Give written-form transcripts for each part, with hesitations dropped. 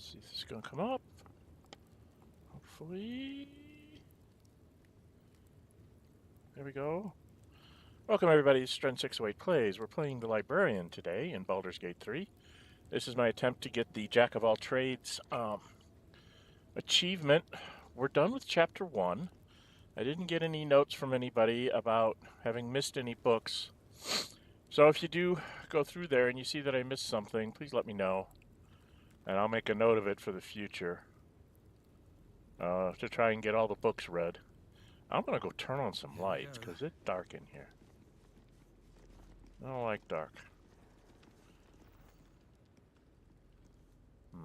See if this is going to come up. Hopefully. There we go. Welcome everybody, it's Dren608 Plays. We're playing the Librarian today in Baldur's Gate 3. This is my attempt to get the Jack of all trades achievement. We're done with Chapter 1. I didn't get any notes from anybody about having missed any books. So if you do go through there and you see that I missed something, please let me know. And I'll make a note of it for the future. To try and get all the books read. I'm going to go turn on some lights because it's dark in here. I don't like dark. Do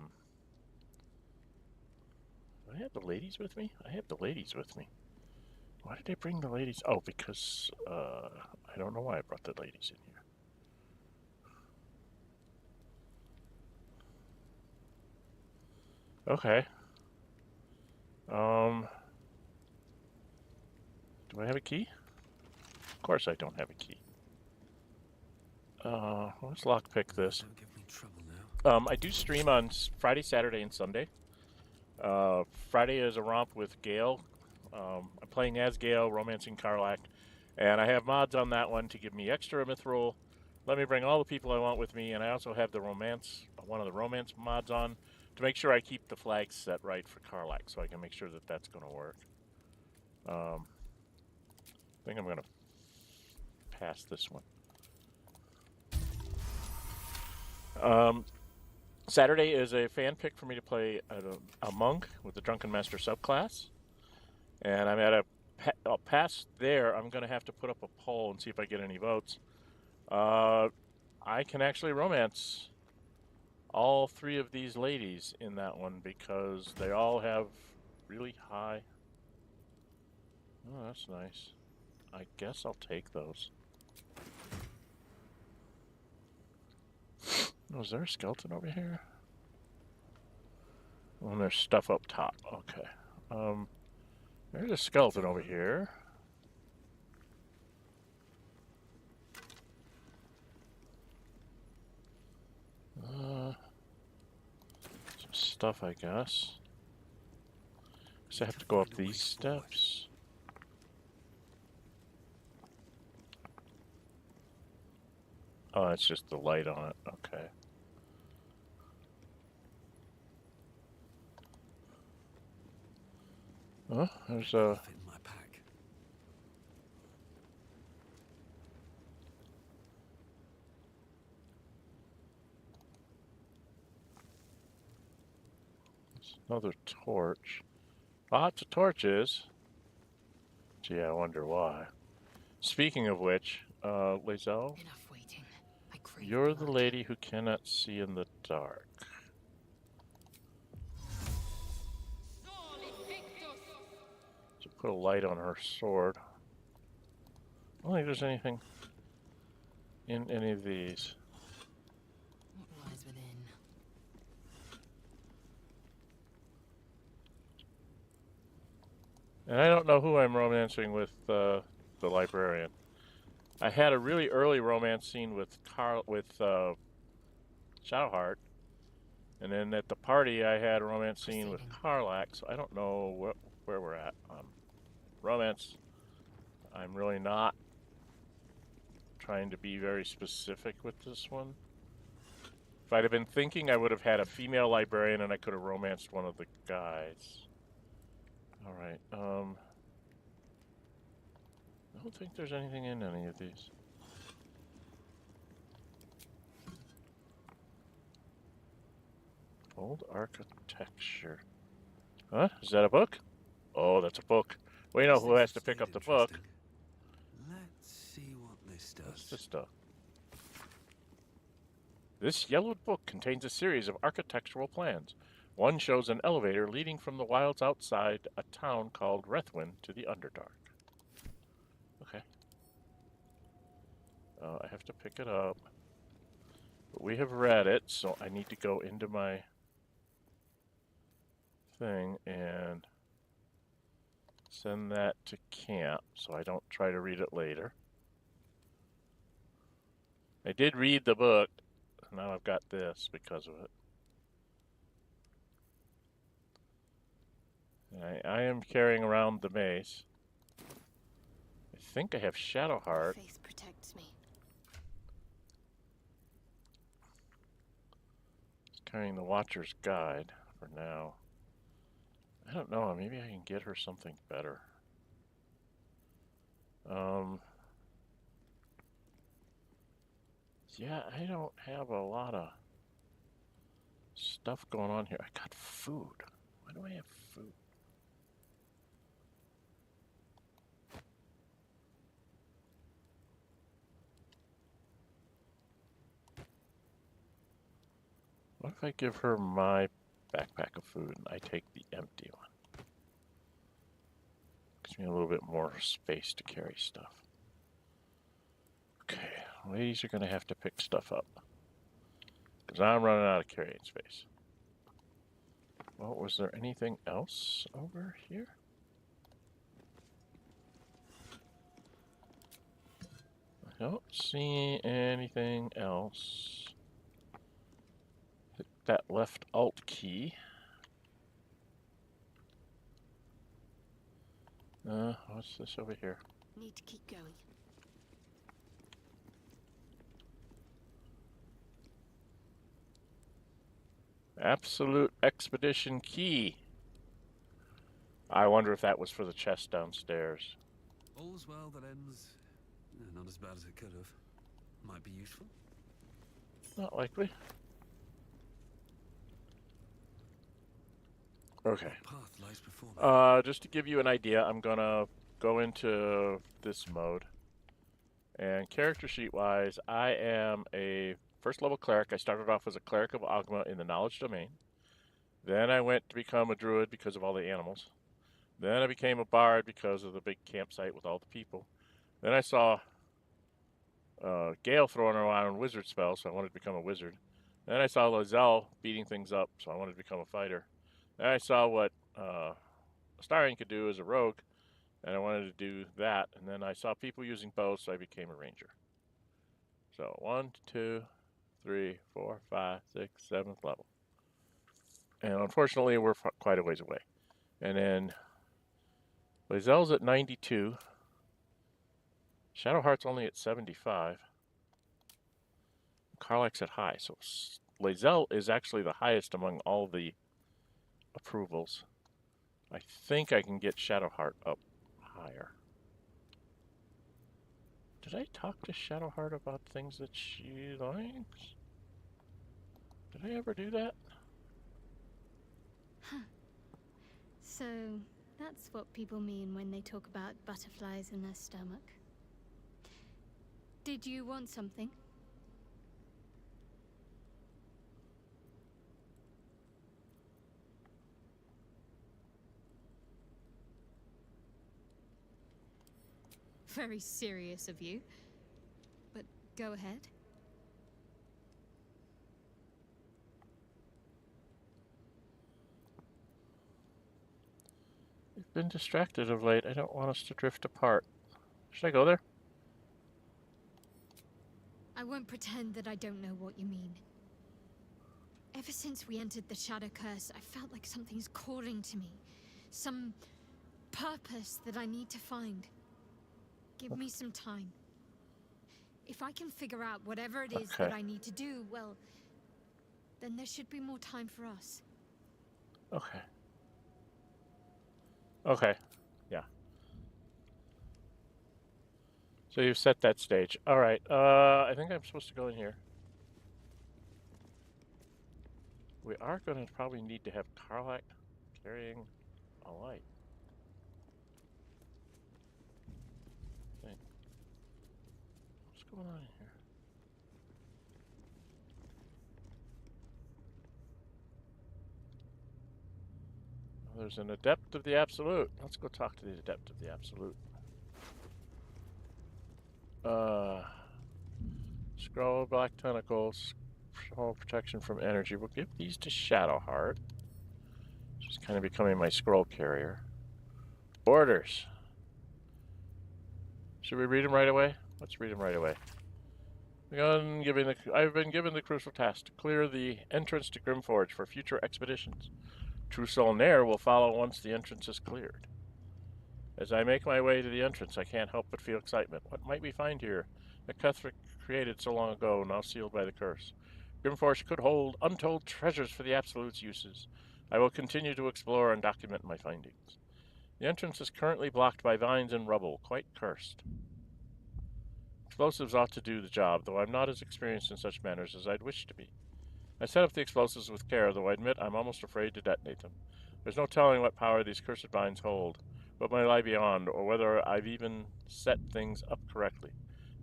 I have the ladies with me? I have the ladies with me. Why did I bring the ladies? Oh, because I don't know why I brought the ladies in here. Okay. Do I have a key? Of course I don't have a key. Let's lockpick this. Don't give me trouble now. I do stream on Friday, Saturday, and Sunday. Friday is a romp with Gale. I'm playing as Gale, romancing Karlach, and I have mods on that one to give me extra mithril. Let me bring all the people I want with me, and I also have the romance, one of the romance mods on to make sure I keep the flags set right for Karlach, so I can make sure that that's going to work. I think I'm going to pass this one. Saturday is a fan pick for me to play a monk with the Drunken Master subclass. And I'm at a pass there. I'm going to have to put up a poll and see if I get any votes. I can actually romance all three of these ladies in that one because they all have really high... Oh, that's nice. I guess I'll take those. Oh, is there a skeleton over here? Oh, and there's stuff up top. Okay. There's a skeleton over here. Some stuff, I guess. So I have to go up these steps. Oh, it's just the light on it. Okay. Oh, there's a... Fit in my pack. There's another torch. Lots of torches. Gee, I wonder why. Speaking of which, Lizelle, you're the lady who cannot see in the dark. So put a light on her sword. I don't think there's anything in any of these. What lies within? And I don't know who I'm romancing with the Librarian. I had a really early romance scene with Shadowheart, and then at the party I had a romance scene with Karlach, so I don't know where we're at. Romance, I'm really not trying to be very specific with this one. If I'd have been thinking, I would have had a female librarian and I could have romanced one of the guys. Alright, I don't think there's anything in any of these. Old architecture. Huh? Is that a book? Oh, that's a book. We know who has to pick up the book. Let's see what this does. What's this stuff? This yellowed book contains a series of architectural plans. One shows an elevator leading from the wilds outside a town called Rethwin to the Underdark. Okay. I have to pick it up. But we have read it, so I need to go into my thing and send that to camp so I don't try to read it later. I did read the book. Now I've got this because of it. I am carrying around the mace. I think I have Shadowheart. Faith protects me. Carrying the Watcher's Guide for now. I don't know, maybe I can get her something better. Yeah, I don't have a lot of stuff going on here. I got food. Why do I have food? What if I give her my backpack of food and I take the empty one? Gives me a little bit more space to carry stuff. Okay, ladies are going to have to pick stuff up. Because I'm running out of carrying space. Well, was there anything else over here? I don't see anything else. Hit that left Alt key. What's this over here? Need to keep going. Absolute Expedition Key. I wonder if that was for the chest downstairs. All's well that ends. Not as bad as it could have. Might be useful. Not likely. Okay. Path lies before me. Just to give you an idea, I'm gonna go into this mode. And character sheet wise, I am a first level cleric. I started off as a cleric of Ohgma in the knowledge domain. Then I went to become a druid because of all the animals. Then I became a bard because of the big campsite with all the people. Then I saw Gale throwing around wizard spells, so I wanted to become a wizard. Then I saw Lozelle beating things up, so I wanted to become a fighter. Then I saw what Larian could do as a rogue, and I wanted to do that. And then I saw people using bows, so I became a ranger. So 1, 2, 3, 4, 5, 6, 7th level. And unfortunately, we're quite a ways away. And then Lozelle's at 92. Shadowheart's only at 75. Karlach's at high. So Lozelle is actually the highest among all the approvals. I think I can get Shadowheart up higher. Did I talk to Shadowheart about things that she likes? Did I ever do that? Huh. So, that's what people mean when they talk about butterflies in their stomach. Did you want something? Very serious of you. But go ahead. We've been distracted of late. I don't want us to drift apart. Should I go there? I won't pretend that I don't know what you mean. Ever since we entered the Shadow Curse, I felt like something's calling to me. Some purpose that I need to find. Give me some time. If I can figure out whatever it is that I need to do, well, then there should be more time for us. Okay. Okay. Yeah. So you've set that stage. All right. I think I'm supposed to go in here. We are going to probably need to have Karlach carrying a light. Okay. What's going on in here? Well, there's an Adept of the Absolute. Let's go talk to the Adept of the Absolute. Scroll Black Tentacles. Scroll Protection from Energy. We'll give these to Shadowheart. She's kind of becoming my scroll carrier. Orders. Should we read them right away? Let's read them right away. I've been given the crucial task to clear the entrance to Grimforge for future expeditions. True Soul Nair will follow once the entrance is cleared. As I make my way to the entrance, I can't help but feel excitement. What might we find here? A Cuthric created so long ago, now sealed by the curse. Grimforce could hold untold treasures for the Absolute's uses. I will continue to explore and document my findings. The entrance is currently blocked by vines and rubble, quite cursed. Explosives ought to do the job, though I'm not as experienced in such matters as I'd wish to be. I set up the explosives with care, though I admit I'm almost afraid to detonate them. There's no telling what power these cursed vines hold, what might lie beyond, or whether I've even set things up correctly.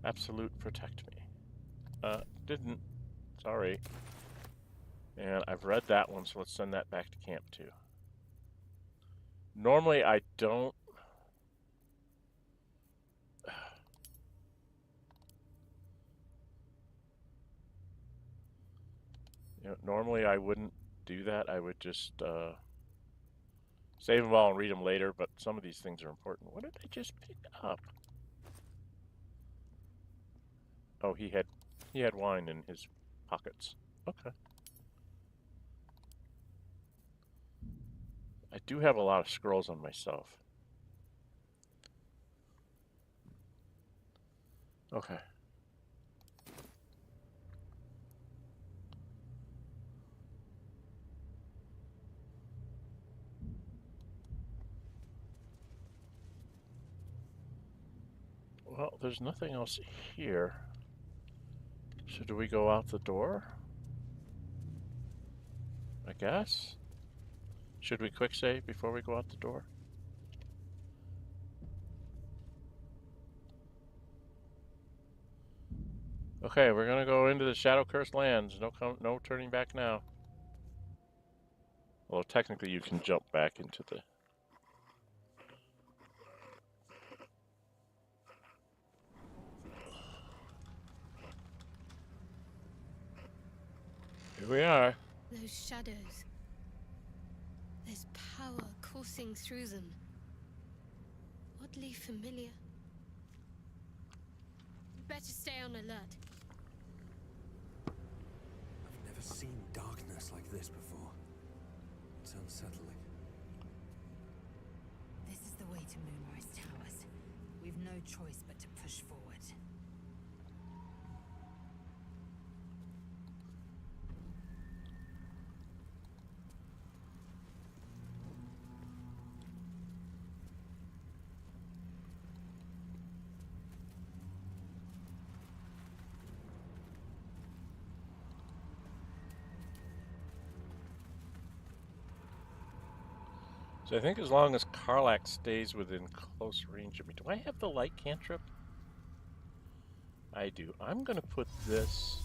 Absolute, protect me. Didn't. Sorry. And I've read that one, so let's send that back to camp too. Normally I don't. Normally I wouldn't do that. I would just save them all and read them later, but some of these things are important. What did I just pick up? Oh, he had wine in his pockets. Okay. I do have a lot of scrolls on myself. Okay. Well, there's nothing else here. So do we go out the door? I guess. Should we quick save before we go out the door? Okay, we're gonna go into the Shadow Cursed lands. No turning back now. Well, technically you can jump back into the... Here we are. Those shadows. There's power coursing through them. Oddly familiar. Better stay on alert. I've never seen darkness like this before. It's unsettling. This is the way to Moonrise Towers. We've no choice but to push forward. So I think as long as Karlach stays within close range of me. Do I have the light cantrip? I do. I'm gonna put this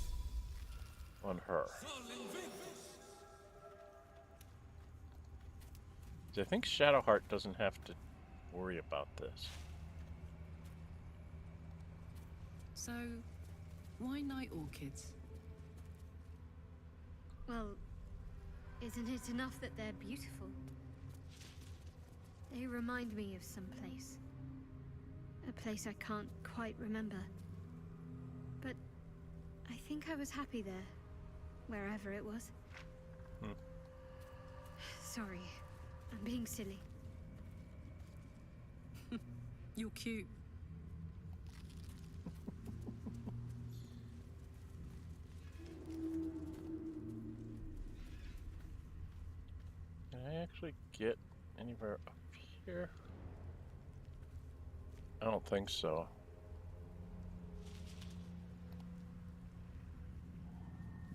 on her. I think Shadowheart doesn't have to worry about this. So, why night orchids? Well, isn't it enough that they're beautiful? They remind me of some place. A place I can't quite remember. But I think I was happy there, wherever it was. Sorry, I'm being silly. You're cute. Can I actually get anywhere up here? I don't think so.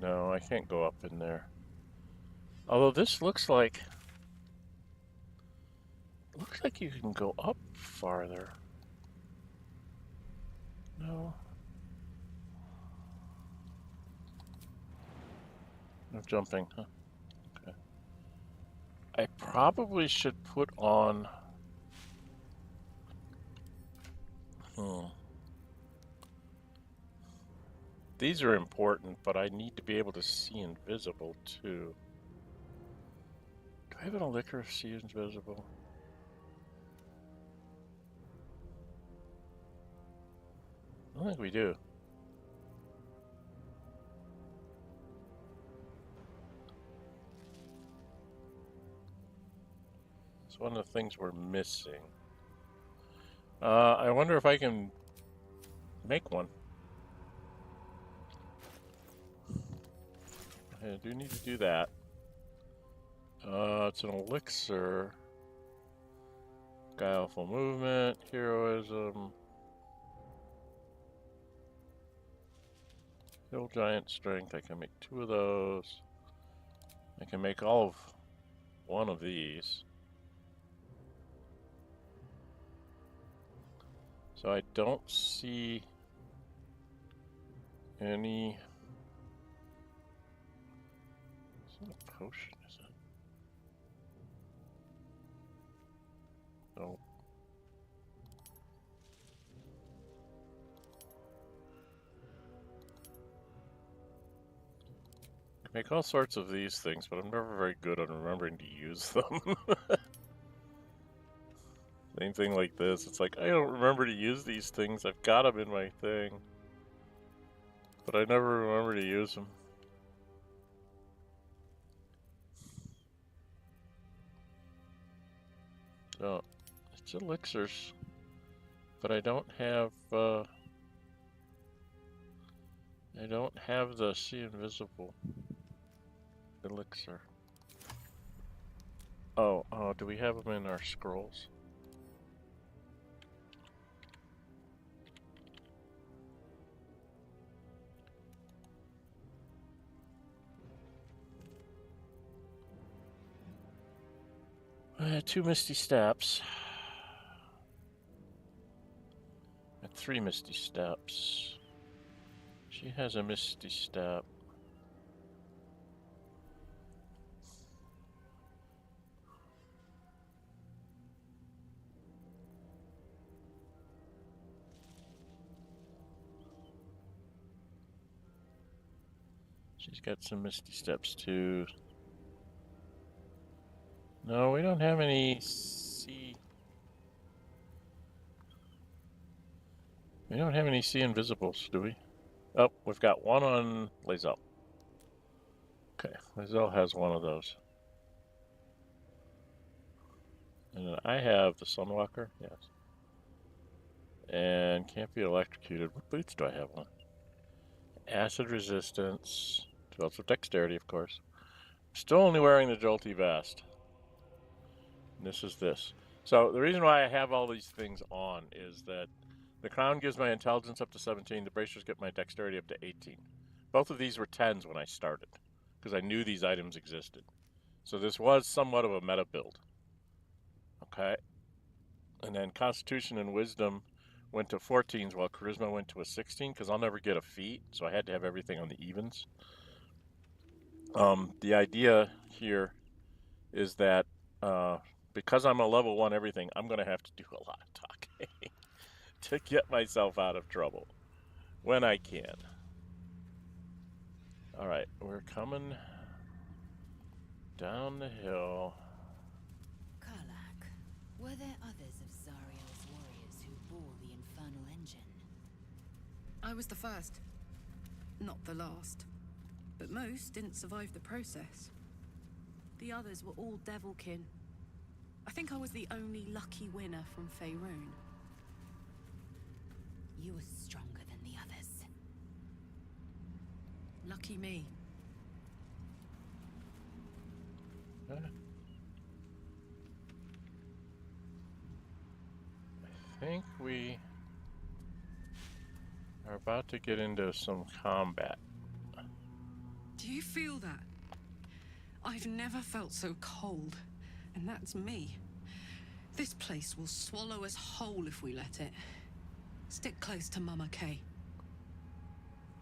No, I can't go up in there. Although this looks like you can go up farther. No. No jumping, huh? Okay. I probably should put on... These are important, but I need to be able to see invisible, too. Do I have an elixir of see invisible? I don't think we do. It's one of the things we're missing. I wonder if I can make one. I do need to do that. It's an elixir. Guileful movement, heroism. Hill giant strength. I can make 2 of those. I can make all of one of these. So I don't see any. Is that a potion? Is it? No. I make all sorts of these things, but I'm never very good on remembering to use them. Same thing like this. It's like, I don't remember to use these things. I've got them in my thing. But I never remember to use them. So, it's elixirs. But I don't have, the See Invisible elixir. Oh, do we have them in our scrolls? I had 2 Misty Steps. I had 3 Misty Steps. She has a Misty Step. She's got some Misty Steps too. No, we don't have any See. We don't have any See Invisibles, do we? Oh, we've got one on Lae'zel. Okay, Lae'zel has one of those. And then I have the Sunwalker, yes. And can't be electrocuted. What boots do I have on? Acid resistance. 12 of dexterity, of course. Still only wearing the JoaT vest. And this is this. So the reason why I have all these things on is that the crown gives my intelligence up to 17. The bracers get my dexterity up to 18. Both of these were 10s when I started, because I knew these items existed. So this was somewhat of a meta build. Okay. And then Constitution and Wisdom went to 14s while Charisma went to a 16, because I'll never get a feat, so I had to have everything on the evens. The idea here is that because I'm a level 1 everything, I'm going to have to do a lot of talking to get myself out of trouble when I can. Alright, we're coming down the hill. Karlach, were there others of Zariel's warriors who bore the infernal engine? I was the first. Not the last. But most didn't survive the process. The others were all devilkin. I think I was the only lucky winner from Faerun. You were stronger than the others. Lucky me. I think we are about to get into some combat. Do you feel that? I've never felt so cold, and that's me. This place will swallow us whole if we let it. Stick close to Mama Kay.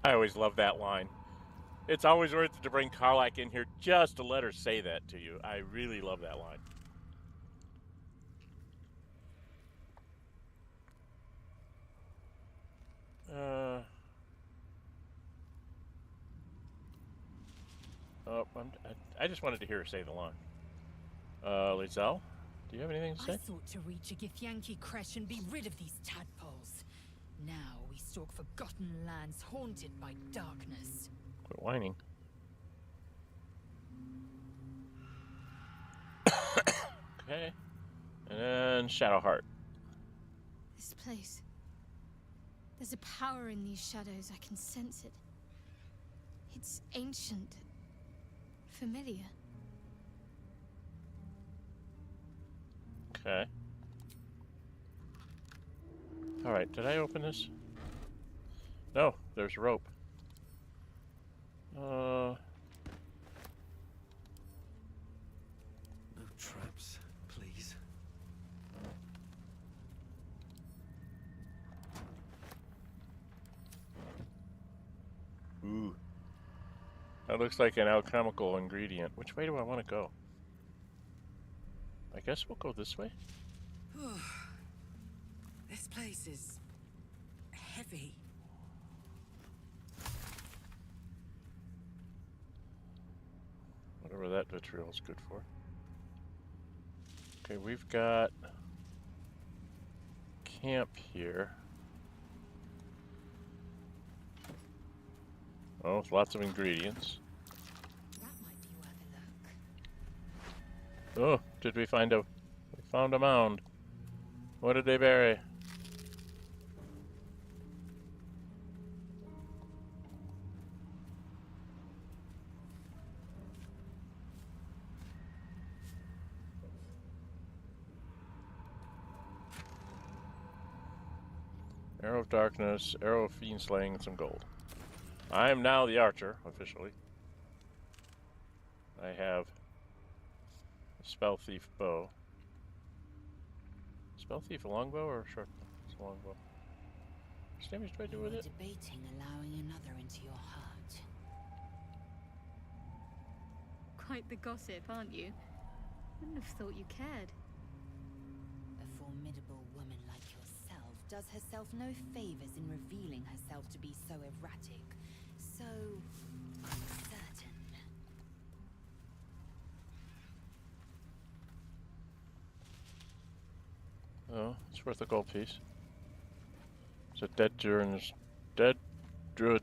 I always love that line. It's always worth it to bring Karlach in here just to let her say that to you. I really love that line. I just wanted to hear her say the line. Lae'zel, do you have anything to say? I thought to reach a Githyanki Creche and be rid of these tadpoles. Now we stalk forgotten lands haunted by darkness. Quit whining. Okay. and Shadow Heart. This place. There's a power in these shadows. I can sense it. It's ancient. Familiar. Okay. Alright, did I open this? No, there's rope. No traps, please. Ooh. That looks like an alchemical ingredient. Which way do I want to go? I guess we'll go this way. This place is heavy. Whatever that vitriol is good for. Okay, we've got camp here. Oh, with lots of ingredients. That might be worth a look. Oh, did we find a... We found a mound. What did they bury? Arrow of Darkness, Arrow of Fiend Slaying, and some gold. I am now the archer, officially. I have a Spell Thief bow. Spell Thief a longbow or a short bow? It's a longbow. How much damage do I do with it? Debating allowing another into your heart. Quite the gossip, aren't you? Wouldn't have thought you cared. A formidable woman like yourself does herself no favors in revealing herself to be so erratic, so uncertain. Oh, it's worth a gold piece. It's a dead druid's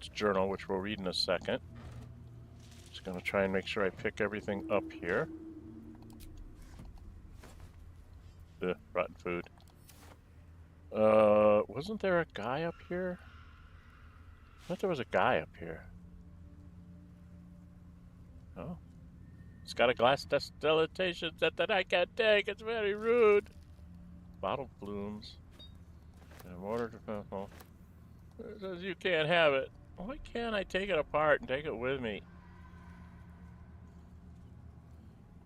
journal, which we'll read in a second. Just gonna try and make sure I pick everything up here. Ugh, rotten food. Wasn't there a guy up here? I thought there was a guy up here. Oh. It's got a glass distillation set that I can't take. It's very rude. Bottled blooms. And water to vessel. It says you can't have it. Why can't I take it apart and take it with me?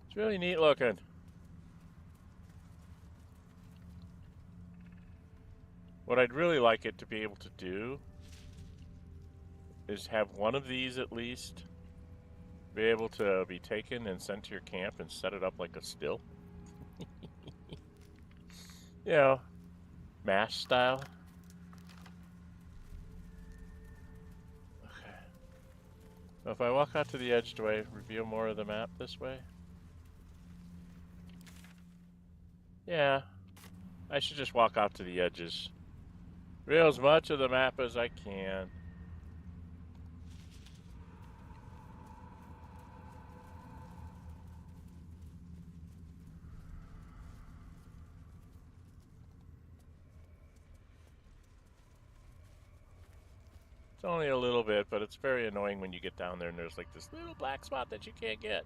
It's really neat looking. What I'd really like it to be able to do is have one of these at least be able to be taken and sent to your camp and set it up like a still. You know, MASH style. Okay. So if I walk out to the edge, do I reveal more of the map this way? Yeah. I should just walk out to the edges. Reveal as much of the map as I can. It's only a little bit, but it's very annoying when you get down there and there's like this little black spot that you can't get.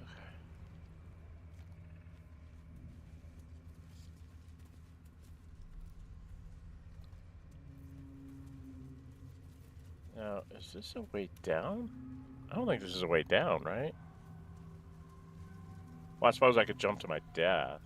Okay. Now, is this a way down? I don't think this is a way down, right? Well, I suppose I could jump to my death.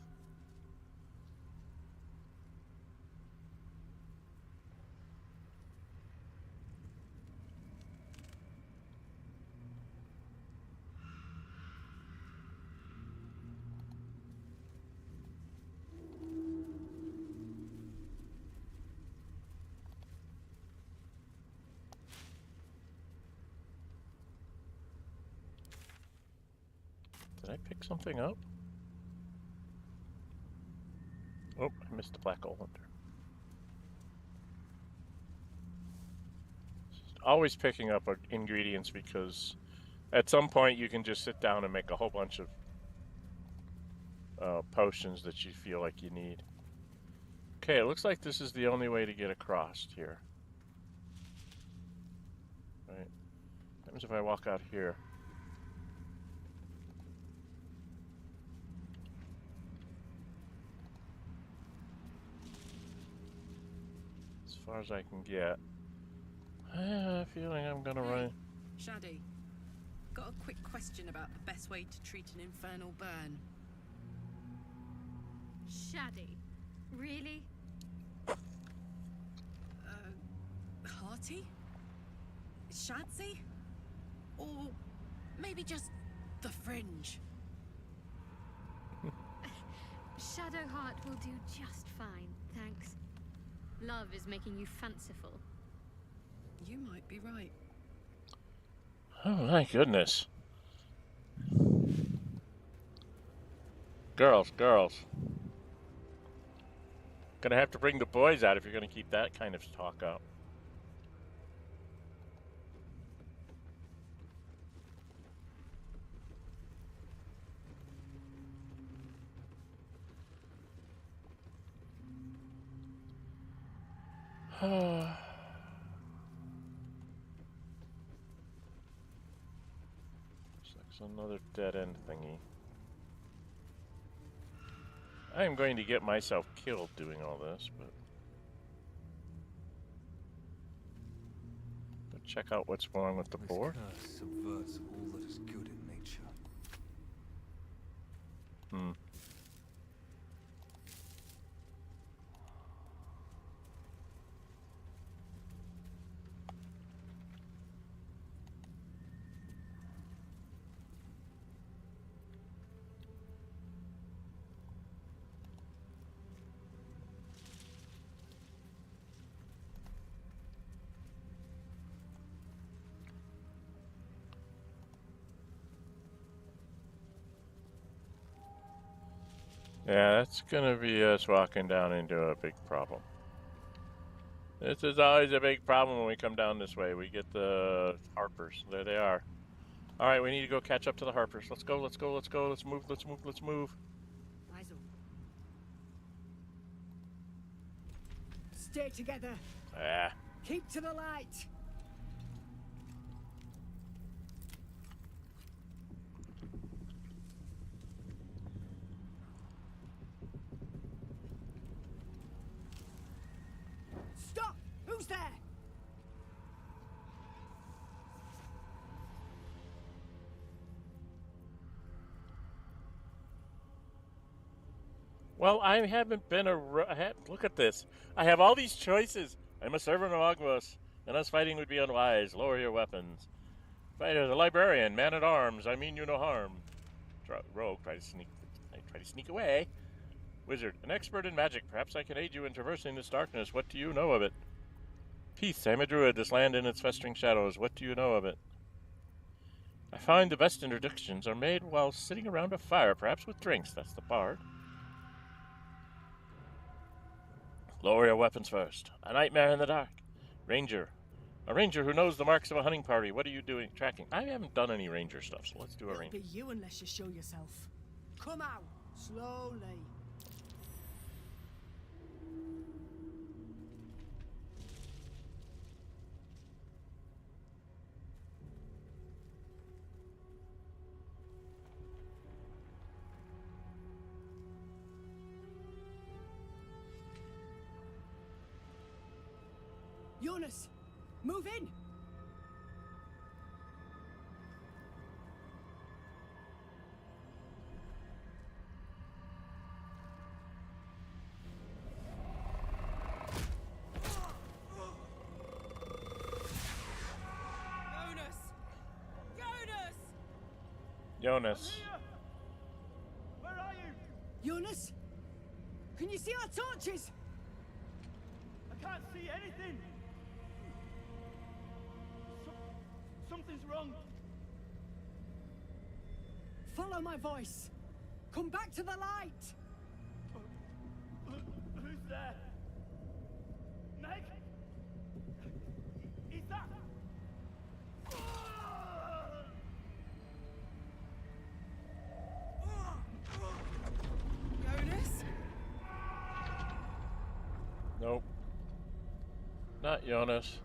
Did I pick something up? Oh, I missed the black hole under. Always picking up ingredients because at some point you can just sit down and make a whole bunch of potions that you feel like you need. Okay, it looks like this is the only way to get across here. Right. What happens if I walk out here? As far as I can get. I have a feeling I'm gonna run. Shaddy, got a quick question about the best way to treat an infernal burn. Shaddy? Really? Hearty? Shadsy? Or maybe just the fringe? Shadowheart will do just fine, thanks. Love is making you fanciful. You might be right. Oh my goodness. Girls, girls. Gonna have to bring the boys out if you're gonna keep that kind of talk up. Looks like another dead end thingy. I am going to get myself killed doing all this, but check out what's wrong with the board. This curse subverts all that is good in nature. Yeah, that's gonna be us walking down into a big problem. This is always a big problem when we come down this way. We get the Harpers. There they are. All right, we need to go catch up to the Harpers. Let's go, let's go, let's go. Let's move, let's move, let's move. Stay together. Ah. Keep to the light. Stop! Who's there? Well, I haven't been look at this. I have all these choices. I'm a servant of Ohgma, and us fighting would be unwise. Lower your weapons. Fighter, the Librarian, man at arms. I mean you no harm. Rogue, try to sneak away. Wizard, an expert in magic. Perhaps I can aid you in traversing this darkness. What do you know of it? Peace, I'm a druid. This land in its festering shadows. What do you know of it? I find the best introductions are made while sitting around a fire, perhaps with drinks. That's the bard. Lower your weapons first. A nightmare in the dark. Ranger. A ranger who knows the marks of a hunting party. What are you doing? Tracking. I haven't done any ranger stuff, so let's do a ranger. It'll be you unless you show yourself. Come out, slowly. Jonas, move in! Jonas. Where are you? Jonas? Can you see our torches? I can't see anything. Something's wrong. Follow my voice. Come back to the light. Who's there? Meg? Is that? Not Jonas.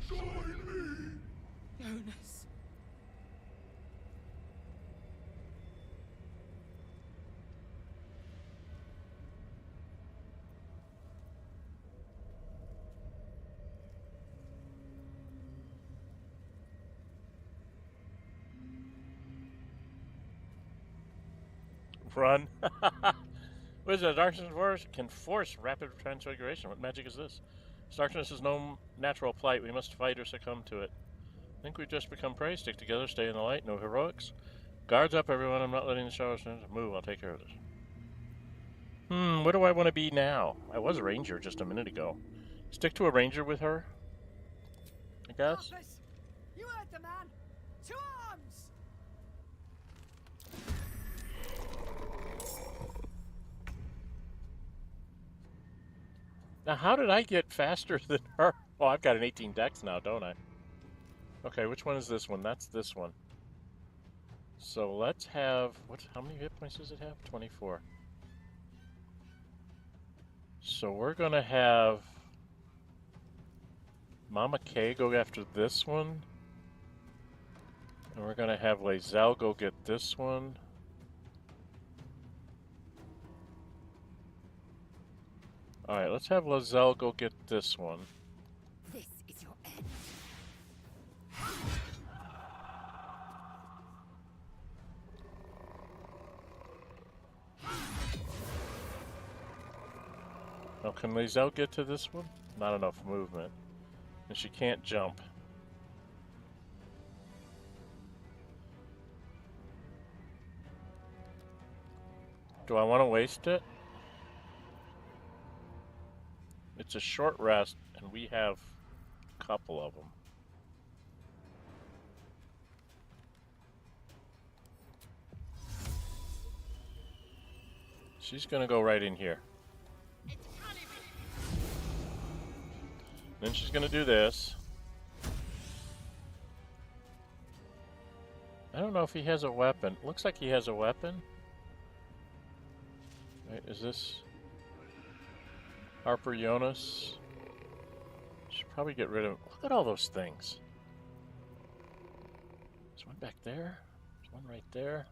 Jonas. Run. Wizard, darkness can force rapid transfiguration. What magic is this? Darkness is no natural plight. We must fight or succumb to it. I think we've just become prey. Stick together, stay in the light, no heroics. Guards up, everyone. I'm not letting the showers move. I'll take care of this. What do I want to be now? I was a ranger just a minute ago. Stick to a ranger with her, I guess. Marcus, you heard the man. To arms! Now, how did I get faster than her? Oh, I've got an 18 dex now, don't I? Okay, which one is this one? That's this one. So let's have... how many hit points does it have? 24. So we're going to have Mama K go after this one. And we're going to have Lae'zel go get this one. Alright, let's have Lae'zel go get this one. This is your end. Oh, can Lae'zel get to this one? Not enough movement. And she can't jump. Do I want to waste it? It's a short rest, and we have a couple of them. She's gonna go right in here. Then she's gonna do this. I don't know if he has a weapon. Looks like he has a weapon. Wait, is this Harper Jonas? Should probably get rid of him. Look at all those things. There's one back there. There's one right there.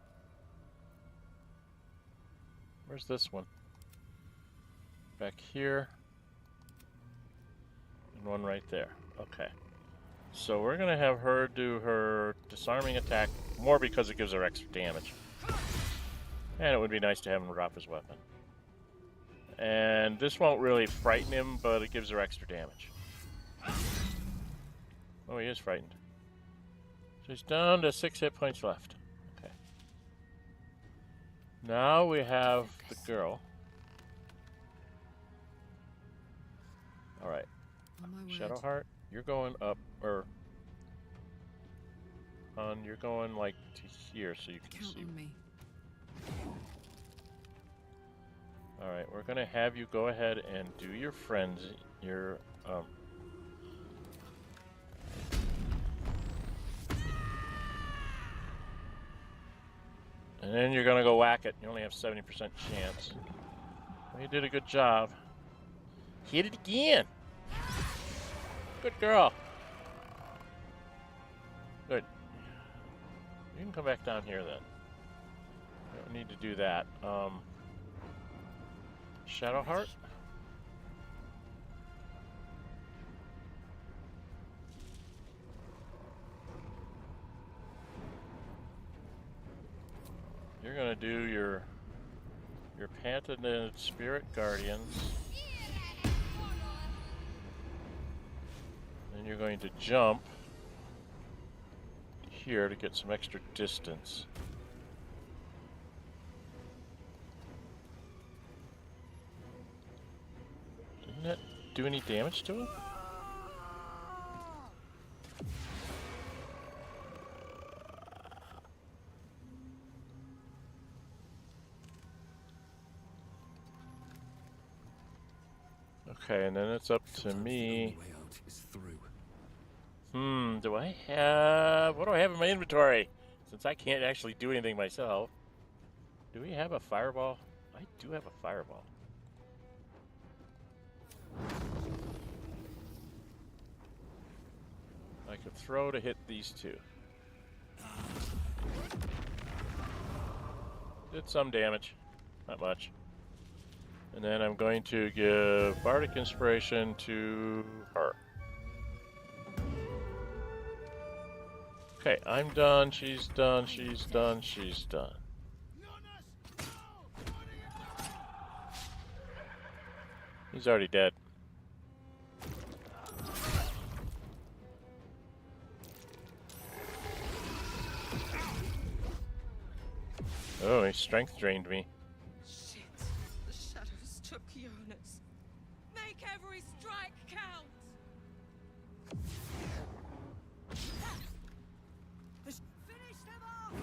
Where's this one? Back here. And one right there. Okay. So we're going to have her do her disarming attack, more because it gives her extra damage. And it would be nice to have him drop his weapon. And this won't really frighten him, but it gives her extra damage. Oh, he is frightened. So he's down to 6 hit points left. Okay. Now we have the girl. Alright. Shadowheart, you're going up, or... you're going, like, to here so you can see. Me. Alright, we're gonna have you go ahead and do your friends, your, and then you're gonna go whack it. You only have 70% chance. Well, you did a good job. Hit it again! Good girl. Good. You can come back down here then. We don't need to do that. Shadowheart? You're gonna do your patented spirit guardians. And you're going to jump here to get some extra distance. Didn't that do any damage to him? Okay, and then it's up to me. Do I have... what do I have in my inventory? Since I can't actually do anything myself. Do we have a fireball? I do have a fireball. I could throw to hit these two. Did some damage. Not much. And then I'm going to give Bardic Inspiration to her. Okay, I'm done, she's done, she's done, she's done. He's already dead. Oh, he strength drained me. Shit. The shadows took Jonas. Make every strike count! Finish them off!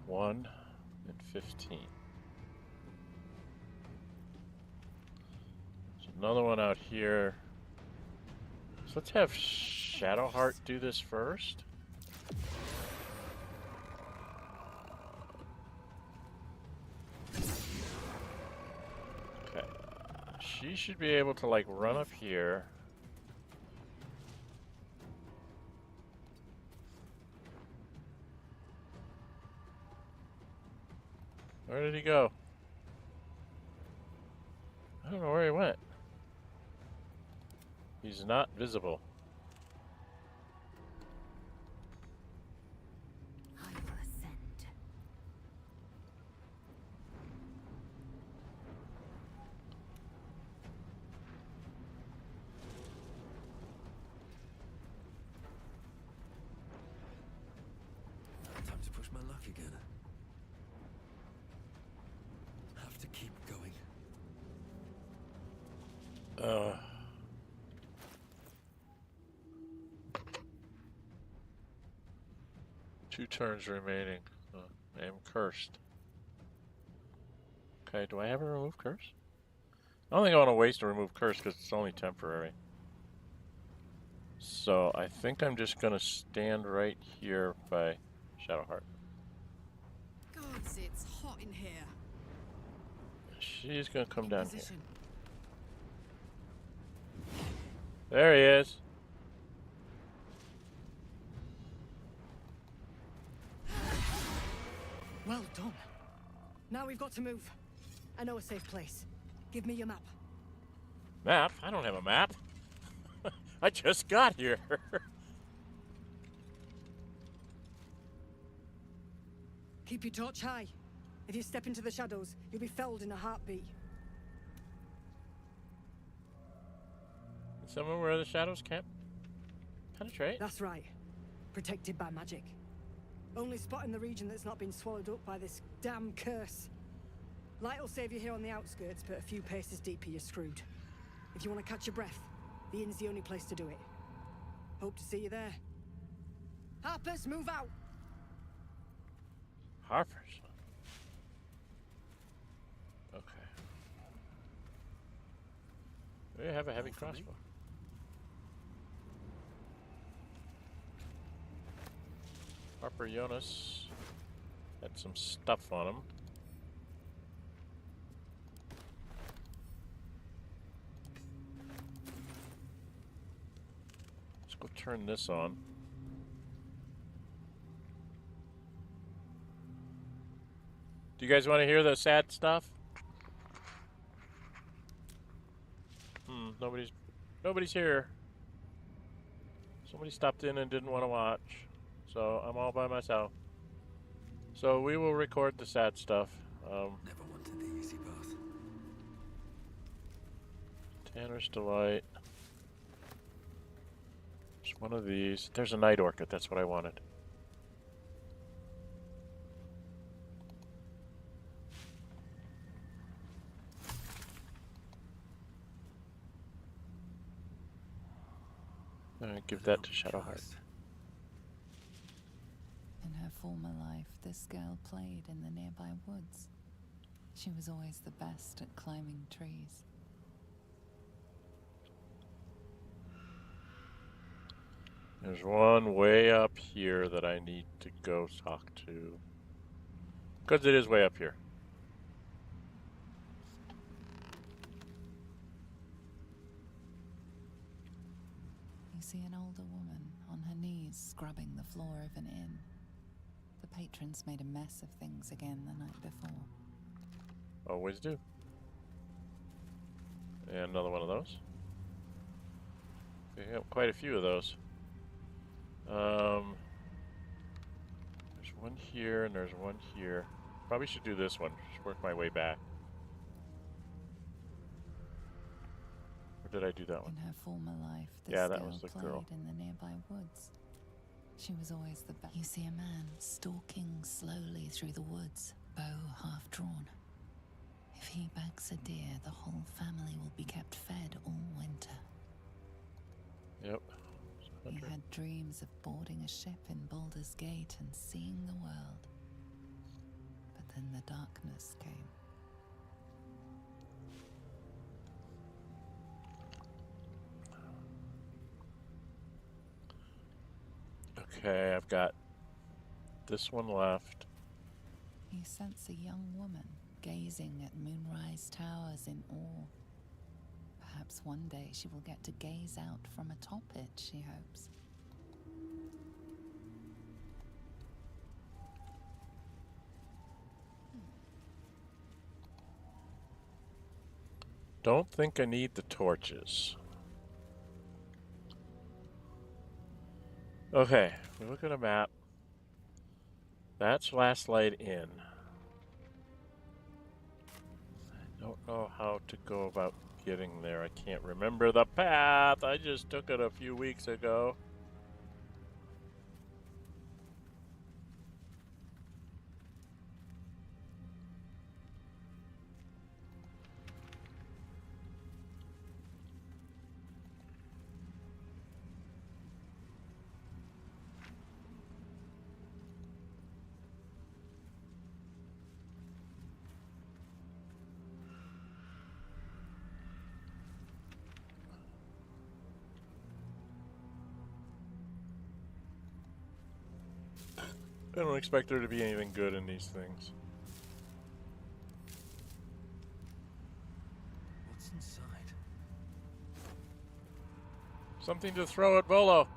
1 and 15. There's another one out here. So let's have Shadowheart do this first. Okay. She should be able to like run up here. Where did he go? I don't know where he went. He's not visible. I will ascend. Time to push my luck again. Have to keep going. 2 turns remaining. I am cursed. Okay, do I have a remove curse? I don't think I want to waste a remove curse because it's only temporary. So I think I'm just going to stand right here by Shadowheart. Gods, it's hot in here. She's going to come In down position. here. There he is. Well done. Now we've got to move. I know a safe place. Give me your map. Map? I don't have a map. I just got here. Keep your torch high. If you step into the shadows, you'll be felled in a heartbeat. Somewhere where the shadows can't penetrate? That's right. Protected by magic. Only spot in the region that's not been swallowed up by this damn curse. Light will save you here on the outskirts, but a few paces deeper you're screwed. If you want to catch your breath, the inn's the only place to do it. Hope to see you there. Harpers, move out! Harpers. Okay. We have a heavy crossbow. Harper Jonas had some stuff on him. Let's go turn this on. Do you guys want to hear the sad stuff? Nobody's here. Somebody stopped in and didn't want to watch. So I'm all by myself. So we will record the sad stuff. Never wanted the easy path. Tanner's Delight. There's one of these. There's a Night Orchid. That's what I wanted. Give that to Shadowheart. In her former life, this girl played in the nearby woods. She was always the best at climbing trees. There's one way up here that I need to go talk to. Because it is way up here. You see an older woman on her knees scrubbing the floor of an inn. The patrons made a mess of things again the night before. Always do. And another one of those. We have quite a few of those. There's one here and there's one here. Probably should do this one. Just work my way back. Or did I do that one? In her former life, this Yeah, that girl was the played girl. in the nearby woods. She was always the best. You see a man stalking slowly through the woods, bow half drawn. If he bags a deer, the whole family will be kept fed all winter. Yep. He had dreams of boarding a ship in Baldur's Gate and seeing the world. But then the darkness came. Okay, I've got this one left. He sensed a young woman gazing at moonrise towers in awe. Perhaps one day she will get to gaze out from atop it, she hopes. Don't think I need the torches. Okay, we look at a map. That's Last Light Inn. I don't know how to go about getting there. I can't remember the path. I just took it a few weeks ago. I don't expect there to be anything good in these things. What's inside? Something to throw at Volo.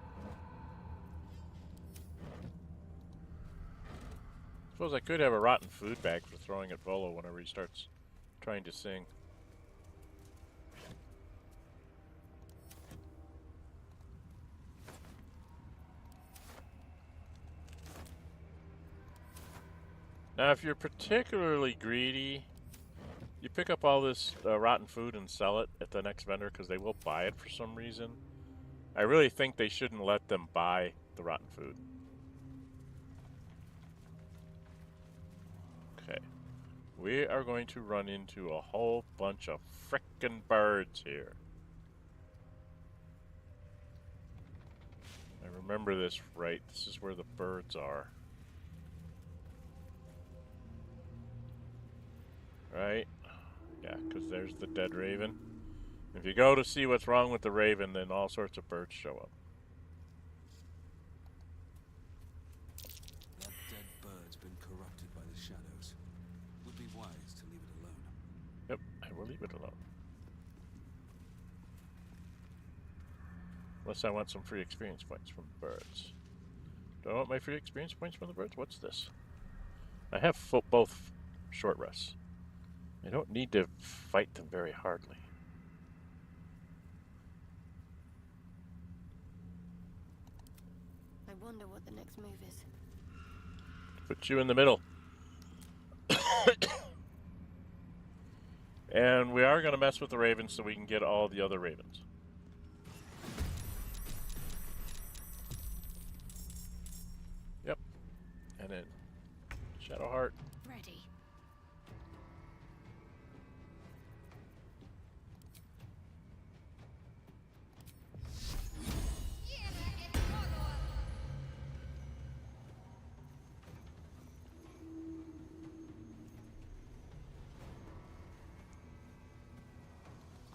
Suppose I could have a rotten food bag for throwing at Volo whenever he starts trying to sing. Now, if you're particularly greedy, you pick up all this rotten food and sell it at the next vendor because they will buy it for some reason. I really think they shouldn't let them buy the rotten food. Okay. We are going to run into a whole bunch of frickin' birds here. I remember this right. This is where the birds are. Right? Yeah, because there's the dead raven. If you go to see what's wrong with the raven, then all sorts of birds show up. That dead bird's been corrupted by the shadows. Would be wise to leave it alone. Yep, I will leave it alone. Unless I want some free experience points from the birds. Do I want my free experience points from the birds? What's this? I have both short rests. I don't need to fight them very hardly. I wonder what the next move is. Put you in the middle. And we are going to mess with the ravens so we can get all the other ravens. Yep. And then Shadowheart. Ready.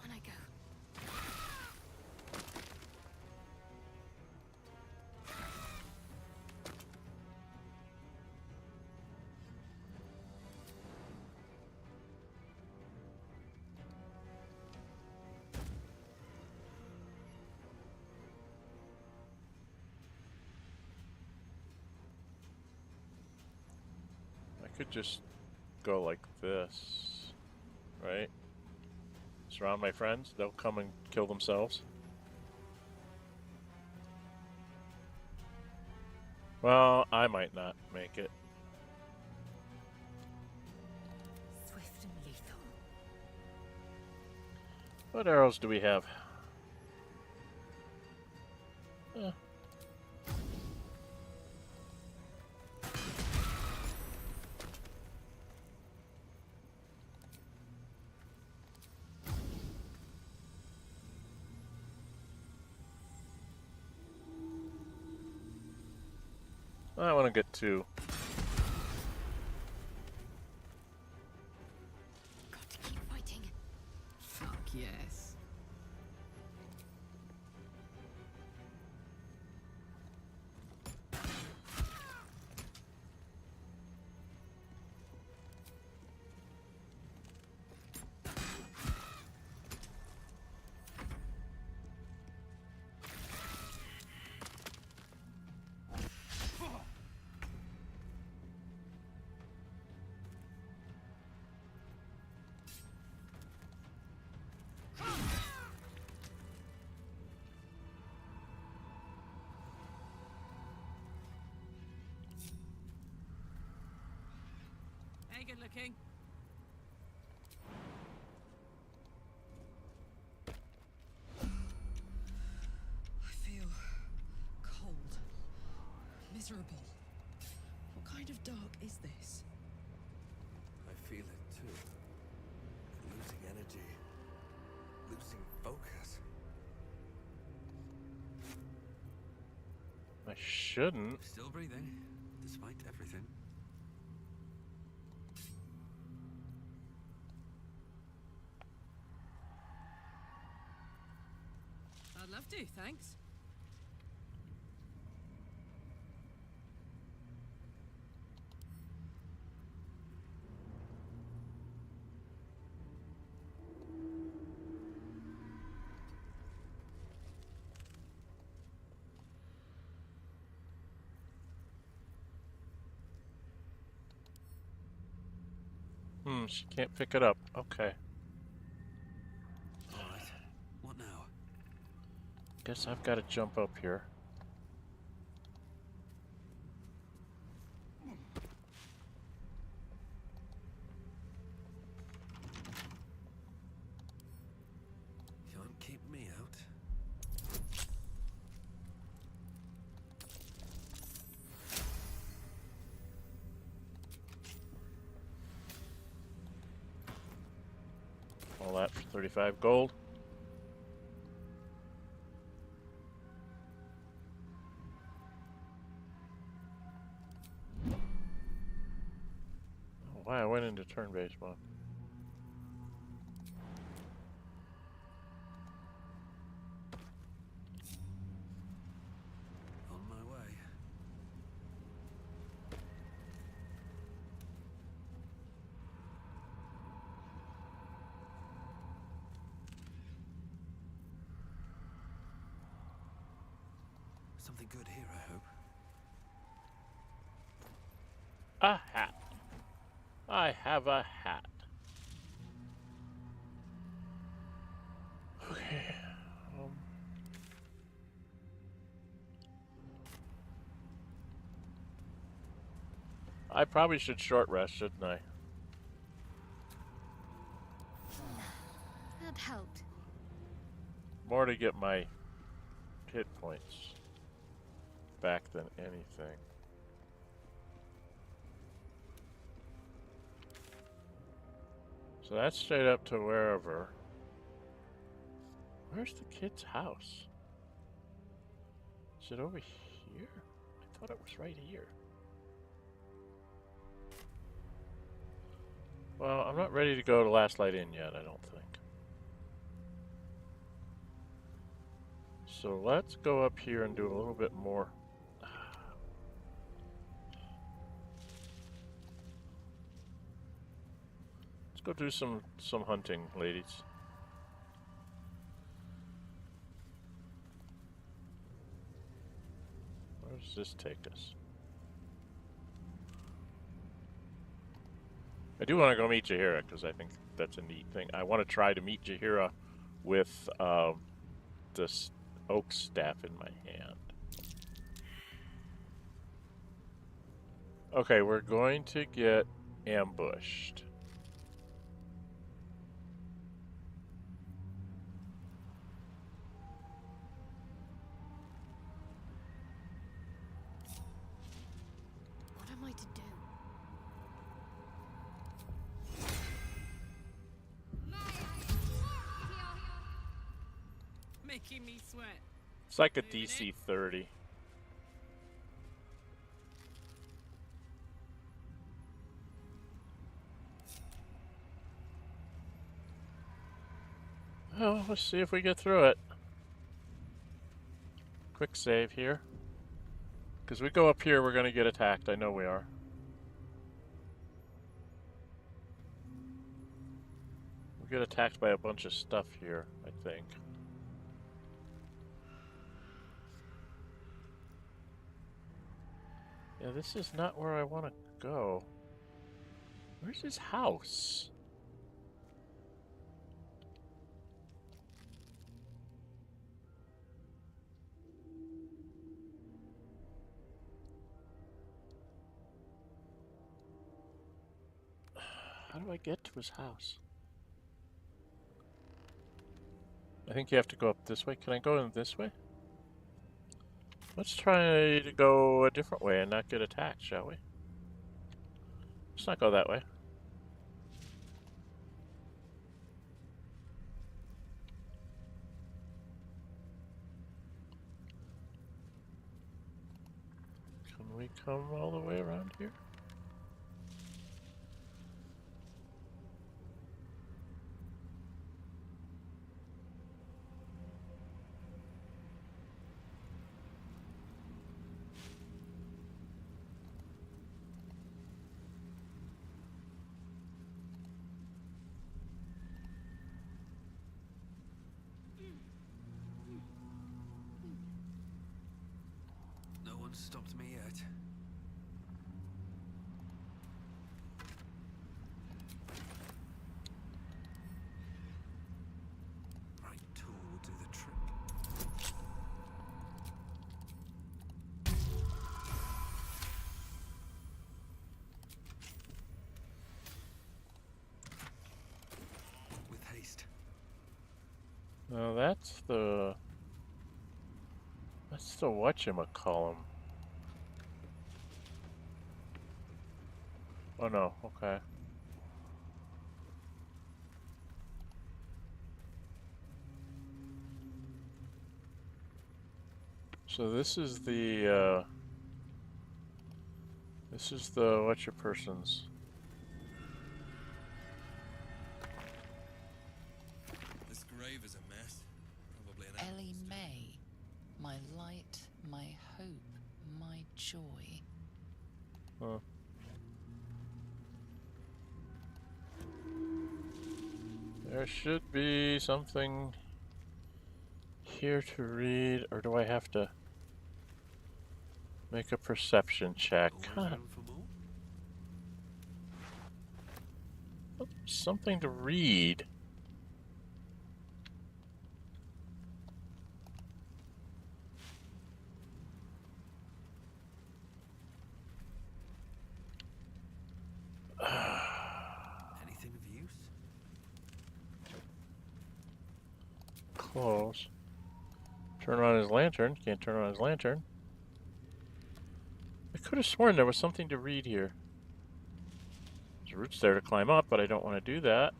On I go. could just go like this, right? Surround my friends, they'll come and kill themselves. Well, I might not make it. Swift and lethal. What arrows do we have? I want to get 2. Got to keep fighting. Fuck yes. Hey, good looking. I feel cold, miserable. What kind of dark is this? I feel it too. Losing energy. Losing focus. I shouldn't. Still breathing, despite everything. I'd love to, thanks. She can't pick it up. Okay. Alright, what now? Guess I've got to jump up here. Can't keep me out. All that for 35 gold. Oh, wow, I went into turn-based mode. On my way. Something good here, I hope. A hat. I have a hat. Okay. I probably should short rest, shouldn't I? That helped. More to get my hit points back than anything. So that's straight up to wherever. Where's the kid's house? Is it over here? I thought it was right here. Well, I'm not ready to go to Last Light Inn yet, I don't think. So let's go up here and do a little bit more. Let's go do some hunting, ladies. Where does this take us? I do want to go meet Jaheira because I think that's a neat thing. I want to try to meet Jaheira with this oak staff in my hand. Okay, we're going to get ambushed. What am I to do? Making me sweat. It's like a DC 30. Oh, let's see if we get through it. Quick save here. Because we go up here, we're going to get attacked. I know we are. We get attacked by a bunch of stuff here, I think. Yeah, this is not where I want to go. Where's his house? How do I get to his house? I think you have to go up this way. Can I go in this way? Let's try to go a different way and not get attacked, shall we? Let's not go that way. Can we come all the way around here? No one's stopped me yet. Right tool will do the trick. With haste. No, that's the whatchamacallem. Oh no, okay. So this is the what's your person's. This grave is a mess. Probably an Ellie May, my light, my hope, my joy. Huh. There should be something here to read, or do I have to make a perception check? always room for more. Something to read. Anything of use? Close. Turn on his lantern. Can't turn on his lantern. I could have sworn there was something to read here. There's roots there to climb up, but I don't want to do that.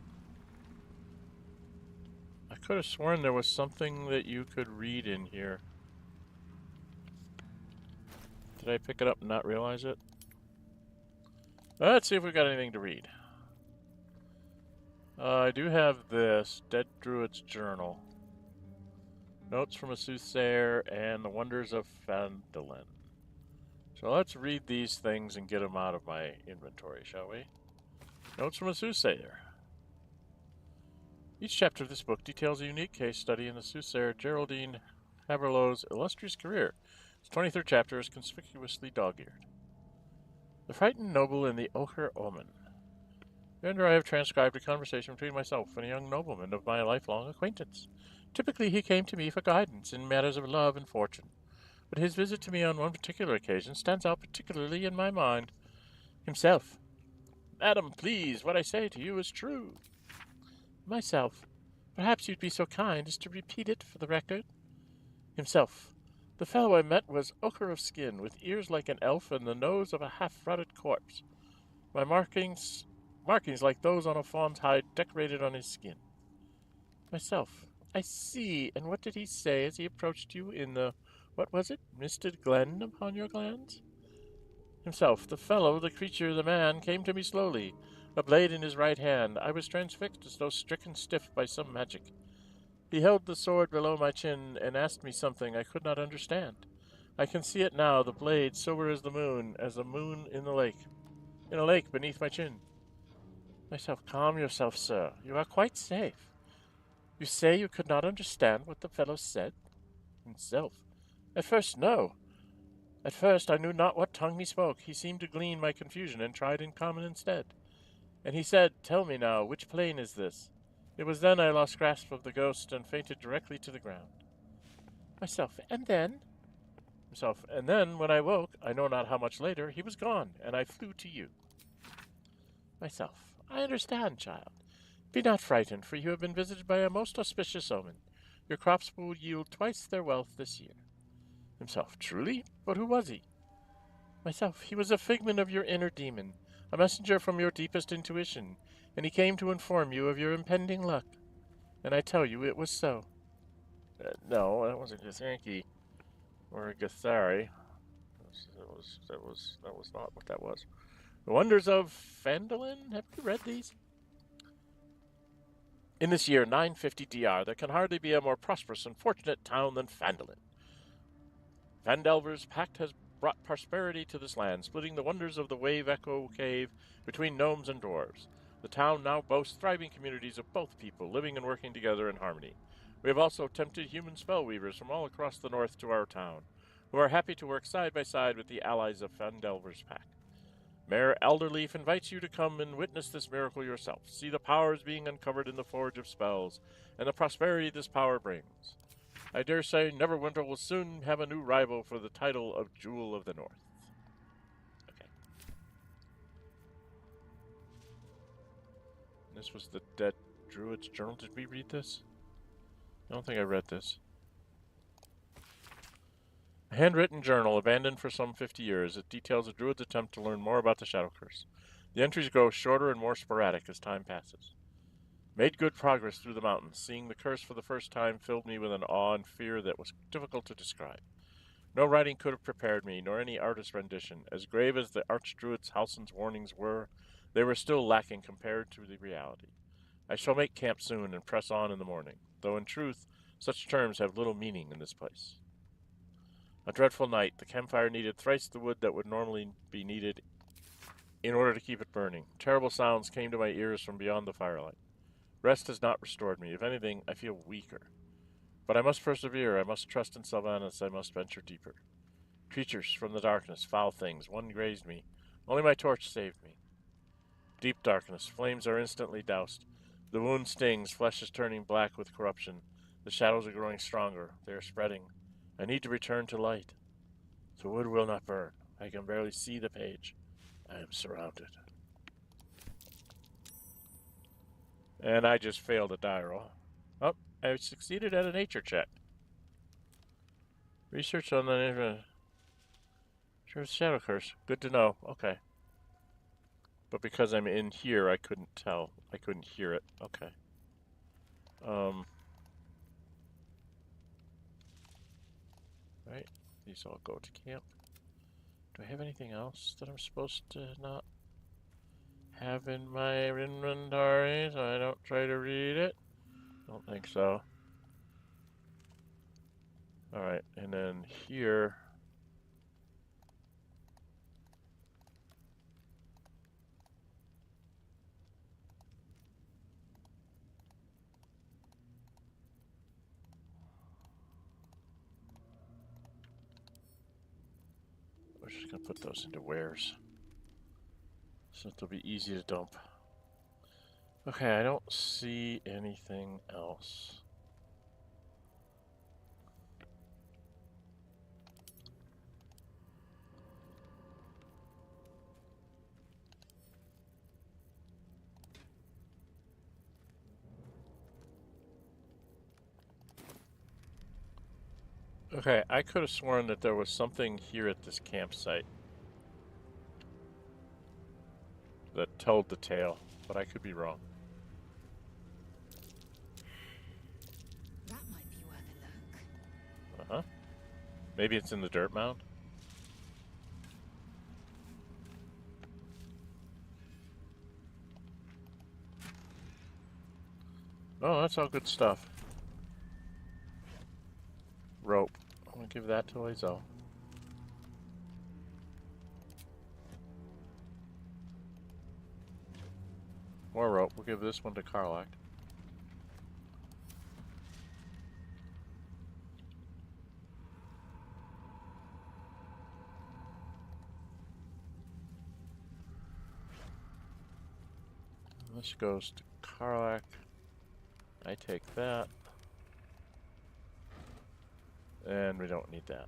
I could have sworn there was something that you could read in here. Did I pick it up and not realize it? Let's see if we got anything to read. I do have this, Dead Druid's Journal. Notes from a Soothsayer and the Wonders of Phandalin. So let's read these things and get them out of my inventory, shall we? Notes from a Soothsayer. Each chapter of this book details a unique case study in the Soothsayer Geraldine Haberlow's illustrious career. Its 23rd chapter is conspicuously dog-eared. The frightened noble in the Ochre Omen. Yonder I have transcribed a conversation between myself and a young nobleman of my lifelong acquaintance. Typically he came to me for guidance in matters of love and fortune, but his visit to me on one particular occasion stands out particularly in my mind. Himself. Madam, please, what I say to you is true. Myself. Perhaps you'd be so kind as to repeat it for the record? Himself. The fellow I met was ochre of skin, with ears like an elf and the nose of a half-rotted corpse. My markings like those on a fawn's hide decorated on his skin. Myself. I see. And what did he say as he approached you in the, what was it, misted glen upon your glens? Himself. The fellow, the creature, the man, came to me slowly, a blade in his right hand. I was transfixed as though stricken stiff by some magic. He held the sword below my chin and asked me something I could not understand. I can see it now, the blade silver as the moon in the lake. In a lake beneath my chin. Myself. Calm yourself, sir. You are quite safe. You say you could not understand what the fellow said? Himself. At first, no. At first I knew not what tongue he spoke. He seemed to glean my confusion and tried in common instead. And he said, Tell me now, which plane is this? It was then I lost grasp of the ghost and fainted directly to the ground. Myself. And then? Himself. And then, when I woke, I know not how much later, he was gone, and I flew to you. Myself. I understand, child. Be not frightened, for you have been visited by a most auspicious omen. Your crops will yield twice their wealth this year. Himself. Truly? But who was he? Myself. He was a figment of your inner demon, a messenger from your deepest intuition, and he came to inform you of your impending luck. And I tell you, it was so. No, that wasn't Githyanki or Githari. That was not what that was. The Wonders of Phandalin? Have you read these? In this year 950 DR, there can hardly be a more prosperous and fortunate town than Phandalin. Phandelver's pact has brought prosperity to this land, splitting the wonders of the Wave Echo Cave between gnomes and dwarves. The town now boasts thriving communities of both people, living and working together in harmony. We have also tempted human spellweavers from all across the north to our town, who are happy to work side by side with the allies of Phandelver's pact. Mayor Elderleaf invites you to come and witness this miracle yourself, see the powers being uncovered in the Forge of Spells, and the prosperity this power brings. I dare say Neverwinter will soon have a new rival for the title of Jewel of the North. Okay. This was the Dead Druid's Journal. Did we read this? I don't think I read this. A handwritten journal abandoned for some 50 years. It details a druid's attempt to learn more about the Shadow Curse. The entries grow shorter and more sporadic as time passes. Made good progress through the mountains. Seeing the curse for the first time filled me with an awe and fear that was difficult to describe. No writing could have prepared me, nor any artist's rendition. As grave as the Archdruid's Halsin's warnings were, they were still lacking compared to the reality. I shall make camp soon and press on in the morning, though in truth such terms have little meaning in this place. A dreadful night. The campfire needed thrice the wood that would normally be needed in order to keep it burning. Terrible sounds came to my ears from beyond the firelight. Rest has not restored me. If anything, I feel weaker. But I must persevere. I must trust in Sylvanas. I must venture deeper. Creatures from the darkness, foul things. One grazed me. Only my torch saved me. Deep darkness. Flames are instantly doused. The wound stings. Flesh is turning black with corruption. The shadows are growing stronger. They are spreading. I need to return to light. The wood will not burn. I can barely see the page. I am surrounded. And I just failed a die roll. Oh, I succeeded at a nature check. Research on the Shadow Curse. Good to know. Okay. But because I'm in here, I couldn't tell. I couldn't hear it. Okay. Right. These all go to camp. Do I have anything else that I'm supposed to not have in my inventory so I don't try to read it? Don't think so. Alright, and then here. We're just gonna put those into wares, so it'll be easy to dump. Okay, I don't see anything else. Okay, I could have sworn that there was something here at this campsite that told the tale, but I could be wrong. That might be worth a look. Uh-huh. Maybe it's in the dirt mound? Oh, that's all good stuff. Rope. I'm gonna give that to Lae'zel. More rope. We'll give this one to Karlach. This goes to Karlach. I take that. And we don't need that.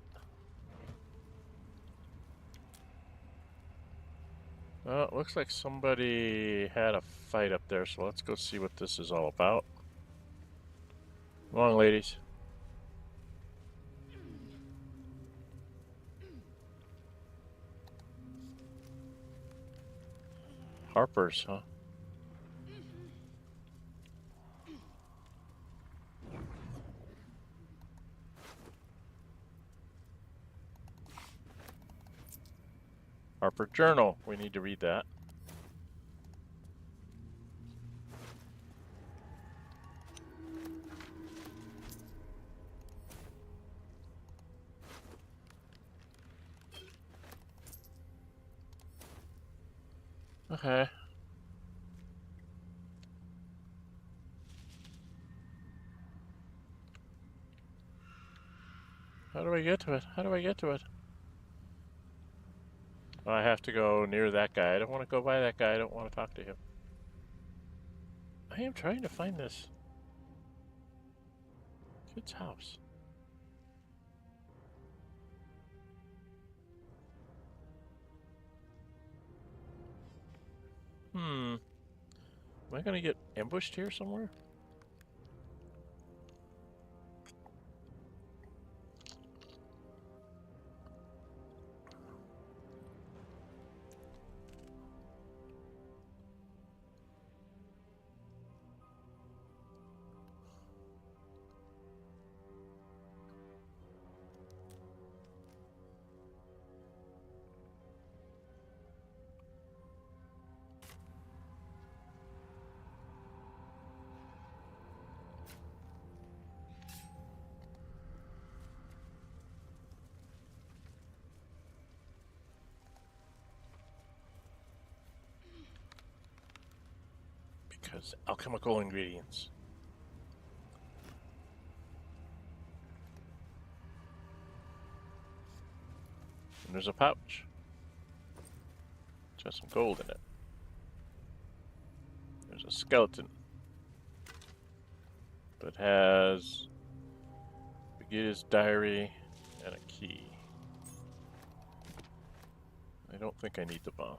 Well, it looks like somebody had a fight up there, so let's go see what this is all about. Come on, ladies. Harper's, huh? Harper Journal. We need to read that. Okay. How do I get to it? How do I get to it? Oh, I have to go near that guy. I don't want to go by that guy. I don't want to talk to him. I am trying to find this kid's house. Am I going to get ambushed here somewhere? Because alchemical ingredients. And there's a pouch. Which has some gold in it. There's a skeleton. That has Brigida's diary and a key. I don't think I need the bomb.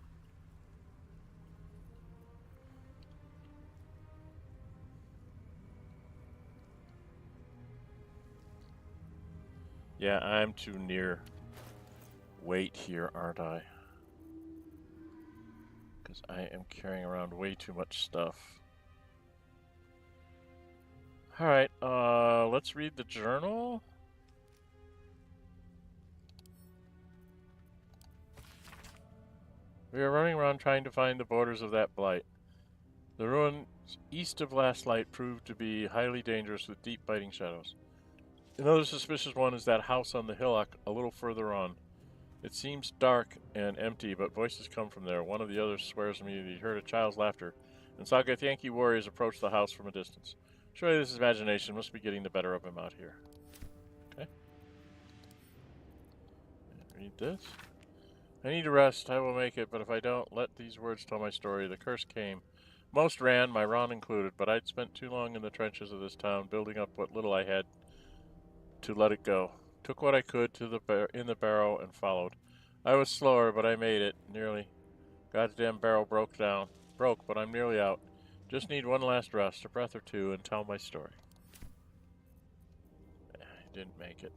Yeah, I'm too near weight here, aren't I? Because I am carrying around way too much stuff. Alright, let's read the journal. We are running around trying to find the borders of that blight. The ruins east of Last Light proved to be highly dangerous with deep biting shadows. Another suspicious one is that house on the hillock a little further on. It seems dark and empty, but voices come from there. One of the others swears to me that he heard a child's laughter, and saw Githyanki warriors approach the house from a distance. Surely this imagination must be getting the better of him out here. Okay. Read this. I need to rest. I will make it, but if I don't, let these words tell my story. The curse came. Most ran, my Ron included, but I'd spent too long in the trenches of this town, building up what little I had to let it go. Took what I could to in the barrow and followed. I was slower, but I made it, nearly. Goddamn barrow broke, but I'm nearly out. Just need one last rest, a breath or two, and tell my story. I didn't make it.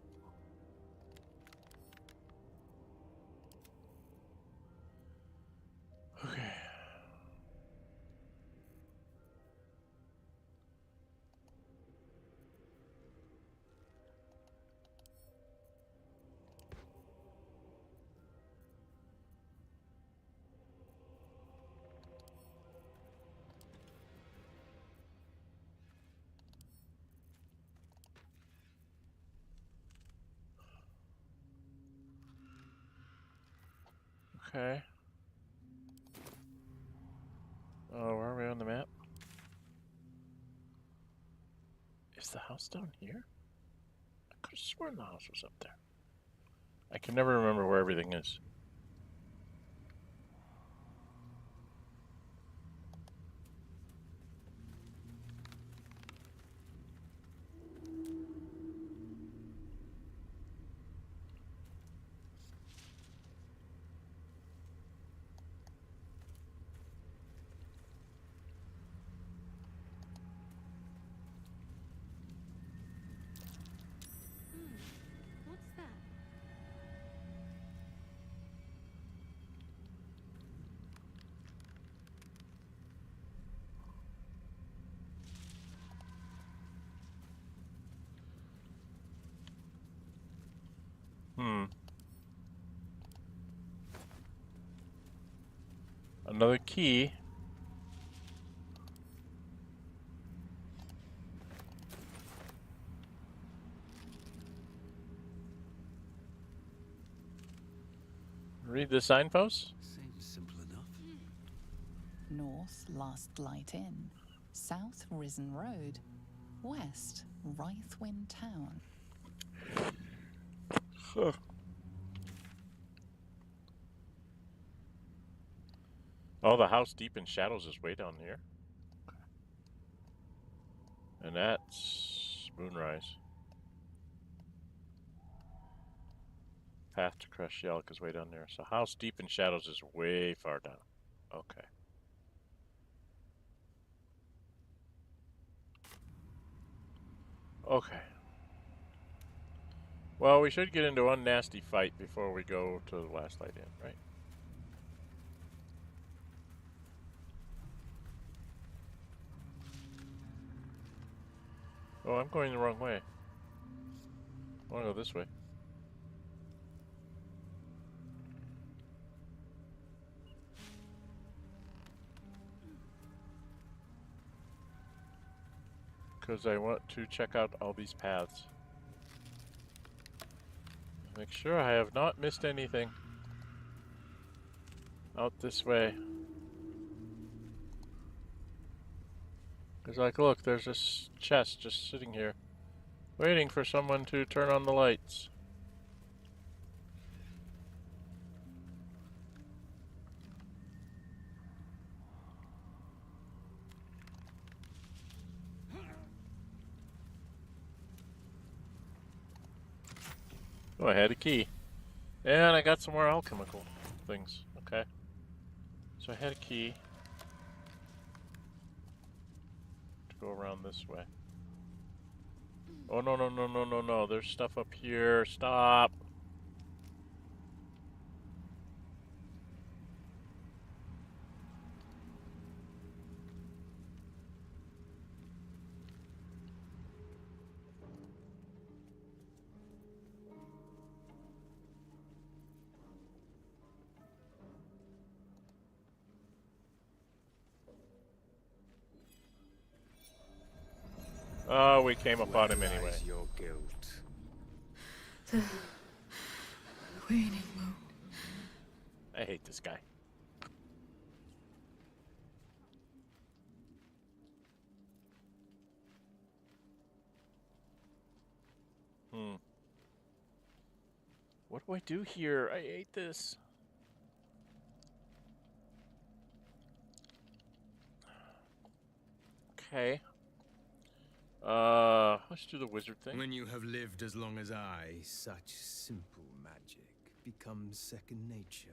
Okay. Okay. Oh, where are we on the map? Is the house down here? I could have sworn the house was up there. I can never remember where everything is. What's that? Another key. Read the signpost. Seems simple enough. North, Last Light Inn. South, Risen Road. West, Rythwin Town. Huh. Oh, the house deep in shadows is way down here. And that's Moonrise. Path to Crush Yelk is way down there. So house deep in shadows is way far down. Okay. Okay. Well, we should get into one nasty fight before we go to the Last Light Inn, right? Oh, I'm going the wrong way. I want to go this way. Because I want to check out all these paths. Make sure I have not missed anything. Out this way. Because, like, look, there's this chest just sitting here, waiting for someone to turn on the lights. Oh, I had a key. And I got some more alchemical things. Okay. So I had a key to go around this way. Oh, no, no, no, no, no, no. There's stuff up here. Stop. Oh, we came upon him anyway. Your guilt. The waning moon. I hate this guy. What do I do here? I hate this. Okay. Let's do the wizard thing. When you have lived as long as I, such simple magic becomes second nature.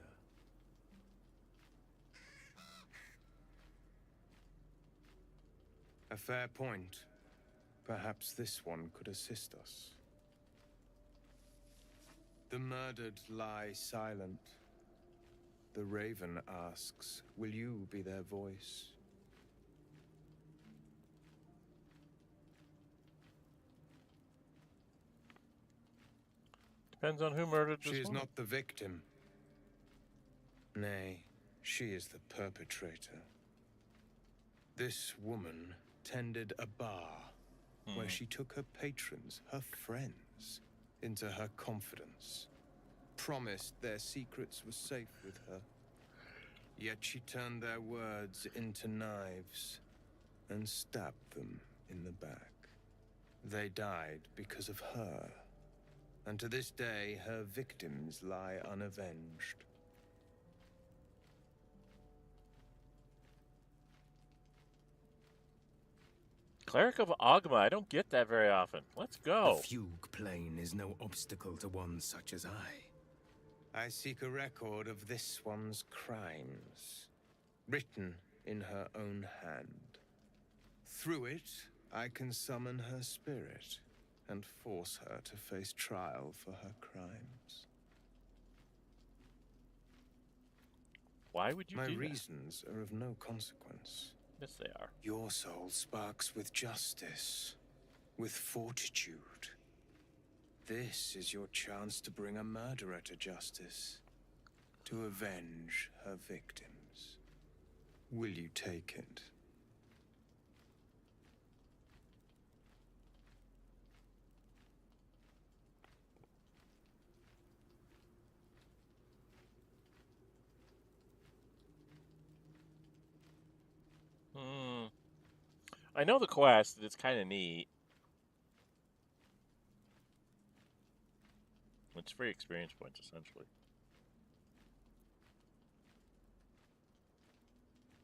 A fair point. Perhaps this one could assist us. The murdered lie silent. The raven asks, will you be their voice? Depends on who murdered this She is woman. not the victim. Nay, she is the perpetrator. This woman tended a bar where she took her patrons, her friends, into her confidence. Promised their secrets were safe with her. Yet she turned their words into knives and stabbed them in the back. They died because of her. And to this day, her victims lie unavenged. Cleric of Ohgma. I don't get that very often. Let's go. The fugue plane is no obstacle to one such as I seek a record of this one's crimes, written in her own hand. Through it, I can summon her spirit and force her to face trial for her crimes. Why would you My do that? reasons are of no consequence. Yes, they are. Your soul sparks with justice, with fortitude. This is your chance to bring a murderer to justice, to avenge her victims. Will you take it? I know the quest. It's kind of neat. It's free experience points, essentially.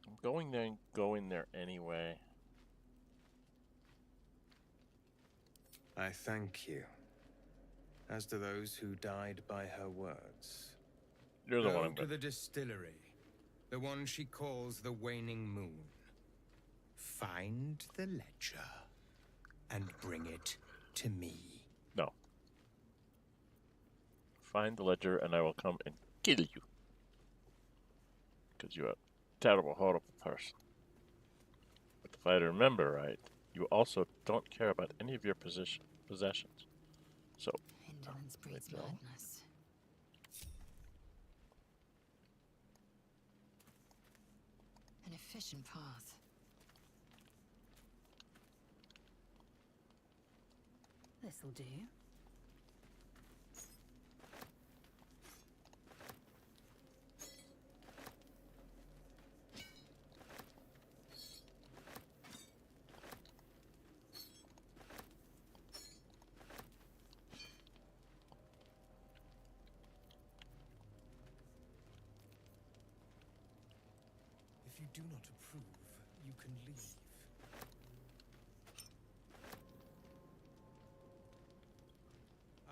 I'm going there anyway. I thank you. As do those who died by her words. You're the one I'm Go to going. the distillery, the one she calls the Waning Moon. Find the ledger and bring it to me. No. Find the ledger and I will come and kill you. Because you're a terrible, horrible person. But if I remember right, you also don't care about any of your possessions. So, Indolence breeds no. madness. An efficient path. This'll do. If you do not approve, you can leave.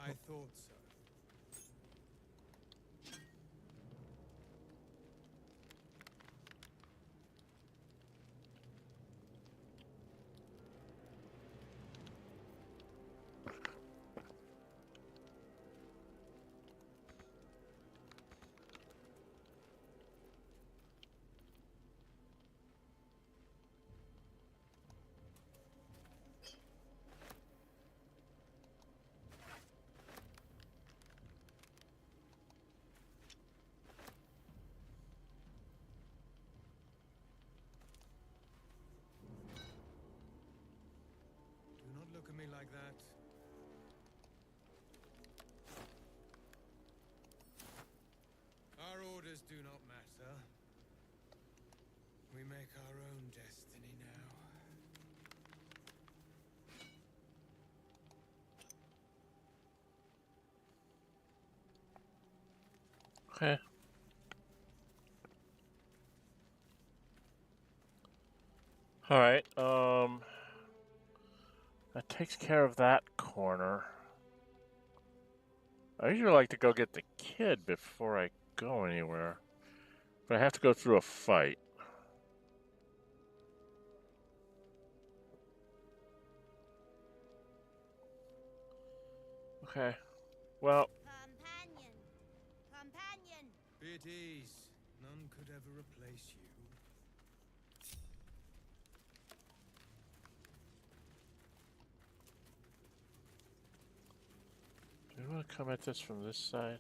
I thought so. Do not look at me like that. Our orders do not matter. We make our own destiny now. okay. Alright, that takes care of that corner. I usually like to go get the kid before I go anywhere. But I have to go through a fight. Okay. Well. Companion. Companion. Be at ease. None could ever replace you. Do you want to come at this from this side?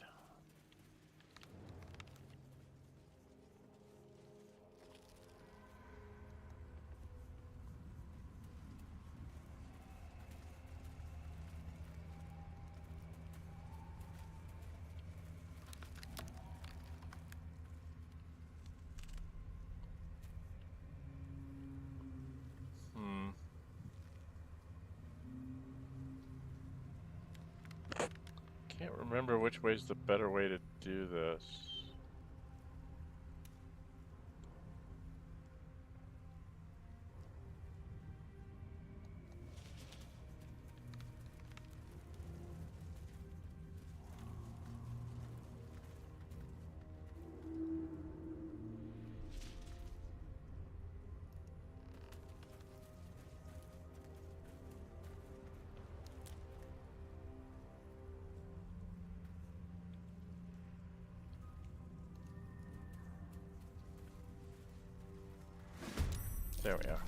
Can't remember which way's the better way to do this. There we are.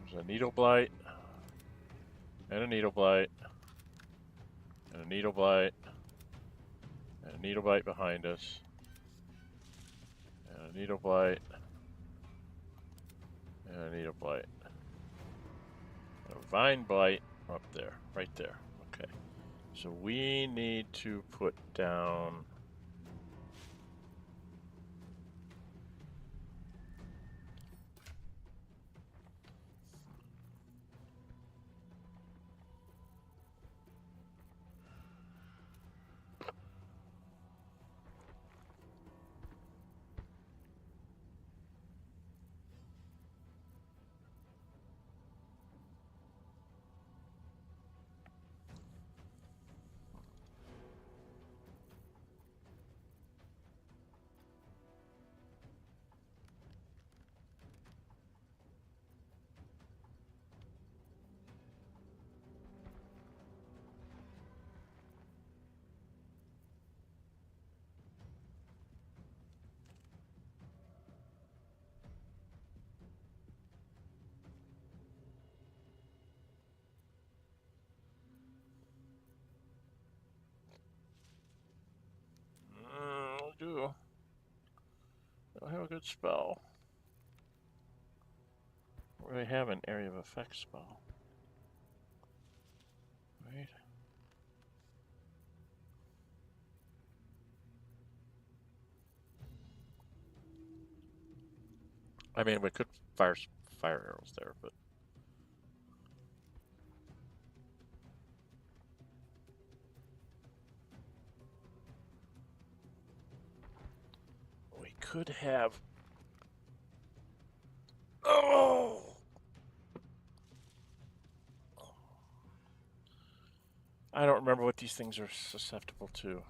There's a needle blight, and a needle blight, and a needle blight, and a needle blight behind us, and a needle blight, and a needle blight, and a vine blight up there, right there. Okay. So we need to put down I don't have a good spell. I don't really have an area of effect spell. Right? I mean, we could fire arrows there, but we could have. Oh! I don't remember what these things are susceptible to.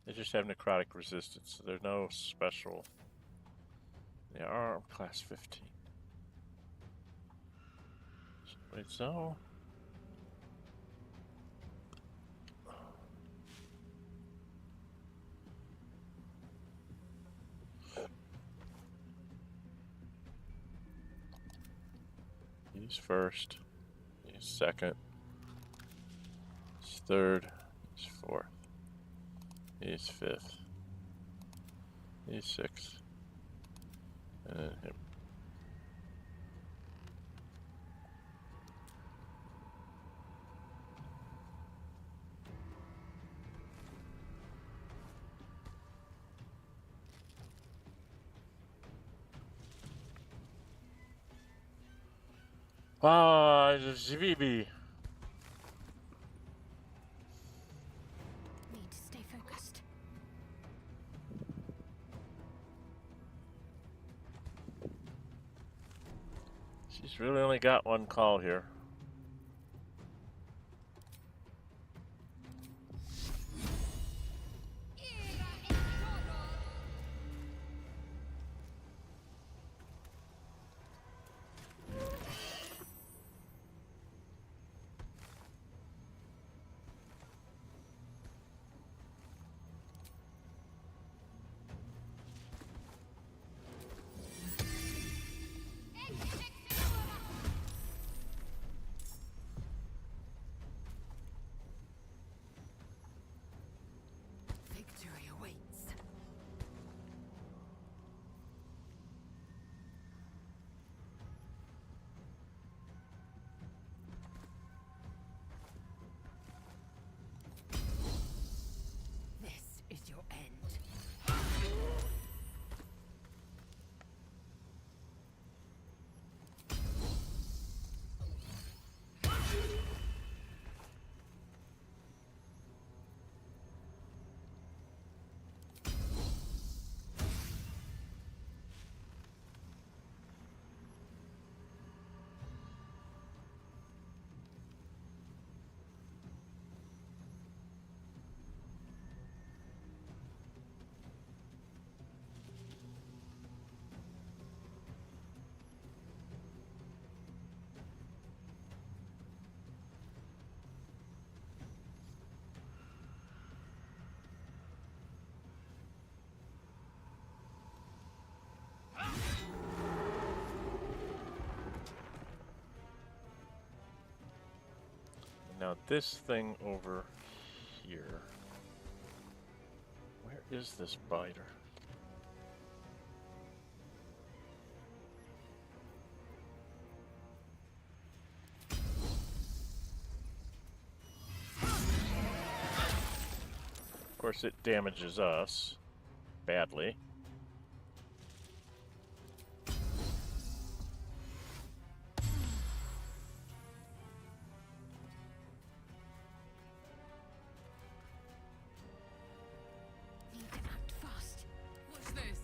They just have necrotic resistance, so there's no special. They are class 15. Wait, so. He's first. He's second. He's third. He's fourth. He's fifth. He's sixth. And then him. Ah, Zvibi. Need to stay focused. She's really only got one call here. Victory awaits. This is your end. Now this thing over here. Where is this biter? Of course, it damages us badly. Need to act fast. What's this?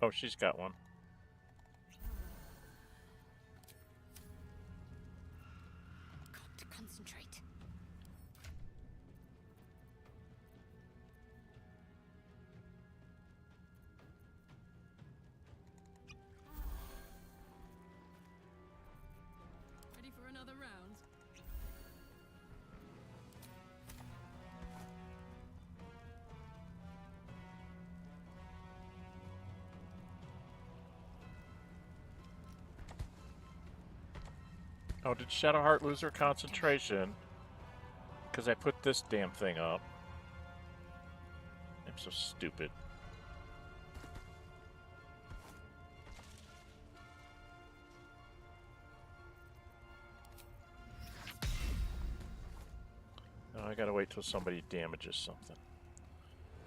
Oh, she's got one. Got to concentrate. Ready for another round? Oh, did Shadowheart lose her concentration? Because I put this damn thing up. I'm so stupid. Oh, I gotta wait till somebody damages something.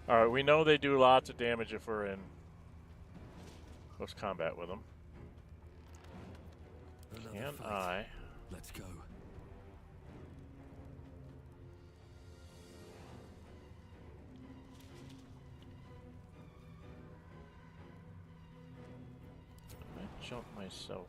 Alright, we know they do lots of damage if we're in close combat with them. Another Can fight. I? Let's go. I jump myself.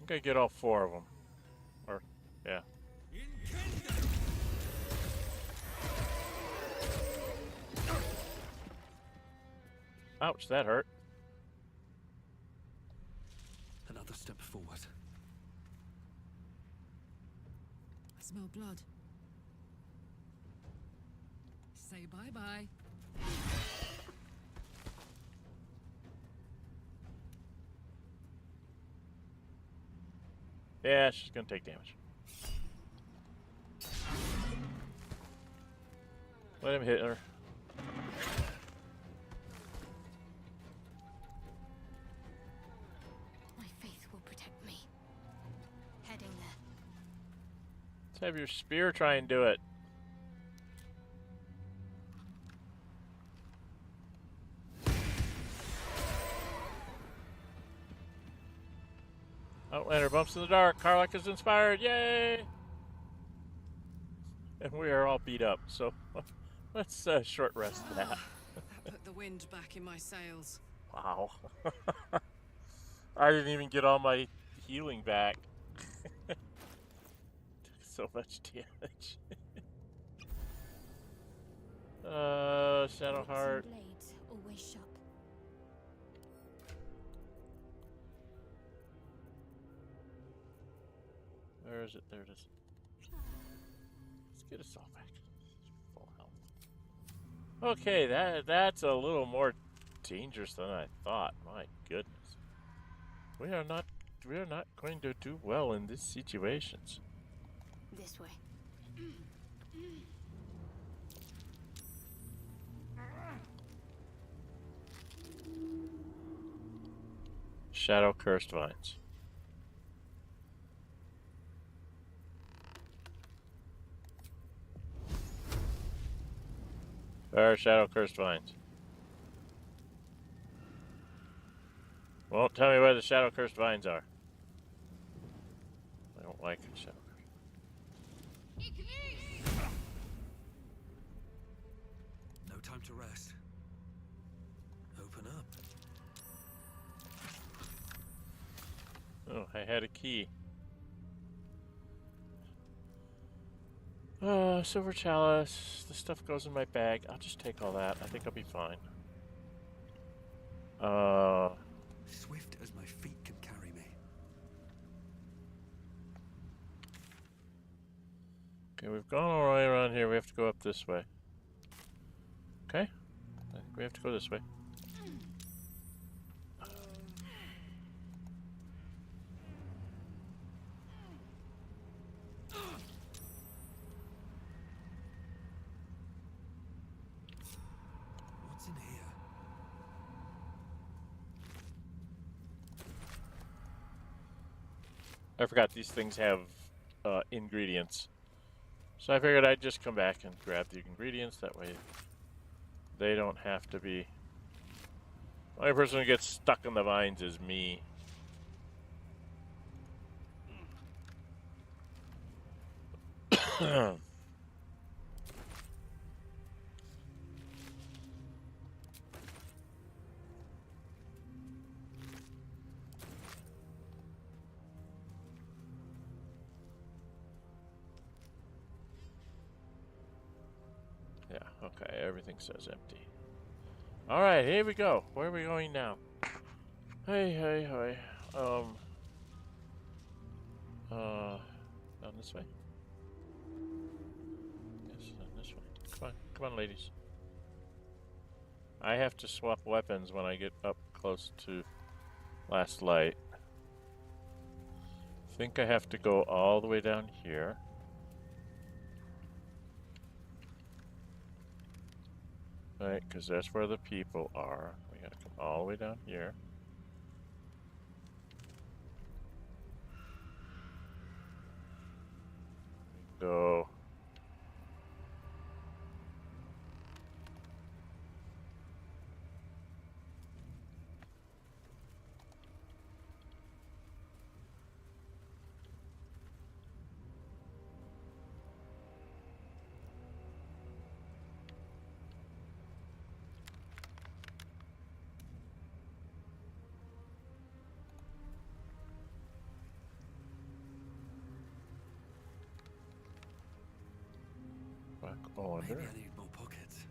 think I get all 4 of them. Or, yeah. Ouch, that hurt. Another step forward. I smell blood. Say bye-bye. Yeah, she's gonna take damage. Let him hit her. My faith will protect me. Heading there. Let's have your spear try and do it. Outlander bumps in the dark. Karlach is inspired. Yay! And we are all beat up, so let's short rest that. That put the wind back in my sails. Wow. I didn't even get all my healing back. Took so much damage. Shadowheart. Blades always sharp. Where is it? There it is. Let's get us all back. Full health. Okay, that's a little more dangerous than I thought. My goodness. We are not going to do well in these situations. This way. Shadow cursed vines. Where are shadow cursed vines? Won't tell me where the shadow cursed vines are. I don't like shadow cursed. No time to rest. Open up. Oh, I had a key. Silver chalice. The stuff goes in my bag. I'll just take all that. I think I'll be fine. Swift as my feet can carry me. Okay, we've gone all the way around here. We have to go up this way. Okay? I think we have to go this way. What's in here? I forgot these things have ingredients. So I figured I'd just come back and grab the ingredients. That way they don't have to be... The only person who gets stuck in the vines is me. Yeah, okay, everything says empty. Alright, here we go. Where are we going now? Hey. Down this way? Yes, down this way. Come on, ladies. I have to swap weapons when I get up close to last light. I think I have to go all the way down here. Right, because that's where the people are. We gotta come all the way down here. Go. Back order. Maybe I need more pockets.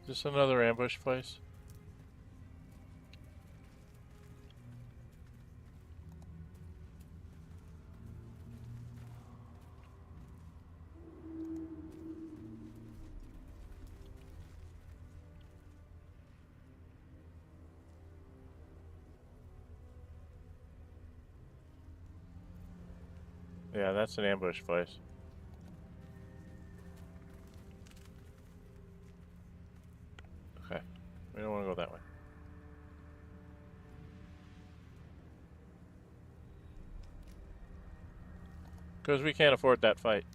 Is this another ambush place? Yeah, that's an ambush place. Okay, we don't want to go that way. Because we can't afford that fight.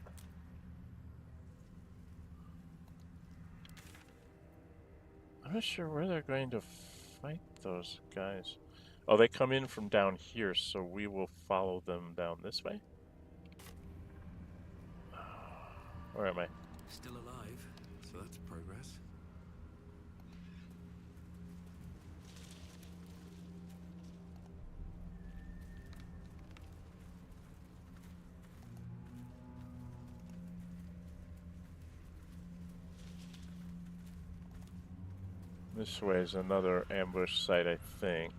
I'm not sure where they're going to fight those guys. Oh, they come in from down here, so we will follow them down this way. Where am I? Still alive, so that's progress. This way is another ambush site, I think.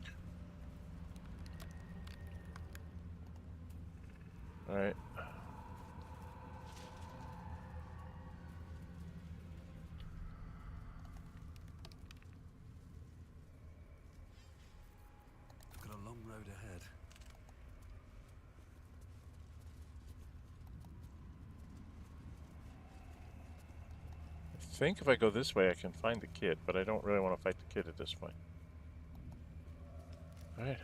Alright. Got a long road ahead. I think if I go this way I can find the kid, but I don't really want to fight the kid at this point. Alright.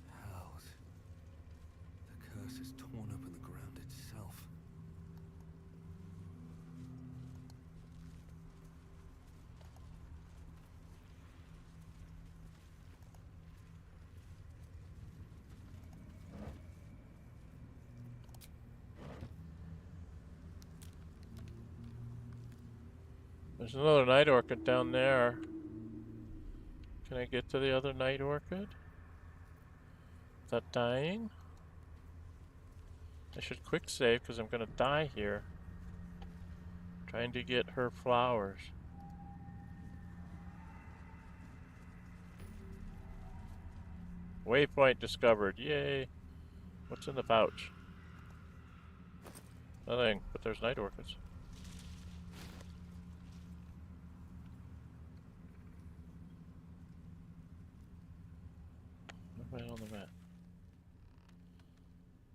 Hells. The curse is torn open the ground itself. There's another night orchid down there. Can I get to the other night orchid? Is that dying? I should quick save because I'm gonna die here. Trying to get her flowers. Waypoint discovered. Yay! What's in the pouch? Nothing, but there's night orchids. Right on the map.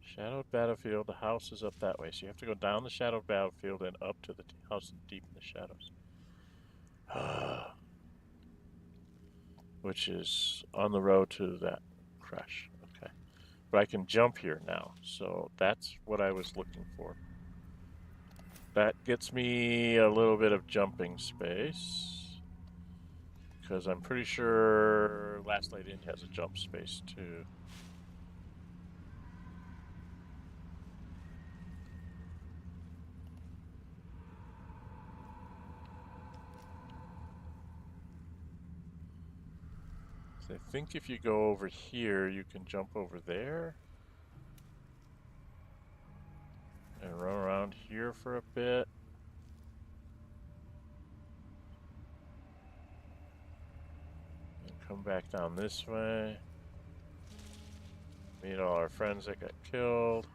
Shadowed battlefield, the house is up that way. So you have to go down the shadowed battlefield and up to the house deep in the shadows. Which is on the road to that crash. Okay. But I can jump here now. So that's what I was looking for. That gets me a little bit of jumping space. Because I'm pretty sure Last Light Inn has a jump space too. So I think if you go over here, you can jump over there. And run around here for a bit. Come back down this way. Meet all our friends that got killed.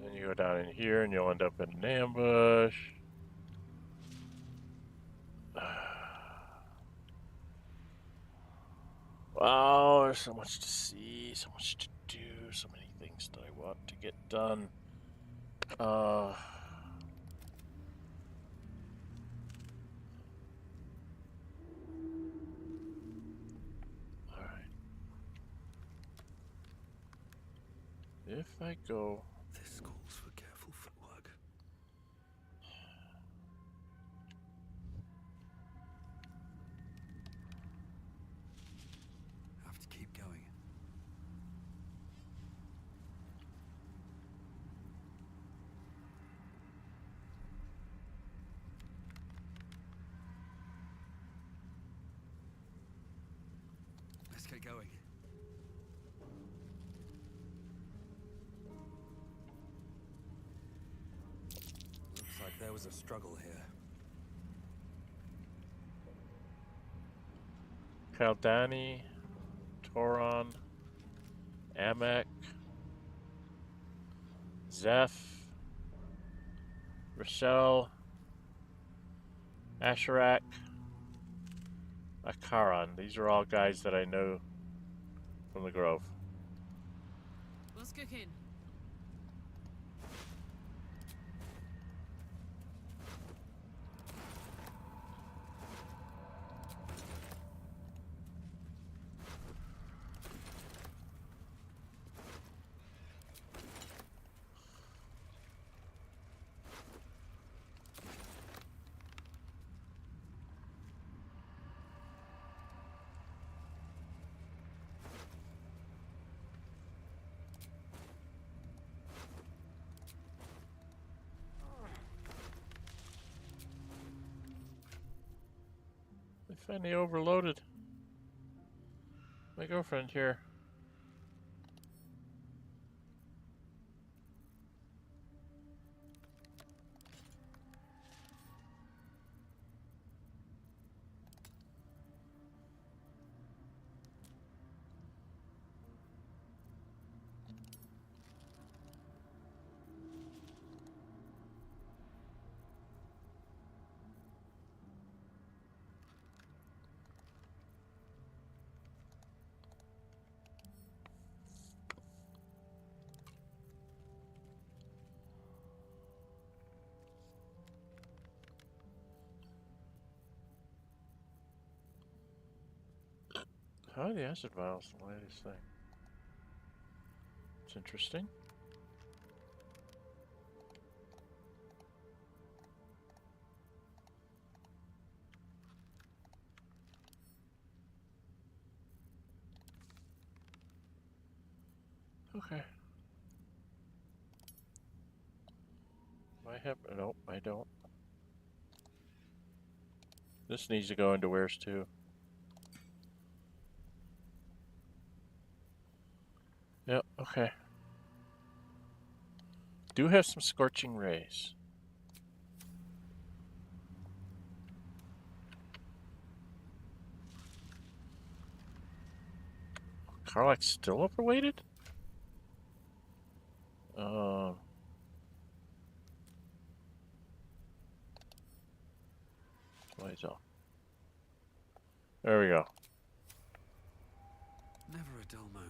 Then you go down in here and you'll end up in an ambush. Wow, there's so much to see, so much to do, so many things that I want to get done. Alright. If I go... This calls for careful footwork. Have to keep going. was a struggle here. Kaldani, Toron, Amek, Zeph, Rochelle, Asherak, Akaran. These are all guys that I know from the Grove. What's cooking? I finally overloaded my girlfriend here. How are the acid vials the latest thing? It's interesting. Okay. I have nope, I don't. This needs to go into wares too. Yep, okay. Do have some scorching rays. Karlach's still overweighted? Lights off. There we go. Never a dull moment.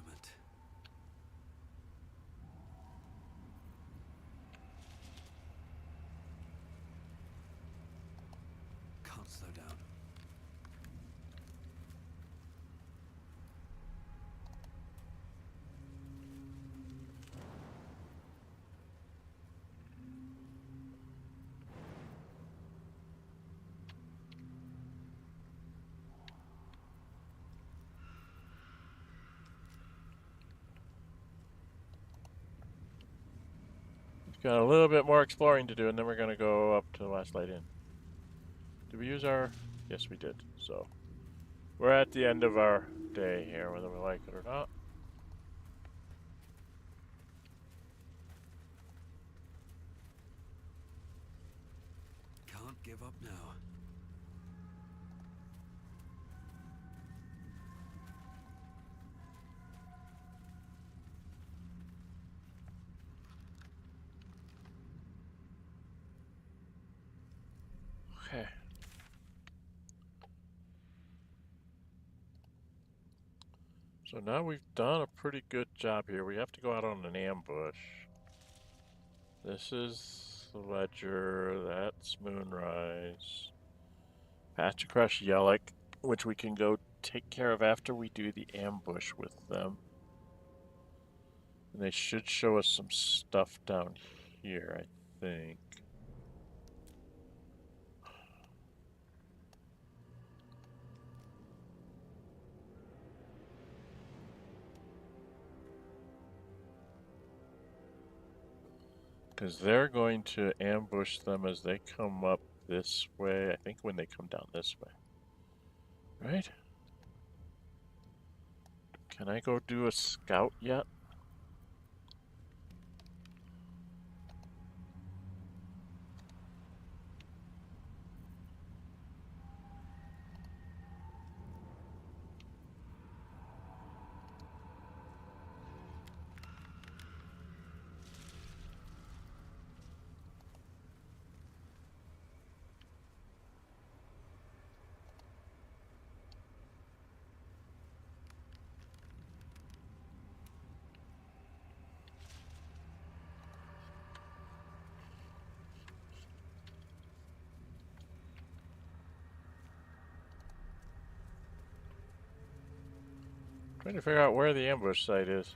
Can't slow down. Got a little bit more exploring to do, and then we're going to go up to the last light inn. Did we use our... Yes, we did. So, we're at the end of our day here, whether we like it or not. Can't give up now. Okay. So now we've done a pretty good job here. We have to go out on an ambush. This is the Ledger, that's Moonrise. Patch across Yellick, which we can go take care of after we do the ambush with them. And they should show us some stuff down here, I think. Because they're going to ambush them as they come up this way. I think when they come down this way. Right? Can I go do a scout yet? Trying to figure out where the ambush site is.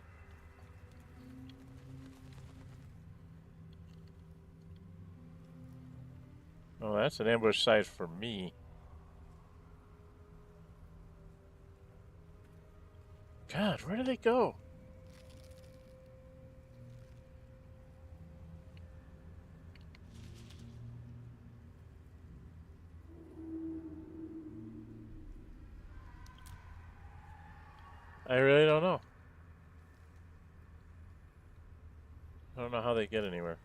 Oh, that's an ambush site for me. God, where do they go? I really don't know. I don't know how they get anywhere.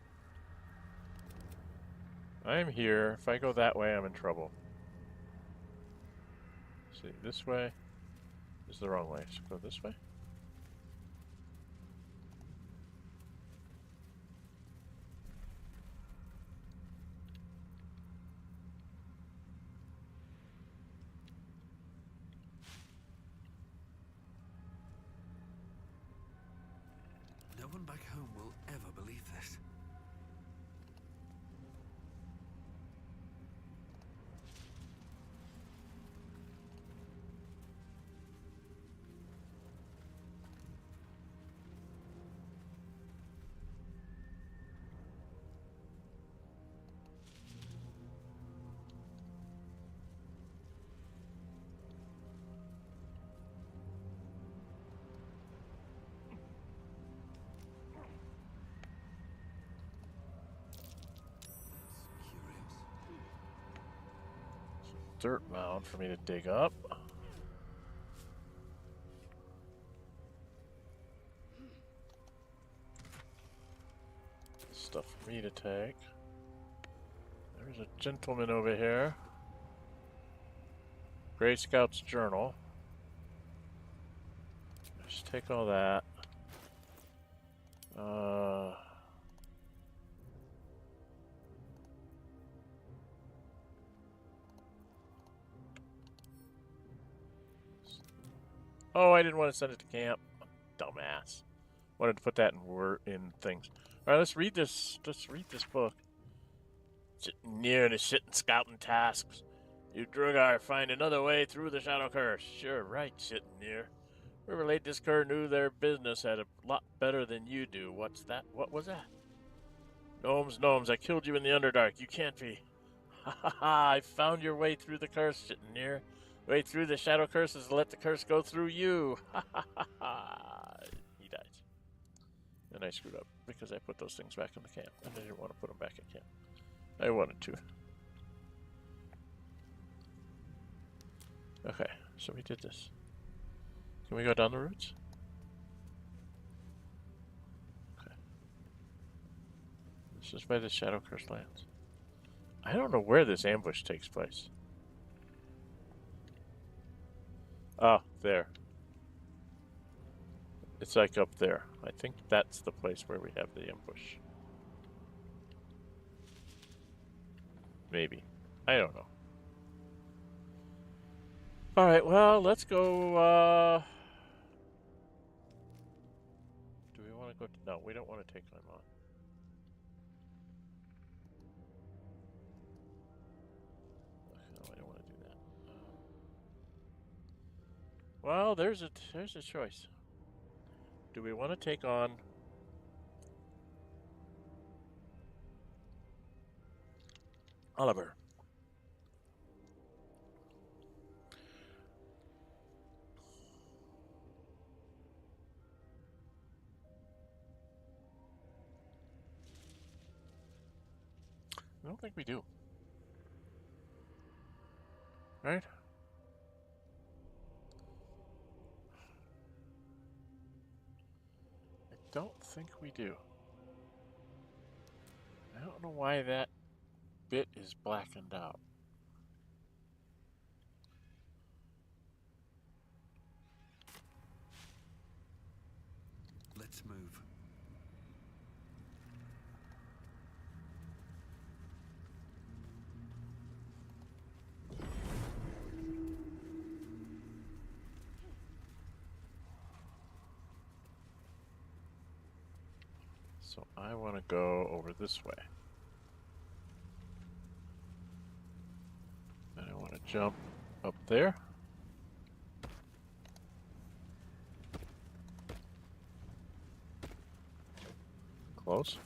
I'm here. If I go that way, I'm in trouble. Let's see, this way is the wrong way. So go this way. No one back home will ever believe this. Dirt mound for me to dig up. Stuff for me to take. There's a gentleman over here. Gray Scout's journal. Just take all that. Oh, I didn't want to send it to camp. Dumbass. Wanted to put that in things. All right, let's read this. Let's read this book. Sitting near the shitting scouting tasks. You Drugar find another way through the Shadow Curse. Sure, right, sitting near. Whoever laid this cur knew their business had a lot better than you do. What's that? What was that? Gnomes, I killed you in the Underdark. You can't be. Ha ha ha, I found your way through the curse, sitting near. Way through the Shadow Curse is to let the curse go through you. Ha ha ha ha. He dies. And I screwed up because I put those things back in the camp. And I didn't want to put them back in camp. I wanted to. Okay, so we did this. Can we go down the routes? Okay. This is where the Shadow Curse lands. I don't know where this ambush takes place. Oh, there. It's like up there. I think that's the place where we have the ambush. Maybe. I don't know. Alright, well, let's go, do we want to go to... No, we don't want to take them on. No, I don't want to do that. Well, there's a choice. Do we want to take on... Oliver? I don't think we do. Right? I don't think we do. I don't know why that bit is blackened out. Let's move. So I want to go over this way. And I want to jump up there. Close.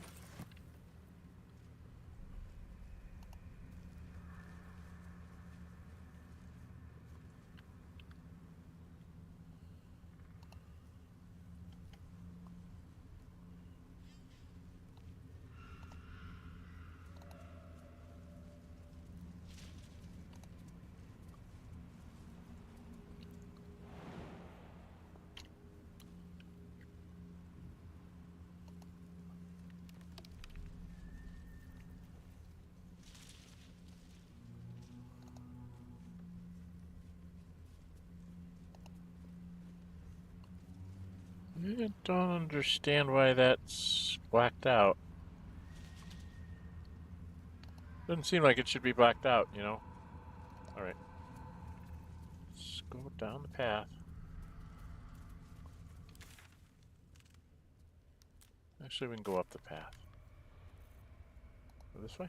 I don't understand why that's blacked out. Doesn't seem like it should be blacked out, you know? Alright. Let's go down the path. Actually, we can go up the path. Go this way?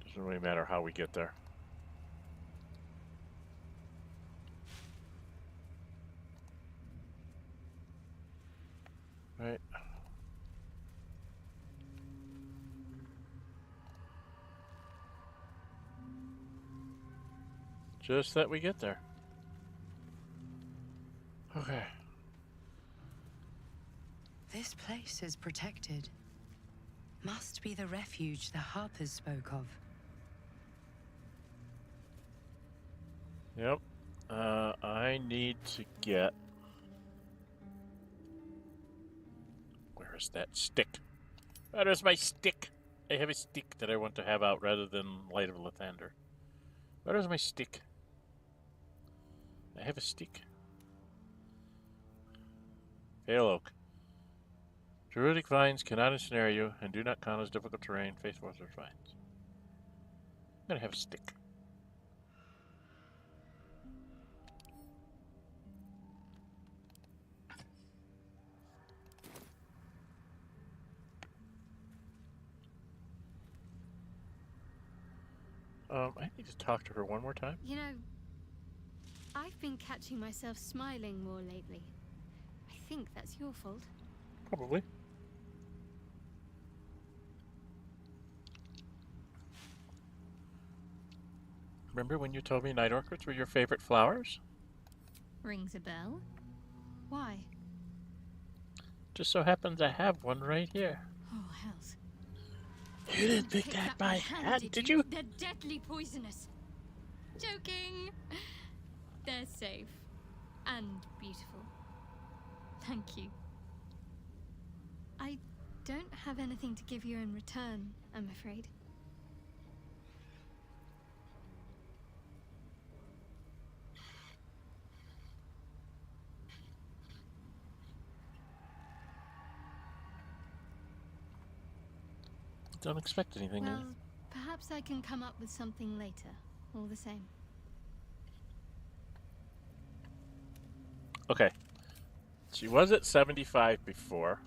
Doesn't really matter how we get there. Right. Just that we get there. Okay. This place is protected. Must be the refuge the Harpers spoke of. Yep. I need to get... Where is that stick? Where is my stick? I have a stick that I want to have out rather than Light of Lathander. Where is my stick? I have a stick. Pale oak. Druidic vines cannot ensnare you and do not count as difficult terrain. Face forest or vines. I'm gonna have a stick. I need to talk to her one more time. You know, I've been catching myself smiling more lately. I think that's your fault. Probably. Remember when you told me night orchids were your favorite flowers? Rings a bell? Why? Just so happens I have one right here. Oh, hells. You didn't pick that by hand, did you? They're deadly poisonous. Joking. They're safe. And beautiful. Thank you. I don't have anything to give you in return, I'm afraid. Don't expect anything. Well, perhaps I can come up with something later, all the same. Okay. She was at 75 before.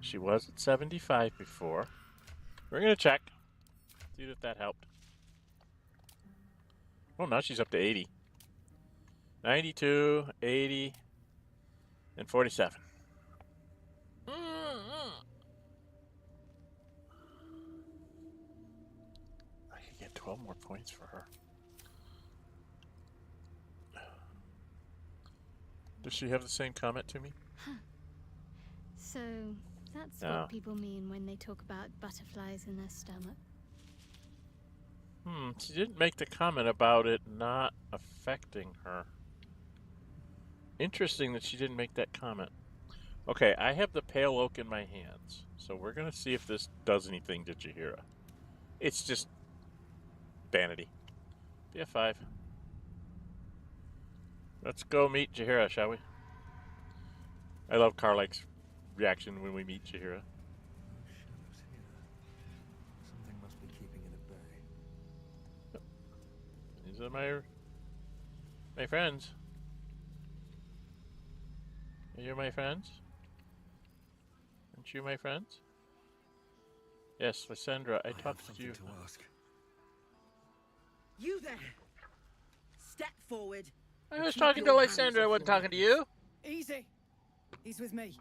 She was at 75 before. We're going to check. See if that helped. Oh, now she's up to 80. 92, 80, and 47. I could get 12 more points for her. Does she have the same comment to me? Huh. So, that's No. what people mean when they talk about butterflies in their stomach. She didn't make the comment about it not affecting her. Interesting that she didn't make that comment. Okay, I have the pale oak in my hands, so we're going to see if this does anything to Jaheira. It's just vanity. BF5. Let's go meet Jaheira, shall we? I love Karlach's reaction when we meet Jaheira. Shadows here. Something must be keeping it at bay. These are my friends. Are you my friends? Aren't you my friends? Yes, Lysandra, I talked to you. To ask. You there! Step forward. I was talking to Lysandra, I wasn't talking to you. Easy. He's with me.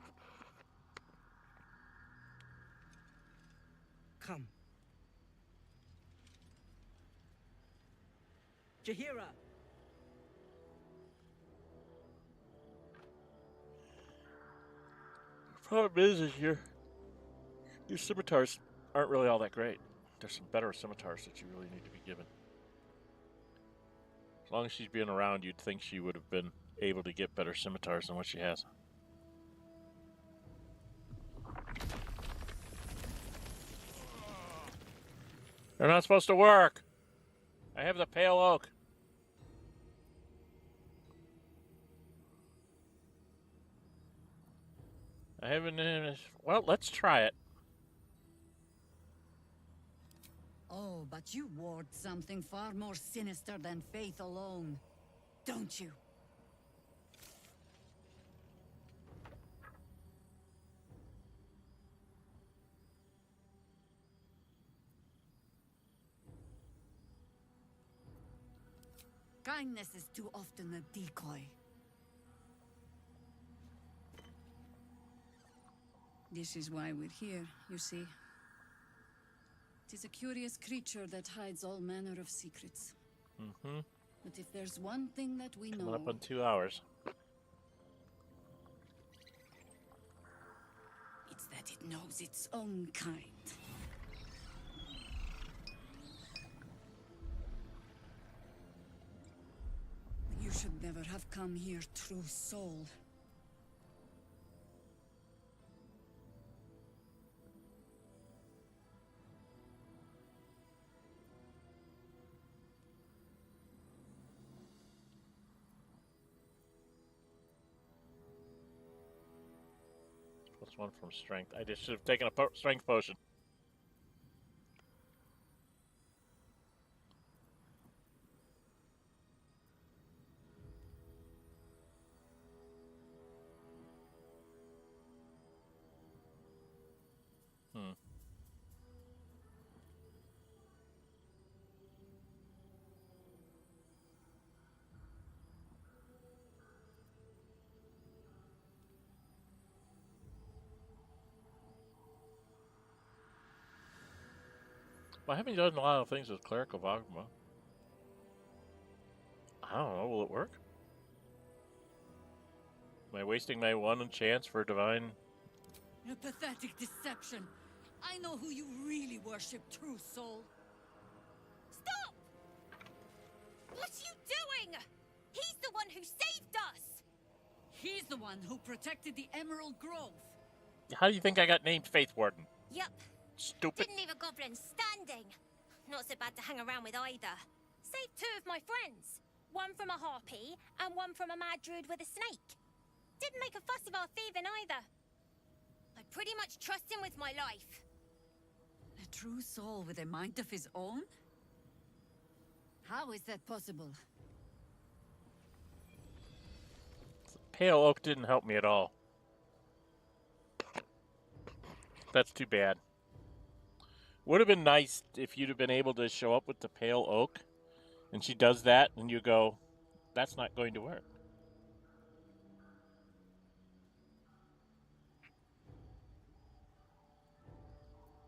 Come. Jahira. The problem is your scimitars aren't really all that great. There's some better scimitars that you really need to be given. As long as she's been around, you'd think she would have been able to get better scimitars than what she has. They're not supposed to work. I have the pale oak. I haven't. Well, let's try it. Oh, but you ward something far more sinister than faith alone, don't you? Kindness is too often a decoy. This is why we're here, you see. It is a curious creature that hides all manner of secrets. Mm-hmm. But if there's one thing that we Coming know... up on 2 hours. It's that it knows its own kind. You should never have come here, true soul. +1 from strength. I just should have taken a strength potion. Well, I haven't done a lot of things with Cleric of Ohgma. I don't know, will it work? Am I wasting my 1 chance for divine? A pathetic deception. I know who you really worship, true soul. Stop! What are you doing? He's the one who saved us! He's the one who protected the Emerald Grove. How do you think I got named Faith Warden? Yup. Stupid. Didn't leave a goblin standing. Not so bad to hang around with either. Saved 2 of my friends. One from a harpy, and one from a mad druid with a snake. Didn't make a fuss of our thieving either. I pretty much trust him with my life. A true soul with a mind of his own? How is that possible? Pale Oak didn't help me at all. That's too bad. Would have been nice if you'd have been able to show up with the Pale Oak, and she does that, and you go, that's not going to work.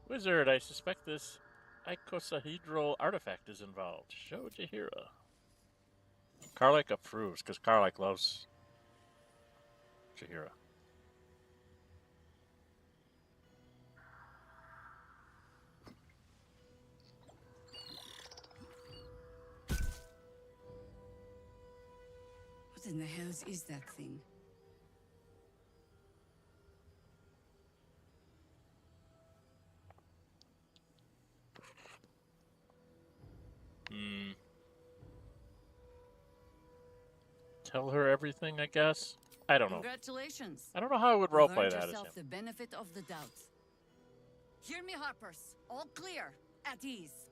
Wizard, I suspect this icosahedral artifact is involved. Show Jahira. Karlach approves, because Karlach loves Jahira. What in the hells is that thing? Tell her everything, I guess. I don't know. Congratulations. I don't know how I would roleplay Earned that as yourself him. the benefit of the doubt. Hear me, Harpers. All clear. At ease.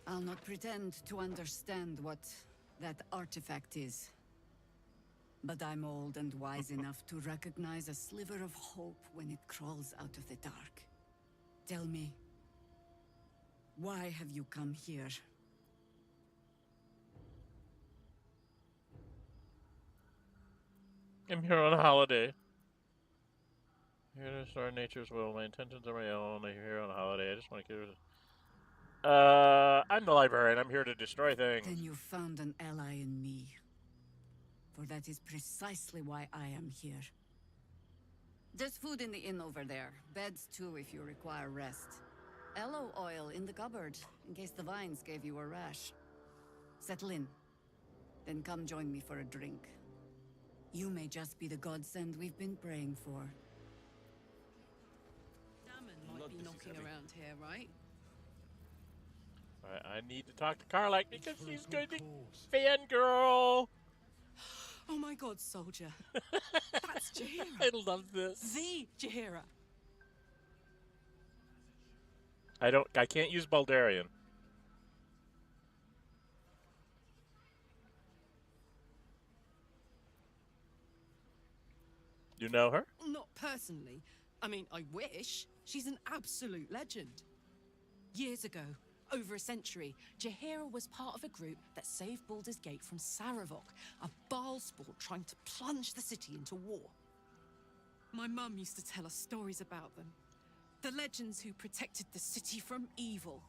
I'll not pretend to understand what that artifact is. But I'm old and wise enough to recognize a sliver of hope when it crawls out of the dark. Tell me, why have you come here? I'm here on a holiday. Here to restore nature's will. My intentions are my own. I'm here on a holiday. I just want to get rid of... I'm the librarian. I'm here to destroy things. Then you found an ally in me. For that is precisely why I am here. There's food in the inn over there. Beds too if you require rest. Aloe oil in the cupboard, in case the vines gave you a rash. Settle in. Then come join me for a drink. You may just be the godsend we've been praying for. Damon might be knocking around here, right? I need to talk to Karlak because she's going to fangirl. Oh my god, soldier. That's Jaheira. I love this. The Jaheira. I can't use Baldurian. You know her? Not personally. I mean, I wish. She's an absolute legend. Years ago, over a century, Jaheira was part of a group that saved Baldur's Gate from Saravok, a Baalsport trying to plunge the city into war. My mum used to tell us stories about them. The legends who protected the city from evil.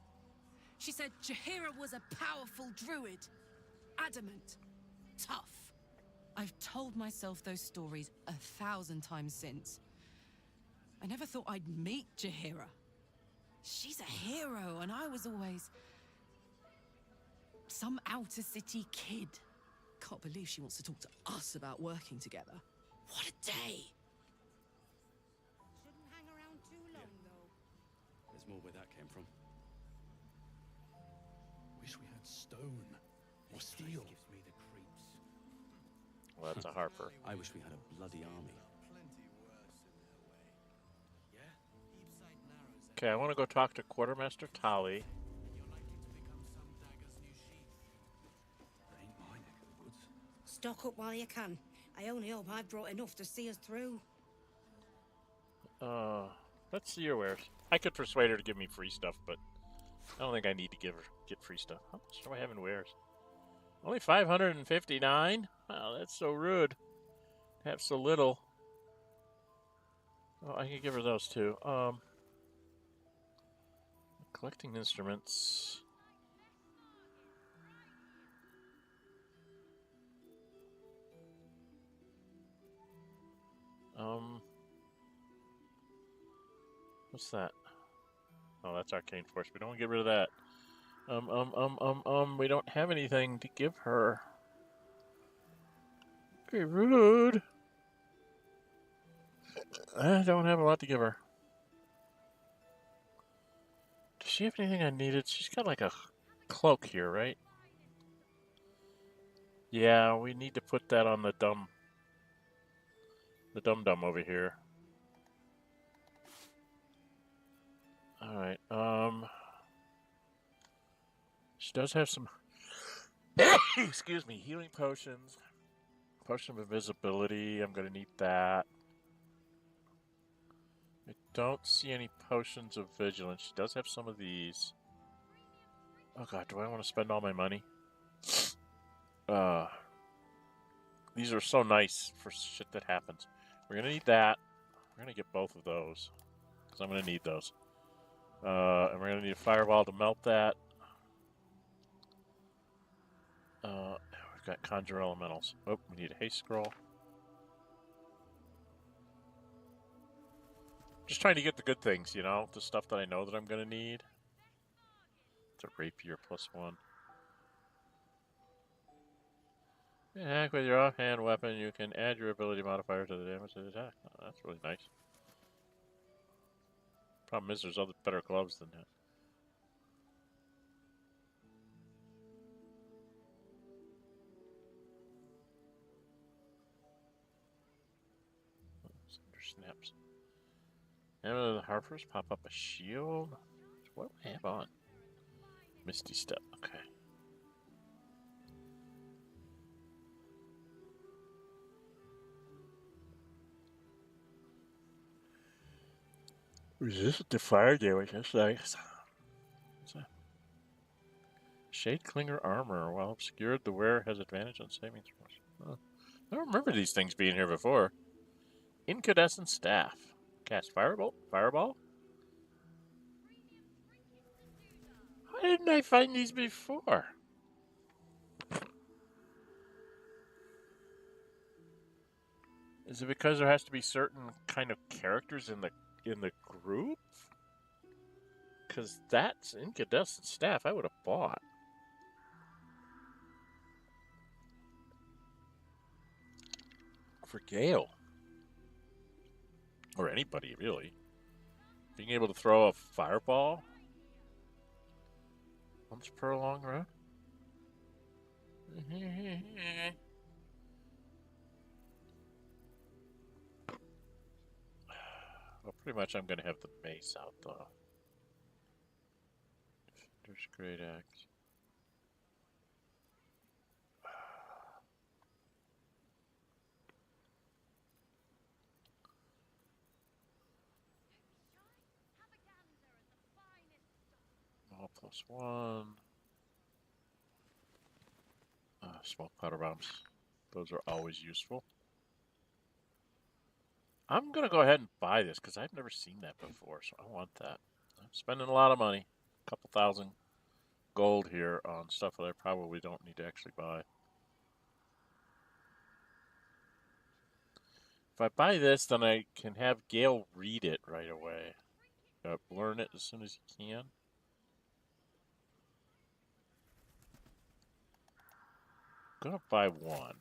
She said Jaheira was a powerful druid. Adamant. Tough. I've told myself those stories 1,000 times since. I never thought I'd meet Jaheira. She's a hero, and I was always... some outer city kid. Can't believe she wants to talk to us about working together. What a day! Shouldn't hang around too long, though. There's more where that came from. Wish we had stone or steel. Gives me the creeps. Well, that's a Harper. I wish we had a bloody army. Okay, I want to go talk to Quartermaster Tali. Stock up while you can. I only hope I've brought enough to see us through. Let's see your wares. I could persuade her to give me free stuff, but I don't think I need to get free stuff. How much do I have in wares? Only 559? Wow, that's so rude. To have so little. Oh, I can give her those too. Collecting instruments. What's that? Oh, that's Arcane Force. We don't want to get rid of that. We don't have anything to give her. Very rude. I don't have a lot to give her. Does she have anything I needed? She's got like a cloak here, right? Yeah, we need to put that on the dum-dum over here. Alright, she does have some excuse me, healing potions. Potion of invisibility, I'm gonna need that. I don't see any potions of vigilance. She does have some of these. Oh god, do I want to spend all my money? These are so nice for shit that happens. We're gonna need that. We're gonna get both of those. Because I'm gonna need those. And we're gonna need a firewall to melt that. We've got conjure elementals. Oh, we need a haste scroll. Just trying to get the good things, you know? The stuff that I know that I'm gonna need. It's a rapier +1. Attack with your offhand weapon, you can add your ability modifier to the damage of the attack. Oh, that's really nice. Problem is, there's other better gloves than that. Snaps. And the Harpers pop up a shield. What do I have on? Misty Step. Okay. Resist to fire damage. That's nice. What's that? Shade Clinger armor. While obscured, the wearer has advantage on saving throws. Oh. I don't remember these things being here before. Incandescent staff. Cast firebolt? Fireball? Why didn't I find these before? Is it because there has to be certain kind of characters in the group? Because that's incandescent staff I would have bought. For Gale. Or anybody, really. Being able to throw a fireball once per long run? Well, pretty much I'm going to have the mace out, though. Defender's Great Axe. All +1. Smoke powder bombs. Those are always useful. I'm going to go ahead and buy this because I've never seen that before, so I want that. I'm spending a lot of money. A couple thousand gold here on stuff that I probably don't need to actually buy. If I buy this, then I can have Gale read it right away. Learn it as soon as he can. I'm gonna buy one.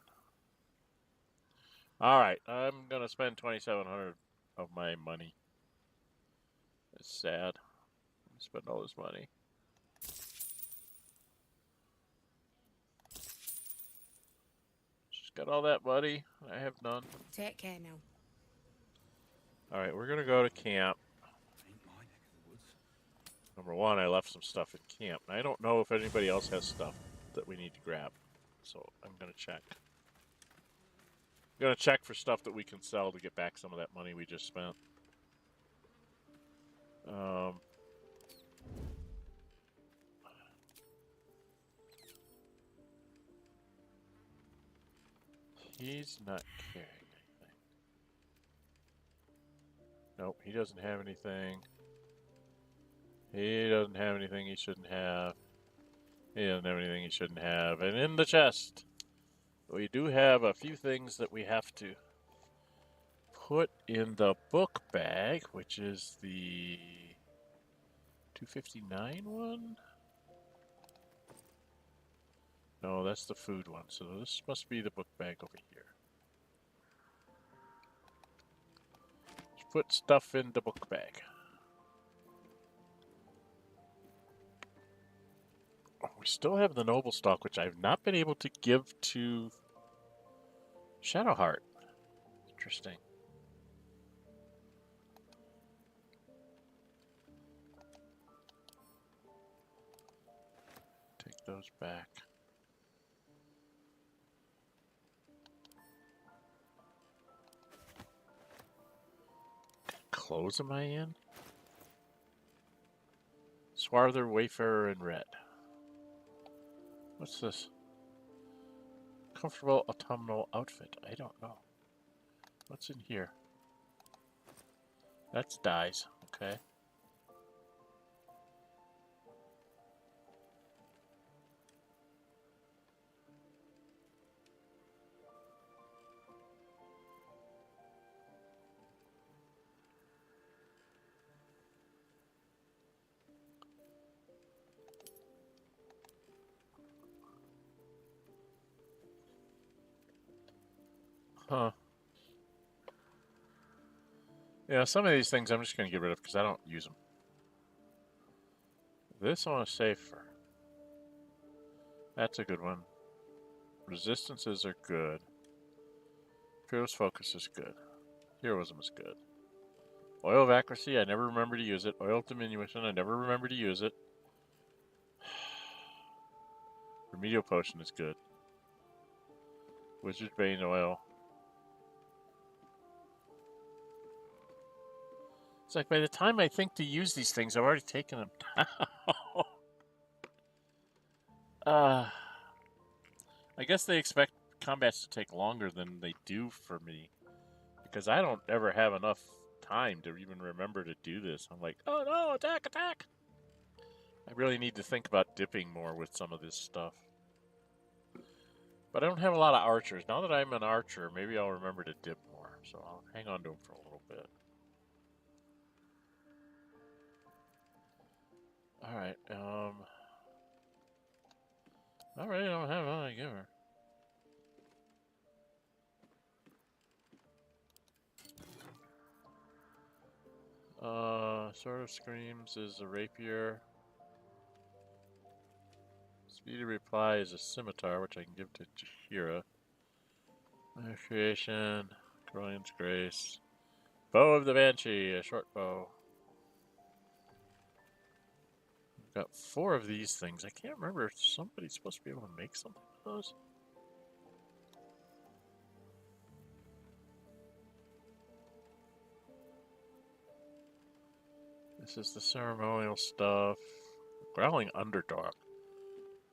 Alright, I'm gonna spend 2,700 of my money. It's sad. I spend all this money. Just got all that money. I have none. Take care now. Alright, we're gonna go to camp. Number one, I left some stuff in camp. And I don't know if anybody else has stuff that we need to grab. So I'm gonna check. I'm gonna check for stuff that we can sell to get back some of that money we just spent. He's not carrying anything. Nope, he doesn't have anything. He doesn't have anything he shouldn't have. He doesn't have anything he shouldn't have. And in the chest, we do have a few things that we have to put in the book bag, which is the 259 one? No, that's the food one. So this must be the book bag over here. Let's put stuff in the book bag. We still have the noble stock, which I've not been able to give to Shadowheart. Interesting. Take those back. What clothes am I in? Swarther, Wayfarer, and Red. What's this? Comfortable autumnal outfit. I don't know. What's in here? That's dyes. Okay. Huh. Yeah, some of these things I'm just going to get rid of because I don't use them. This I want to save for. That's a good one. Resistances are good. Fearless Focus is good. Heroism is good. Oil of Accuracy, I never remember to use it. Oil of Diminution, I never remember to use it. Remedial Potion is good. Wizard's Bane Oil. It's like by the time I think to use these things, I've already taken them down. I guess they expect combats to take longer than they do for me. Because I don't ever have enough time to even remember to do this. I'm like, oh no, attack, attack! I really need to think about dipping more with some of this stuff. But I don't have a lot of archers. Now that I'm an archer, maybe I'll remember to dip more. So I'll hang on to them for a little bit. Alright, alright, I don't have all I give her. Sword of Screams is a rapier. Speedy Reply is a scimitar, which I can give to Jahira. Creation, Corellian's Grace. Bow of the Banshee, a short bow. I've got 4 of these things. I can't remember if somebody's supposed to be able to make something with those. This is the ceremonial stuff. Growling Underdog.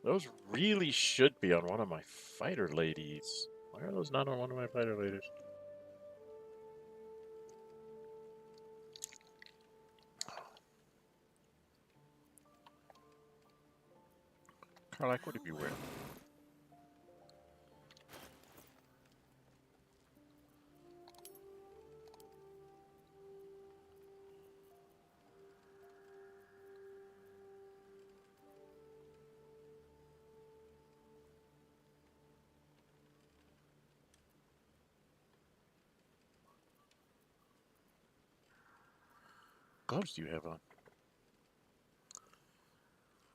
Those really should be on one of my fighter ladies. Why are those not on one of my fighter ladies? Karlak, what have you wearing? Gloves do you have on?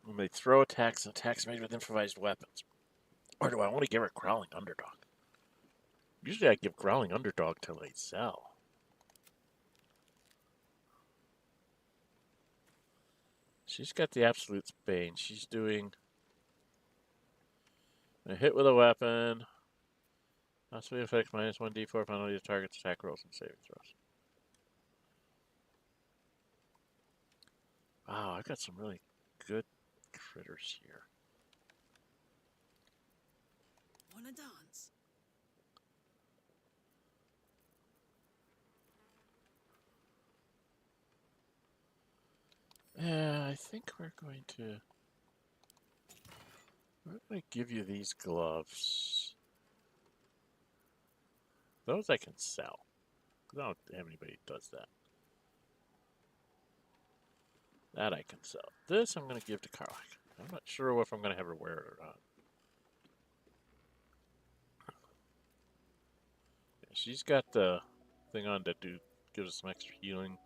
When they throw attacks made with improvised weapons. Or do I only give her Growling Underdog? Usually I give Growling Underdog till they sell. She's got the Absolute Bane. She's doing a hit with a weapon. Possibly affects -1d4 penalty to target's attack rolls and saving throws. Wow, I got some really good critters here. Wanna dance? Yeah, I think we're going to give you these gloves. Those I can sell. I don't have anybody who does that. That I can sell. This I'm going to give to Karlak. I'm not sure if I'm going to have her wear it or not. Yeah, she's got the thing on that gives us some extra healing.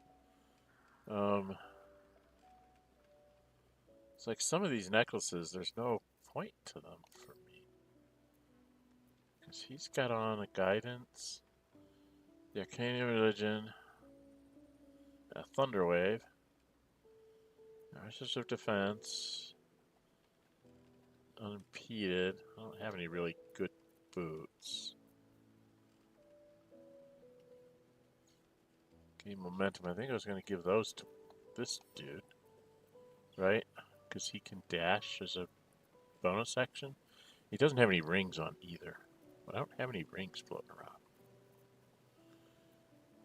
It's like some of these necklaces, there's no point to them for me. Because he's got on a guidance, the Arcane Religion, a Thunder Wave, Archers of Defense, Unimpeded. I don't have any really good boots. Gain Momentum. I think I was going to give those to this dude, right? Because he can dash as a bonus action. He doesn't have any rings on either. But I don't have any rings floating around.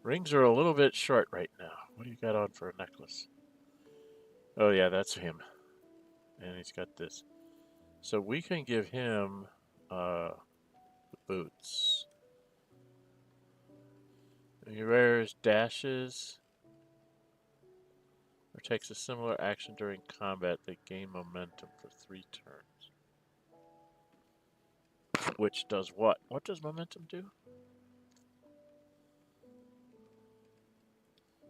Rings are a little bit short right now. What do you got on for a necklace? Oh yeah, that's him. And he's got this. So we can give him the boots. He wears dashes or takes a similar action during combat. They gain momentum for 3 turns. Which does what? What does momentum do?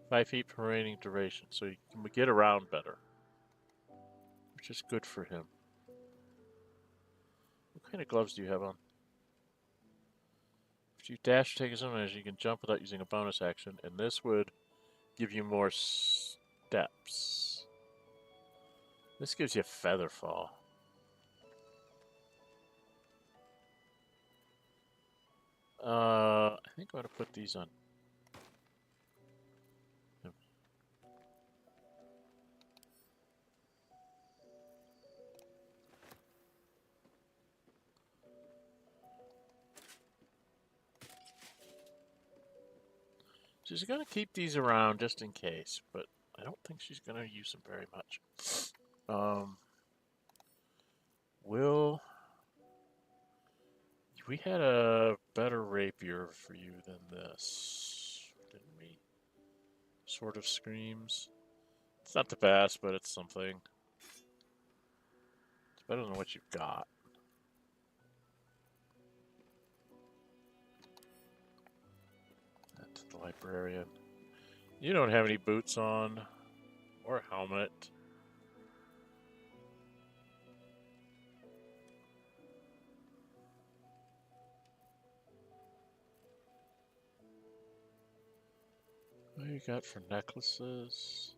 5 feet per remaining duration, so he can get around better. Which is good for him. What kind of gloves do you have on? If you dash or take a measure, you can jump without using a bonus action, and this would give you more steps. This gives you Featherfall. I think I'm going to put these on. She's going to keep these around just in case, but I don't think she's going to use them very much. We had a better rapier for you than this, didn't we? Sort of screams. It's not the best, but it's something. It's better than what you've got. That's the Librarian. You don't have any boots on, or a helmet. What do you got for necklaces?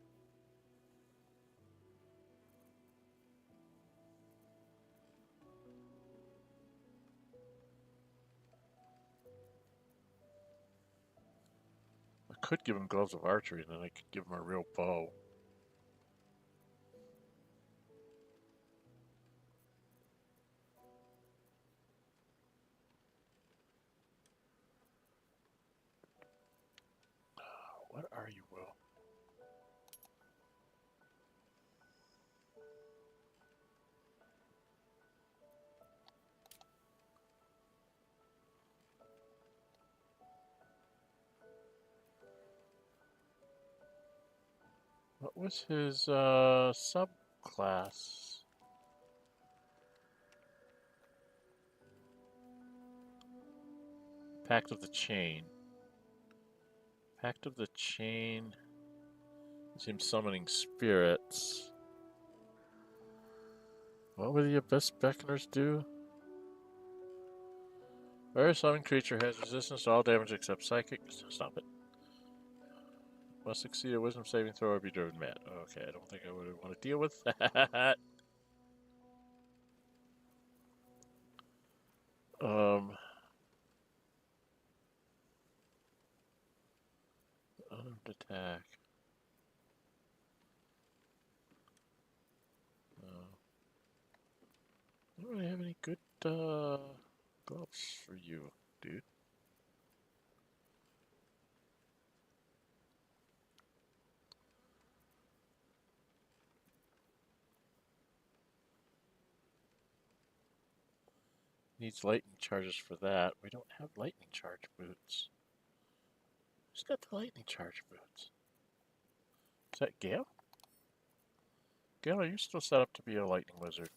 I could give him gloves of archery, and then I could give him a real bow. What are you, Will? What was his subclass? Pact of the Chain. Pact of the Chain. Is him summoning spirits. What would the Abyss Beckoners do? Where summoned creature has resistance to all damage except psychic. Stop it. Must succeed a wisdom saving throw or be driven mad. Okay, I don't think I would want to deal with that. Unarmed attack. I don't really have any good gloves for you, dude. Needs lightning charges for that. We don't have lightning charge boots. Who's got the lightning charge boots? Is that Gale? Gale, are you still set up to be a lightning wizard?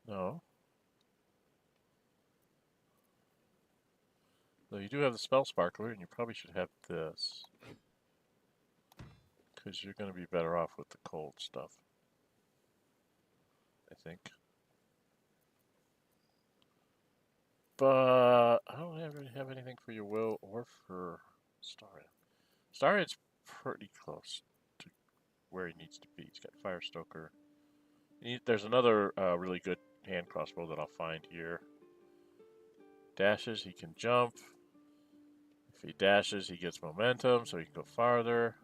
No. Though you do have the spell sparkler, and you probably should have this. Because you're going to be better off with the cold stuff. I think. But I don't really have anything for your Will or for Starian. Starian's pretty close to where he needs to be. He's got Firestoker. There's another really good hand crossbow that I'll find here. Dashes, he can jump. If he dashes, he gets momentum, so he can go farther.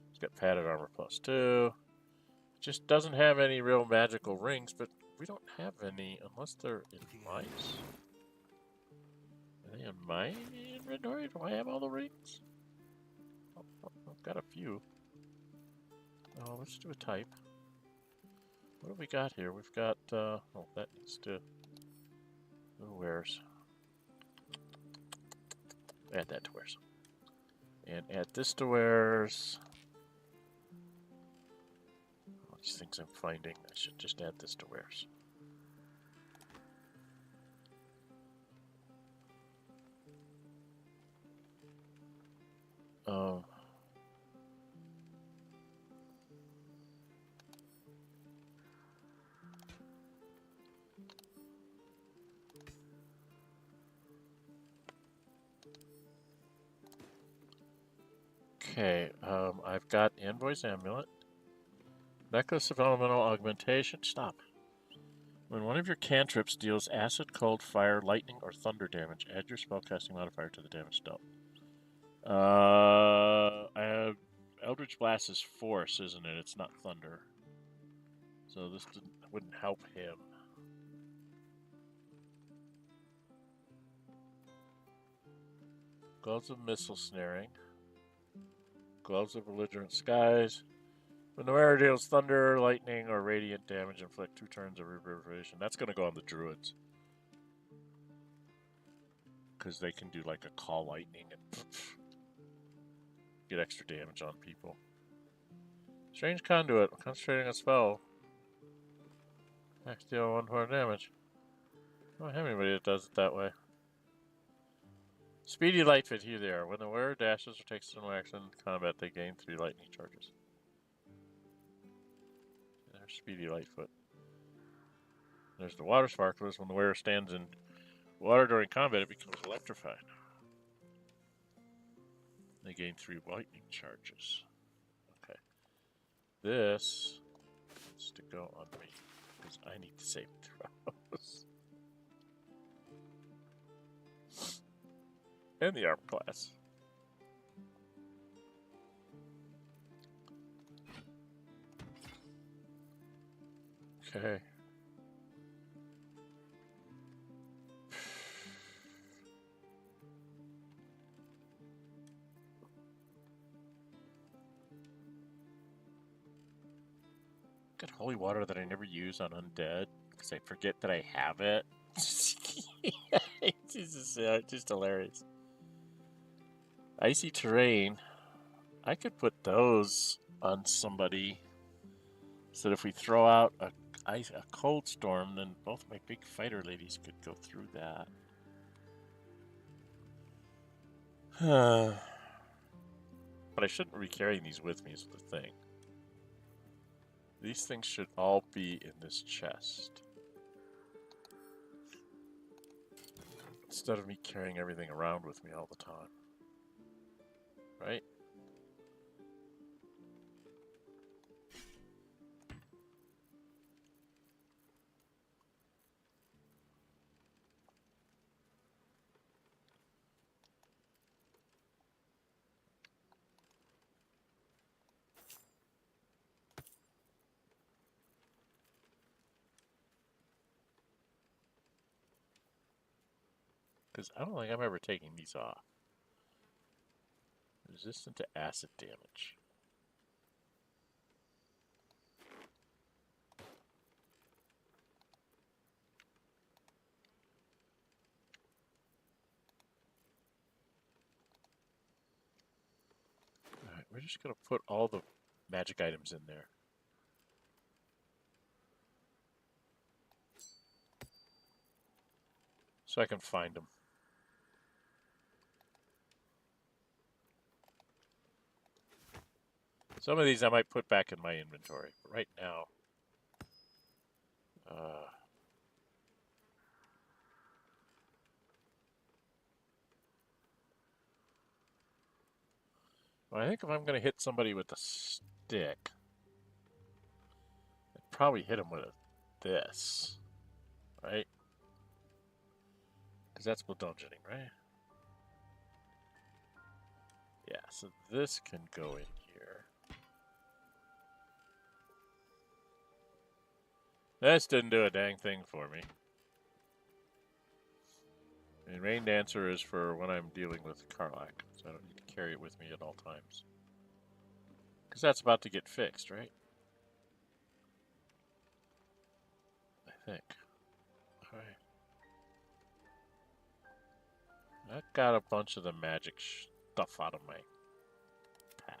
He's got padded armor +2. Just doesn't have any real magical rings, but we don't have any unless they're in mice. Are they in my inventory? Do I have all the rings? I've got a few. Oh, let's do a type. What have we got here? We've got, oh, that needs to, who wears? Add that to wares. And add this to wares. All these things I'm finding, I should just add this to wares. Okay, I've got Envoy's Amulet. Necklace of Elemental Augmentation. Stop. When one of your cantrips deals acid, cold, fire, lightning, or thunder damage, add your spellcasting modifier to the damage dealt. I have Eldritch Blast is force, isn't it? It's not thunder. So this wouldn't help him. Gloves of missile snaring. Gloves of belligerent skies. When the wearer deals thunder, lightning, or radiant damage, inflict 2 turns of reverberation. That's going to go on the druids. Because they can do like a call lightning and get extra damage on people. Strange conduit. Concentrating a spell. Max deal 1 point of damage. I don't have anybody that does it that way. Speedy Lightfoot, here they are. When the wearer dashes or takes an action in combat, they gain 3 lightning charges. There's Speedy Lightfoot. There's the water sparklers. When the wearer stands in water during combat, it becomes electrified. They gain 3 lightning charges. Okay. This needs to go on me, because I need to save throws. And the arm class. Okay. Got holy water that I never use on undead because I forget that I have it. It's just hilarious. Icy terrain. I could put those on somebody so that if we throw out a cold storm, then both my big fighter ladies could go through that. But I shouldn't be carrying these with me is the thing. These things should all be in this chest. Instead of me carrying everything around with me all the time. Right? Because I don't think I'm ever taking these off. Resistant to acid damage. Alright, we're just going to put all the magic items in there. So I can find them. Some of these I might put back in my inventory, but right now, well, I think if I'm going to hit somebody with a stick, I'd probably hit him with this, right? Because that's bludgeoning, right? Yeah, so this can go in here. This didn't do a dang thing for me. And Rain Dancer is for when I'm dealing with Karlach, so I don't need to carry it with me at all times. Because that's about to get fixed, right? I think. Alright. I got a bunch of the magic stuff out of my pack.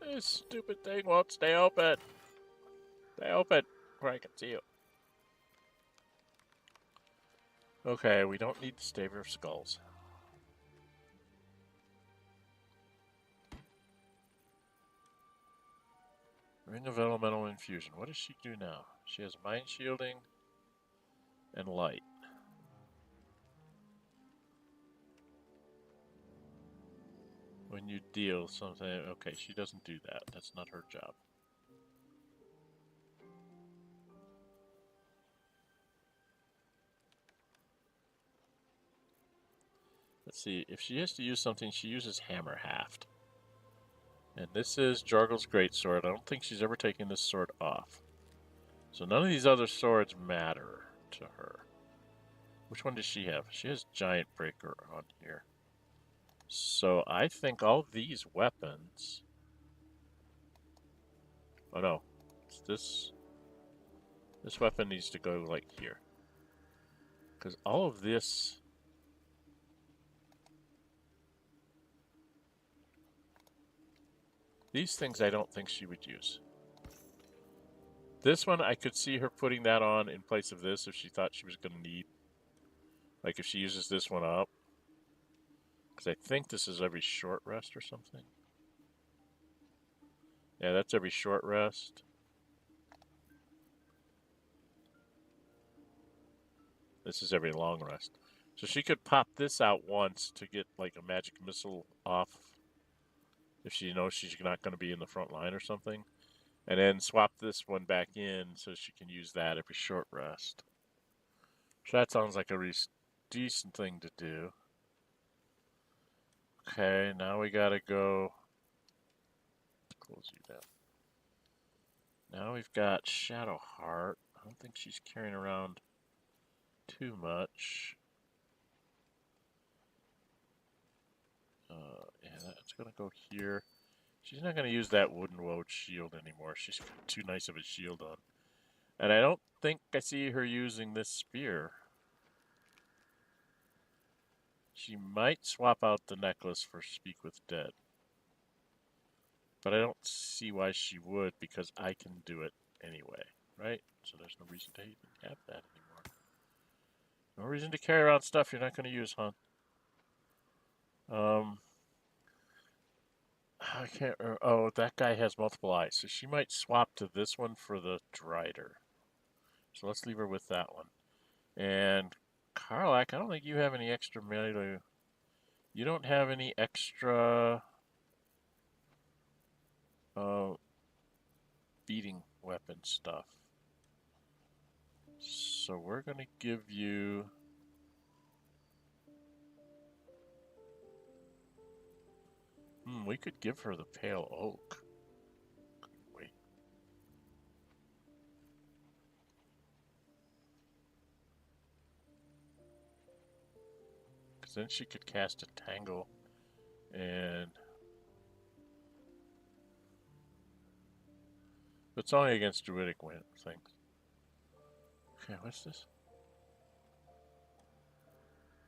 This stupid thing won't stay open. Stay open where I can see you. Okay, we don't need the Staver of Skulls. Ring of Elemental Infusion. What does she do now? She has Mind Shielding and Light. When you deal something... Okay, she doesn't do that. That's not her job. Let's see, if she has to use something, she uses Hammer Haft. And this is Jorgel's Greatsword. I don't think she's ever taken this sword off. So none of these other swords matter to her. Which one does she have? She has Giant Breaker on here. So I think all these weapons... Oh no. It's this... This weapon needs to go like here. Because all of this... These things I don't think she would use. This one, I could see her putting that on in place of this if she thought she was going to need... Like if she uses this one up. Because I think this is every short rest or something. Yeah, that's every short rest. This is every long rest. So she could pop this out once to get like a magic missile off. If she knows she's not going to be in the front line or something. And then swap this one back in so she can use that every short rest. So that sounds like a decent thing to do. Okay, now we gotta go... Close you down. Now we've got Shadowheart. I don't think she's carrying around too much. Yeah, that's gonna go here. She's not gonna use that wooden woad shield anymore. She's got too nice of a shield on. And I don't think I see her using this spear. She might swap out the necklace for Speak with Dead. But I don't see why she would, because I can do it anyway, right? So there's no reason to even have that anymore. No reason to carry around stuff you're not going to use, huh? I can't... Oh, that guy has multiple eyes, so she might swap to this one for the Drider. So let's leave her with that one. And Karlak, I don't think you have any extra melee. You don't have any extra beating weapon stuff. So we're going to give you... we could give her the Pale Oak. Wait. Because then she could cast a Tangle and... It's only against druidic things. Okay, what's this?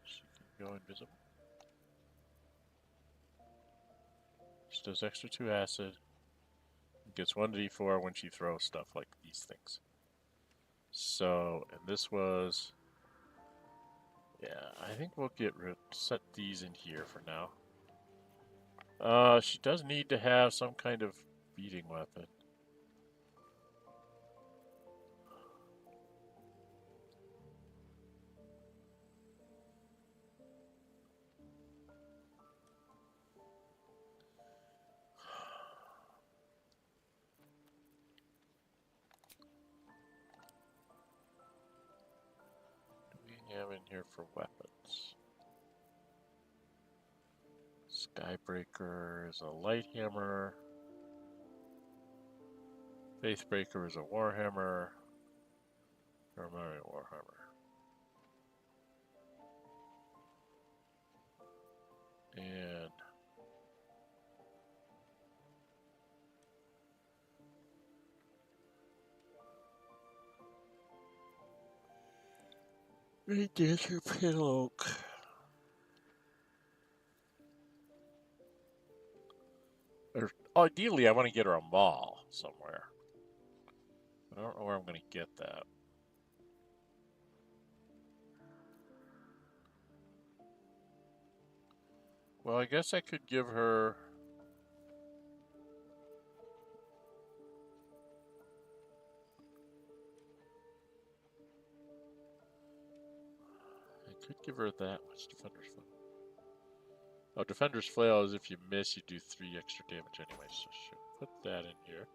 She can go invisible. She does extra 2 acid. Gets 1d4 when she throws stuff like these things. So, and this was... Yeah, I think we'll set these in here for now. She does need to have some kind of beating weapon. Have in here for weapons. Skybreaker is a light hammer. Faithbreaker is a warhammer. Primary warhammer. And we get her Pale Oak. Or ideally, I want to get her a maul somewhere. But I don't know where I'm going to get that. Well, I guess I could give her... I could give her that. What's Defender's Flail? Oh, Defender's Flail is if you miss, you do 3 extra damage anyway. So she'll put that in here.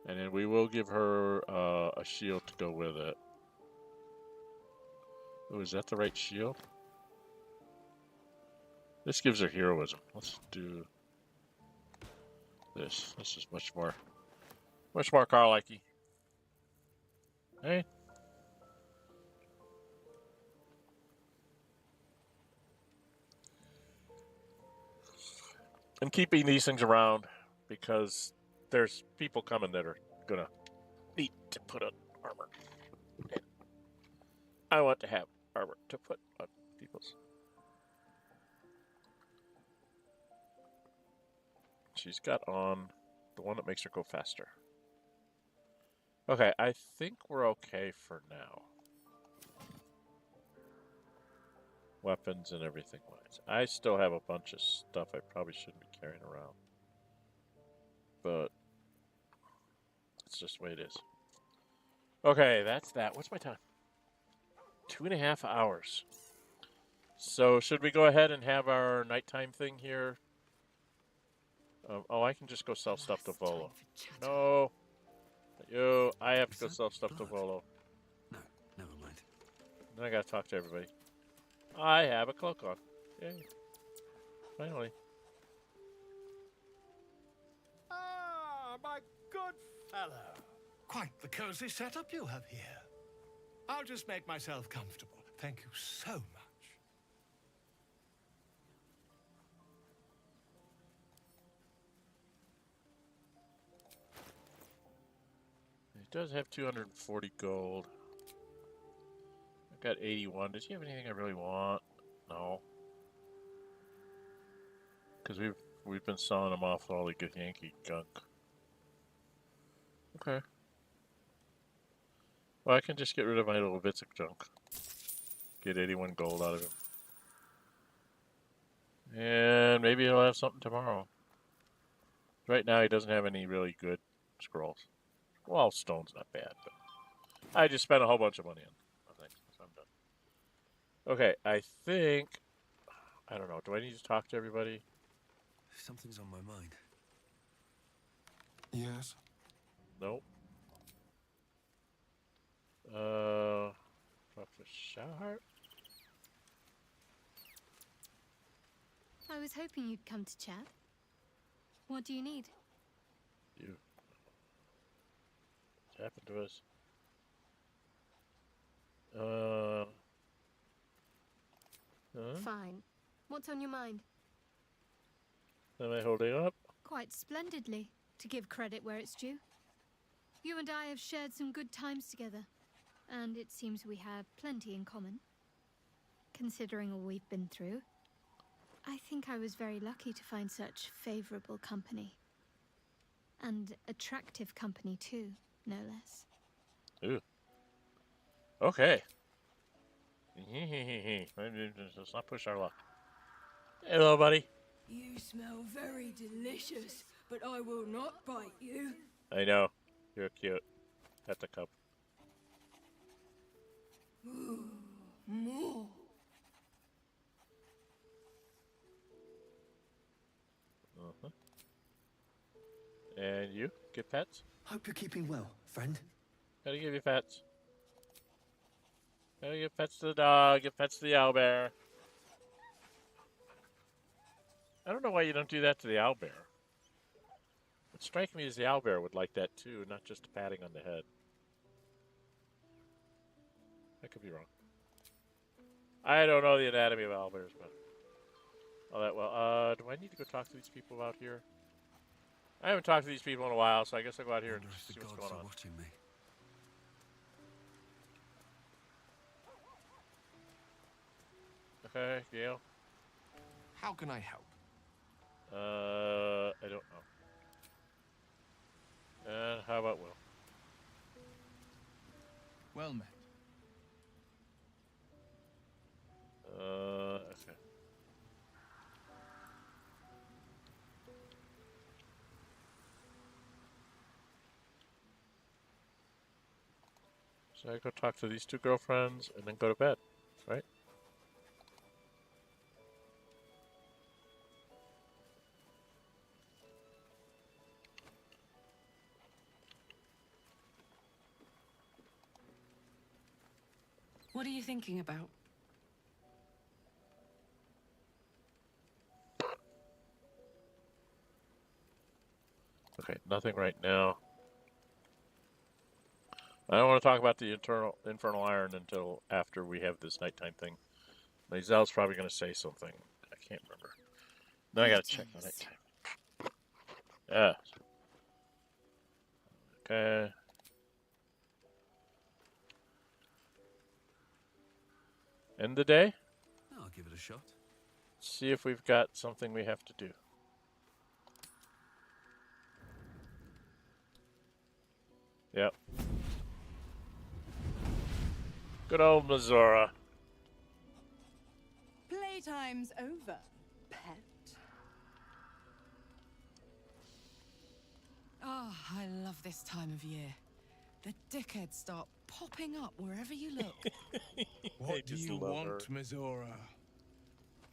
And then we will give her a shield to go with it. Oh, is that the right shield? This gives her heroism. Let's do this. This is much more Carl-likey. Hey. And keeping these things around because there's people coming that are gonna need to put on armor. And I want to have armor to put on people's. She's got on the one that makes her go faster. Okay, I think we're okay for now. Weapons and everything wise. I still have a bunch of stuff I probably shouldn't be carrying around. But it's just the way it is. Okay, that's that. What's my time? 2.5 hours. So should we go ahead and have our nighttime thing here? Oh, I can just go sell stuff to Volo. No. You, I have to go sell stuff to Volo. No, never mind. Then I gotta talk to everybody. I have a cloak on. Yay. Finally. Ah, my good fellow. Quite the cozy setup you have here. I'll just make myself comfortable. Thank you so much. It does have 240 gold. I've got 81. Does he have anything I really want? No. Because we've been selling him off all the good Yankee junk. Okay. Well, I can just get rid of my little bits of junk. Get 81 gold out of him. And maybe he'll have something tomorrow. Right now he doesn't have any really good scrolls. Well, stone's not bad, but I just spent a whole bunch of money on things. So I'm done. Okay, I think... I don't know. Do I need to talk to everybody? Something's on my mind. Yes. Nope. Dr. Showheart? I was hoping you'd come to chat. What do you need? You. What's happened to us? Fine. What's on your mind? Am I holding up? Quite splendidly, to give credit where it's due. You and I have shared some good times together, and it seems we have plenty in common. Considering all we've been through, I think I was very lucky to find such favorable company. And attractive company too, no less. Ooh. Okay. Let's not push our luck. Hello, buddy. You smell very delicious, but I will not bite you. I know. You're cute. Pet the cup. Ooh, more. And you? Get pets? Hope you're keeping well, friend. Gotta give you pets. Gotta give pets to the dog, give pets to the owlbear. I don't know why you don't do that to the owlbear. What strikes me is the owlbear would like that too, not just a patting on the head. I could be wrong. I don't know the anatomy of owlbears, but all that well. Do I need to go talk to these people out here? I haven't talked to these people in a while, so I guess I'll go out here and see what's going on. Watching me. Okay, Gail. How can I help? I don't know. And how about Will? Well met. Okay. So I go talk to these two girlfriends and then go to bed, right? What are you thinking about? Okay, nothing right now. I don't want to talk about the infernal iron until after we have this nighttime thing. Mazel's probably going to say something. I can't remember. Then I got to check the nighttime. Yeah. Okay. End the day? I'll give it a shot. See if we've got something we have to do. Yep. Good old Missouri. Playtime's over, pet. Oh, I love this time of year. The dickheads start popping up wherever you look. What do you want, Missouri?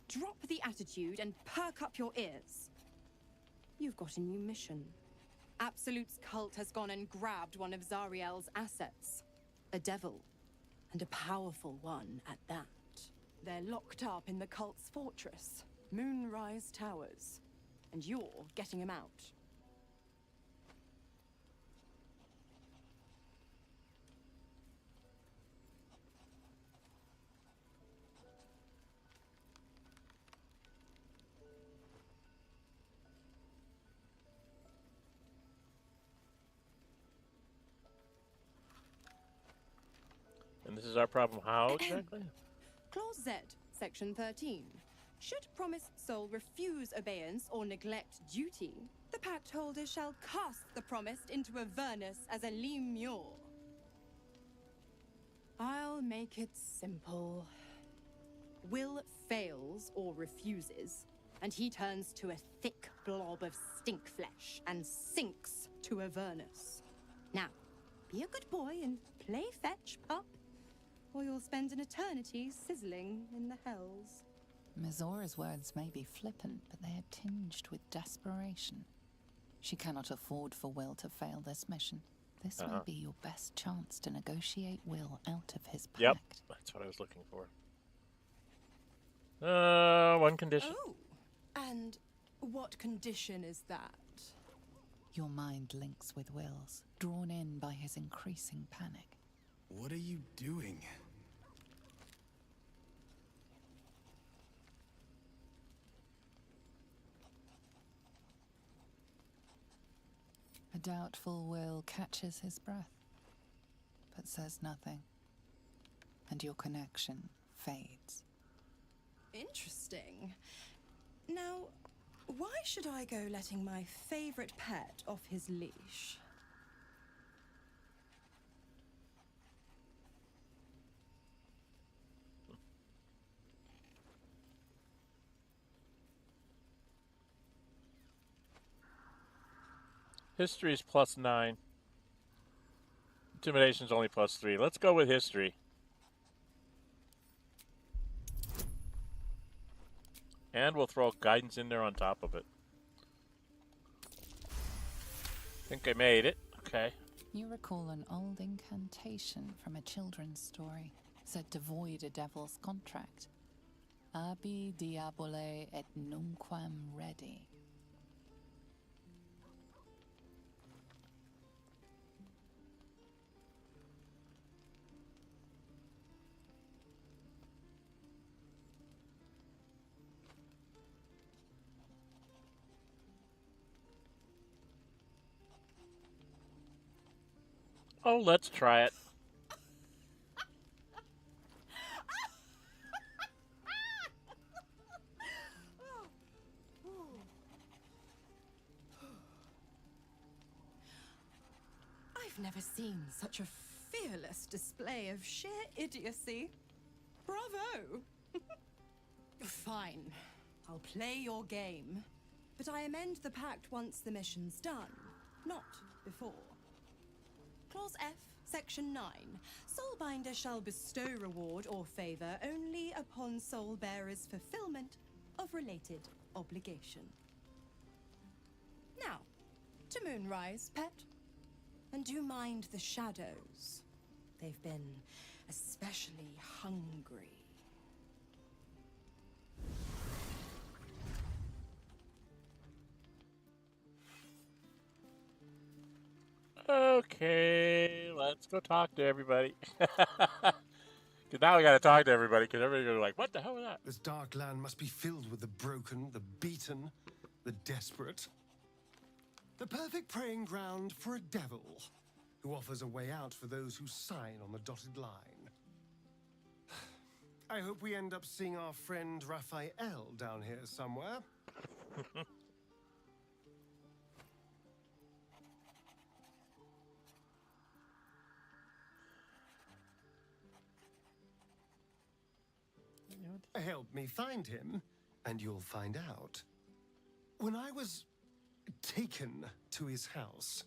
Drop the attitude and perk up your ears. You've got a new mission. Absolute's cult has gone and grabbed one of Zariel's assets. A devil. And a powerful one at that. They're locked up in the cult's fortress, Moonrise Towers. And you're getting him out. And this is our problem how exactly? Clause Z, Section 13. Should promised soul refuse obeyance or neglect duty, the pact holder shall cast the promised into Avernus as a lemure. I'll make it simple. Will fails or refuses, and he turns to a thick blob of stink flesh and sinks to Avernus. Now, be a good boy and play fetch, pup, or you'll spend an eternity sizzling in the hells. Mizora's words may be flippant, but they are tinged with desperation. She cannot afford for Will to fail this mission. This may be your best chance to negotiate Will out of his pact. Yep, that's what I was looking for. One condition. Oh, and what condition is that? Your mind links with Will's, drawn in by his increasing panic. What are you doing? A doubtful Will catches his breath, but says nothing, and your connection fades. Interesting. Now, why should I go letting my favorite pet off his leash? History is +9. Intimidation's only +3. Let's go with history. And we'll throw guidance in there on top of it. Think I made it. Okay. You recall an old incantation from a children's story, said to void a devil's contract. Abi diabole et nunquam redi. Oh, let's try it. I've never seen such a fearless display of sheer idiocy. Bravo! Fine, I'll play your game. But I amend the pact once the mission's done, not before. Clause F, Section 9. Soulbinder shall bestow reward or favor only upon soul-bearer's fulfillment of related obligation. Now, to Moonrise, pet. And do mind the shadows. They've been especially hungry. Okay, let's go talk to everybody. Because now we got to talk to everybody, because everybody's like, what the hell was that? This dark land must be filled with the broken, the beaten, the desperate. The perfect preying ground for a devil who offers a way out for those who sign on the dotted line. I hope we end up seeing our friend Raphael down here somewhere. Help me find him, and you'll find out. When I was taken to his house,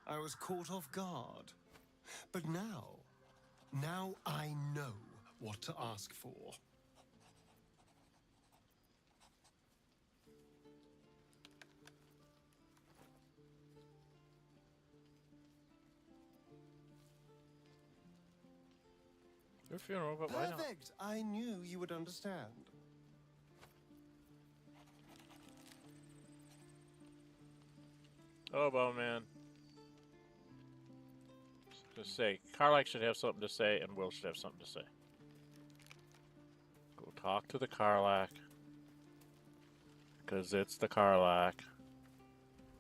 I was caught off guard. But now I know what to ask for. Your funeral, but why not? Perfect. I knew you would understand. Oh, well, man. Just say, Karlach should have something to say, and Will should have something to say. Go talk to the Karlach. Because it's the Karlach.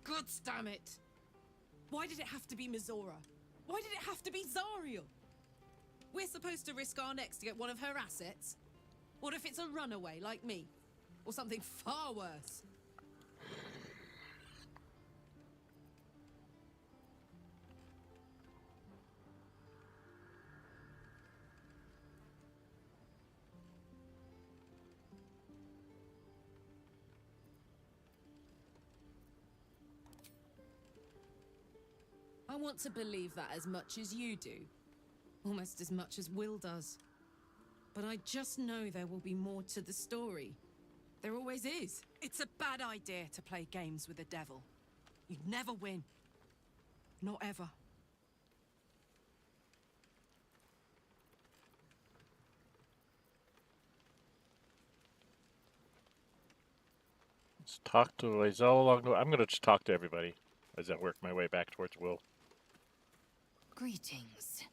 God damn it! Why did it have to be Mizora? Why did it have to be Zariel? We're supposed to risk our necks to get one of her assets? What if it's a runaway like me? Or something far worse? I want to believe that as much as you do. Almost as much as Will does. But I just know there will be more to the story. There always is. It's a bad idea to play games with the devil. You'd never win. Not ever. Let's talk to Lae'zel along the way. I'm going to just talk to everybody as I work my way back towards Will. Greetings.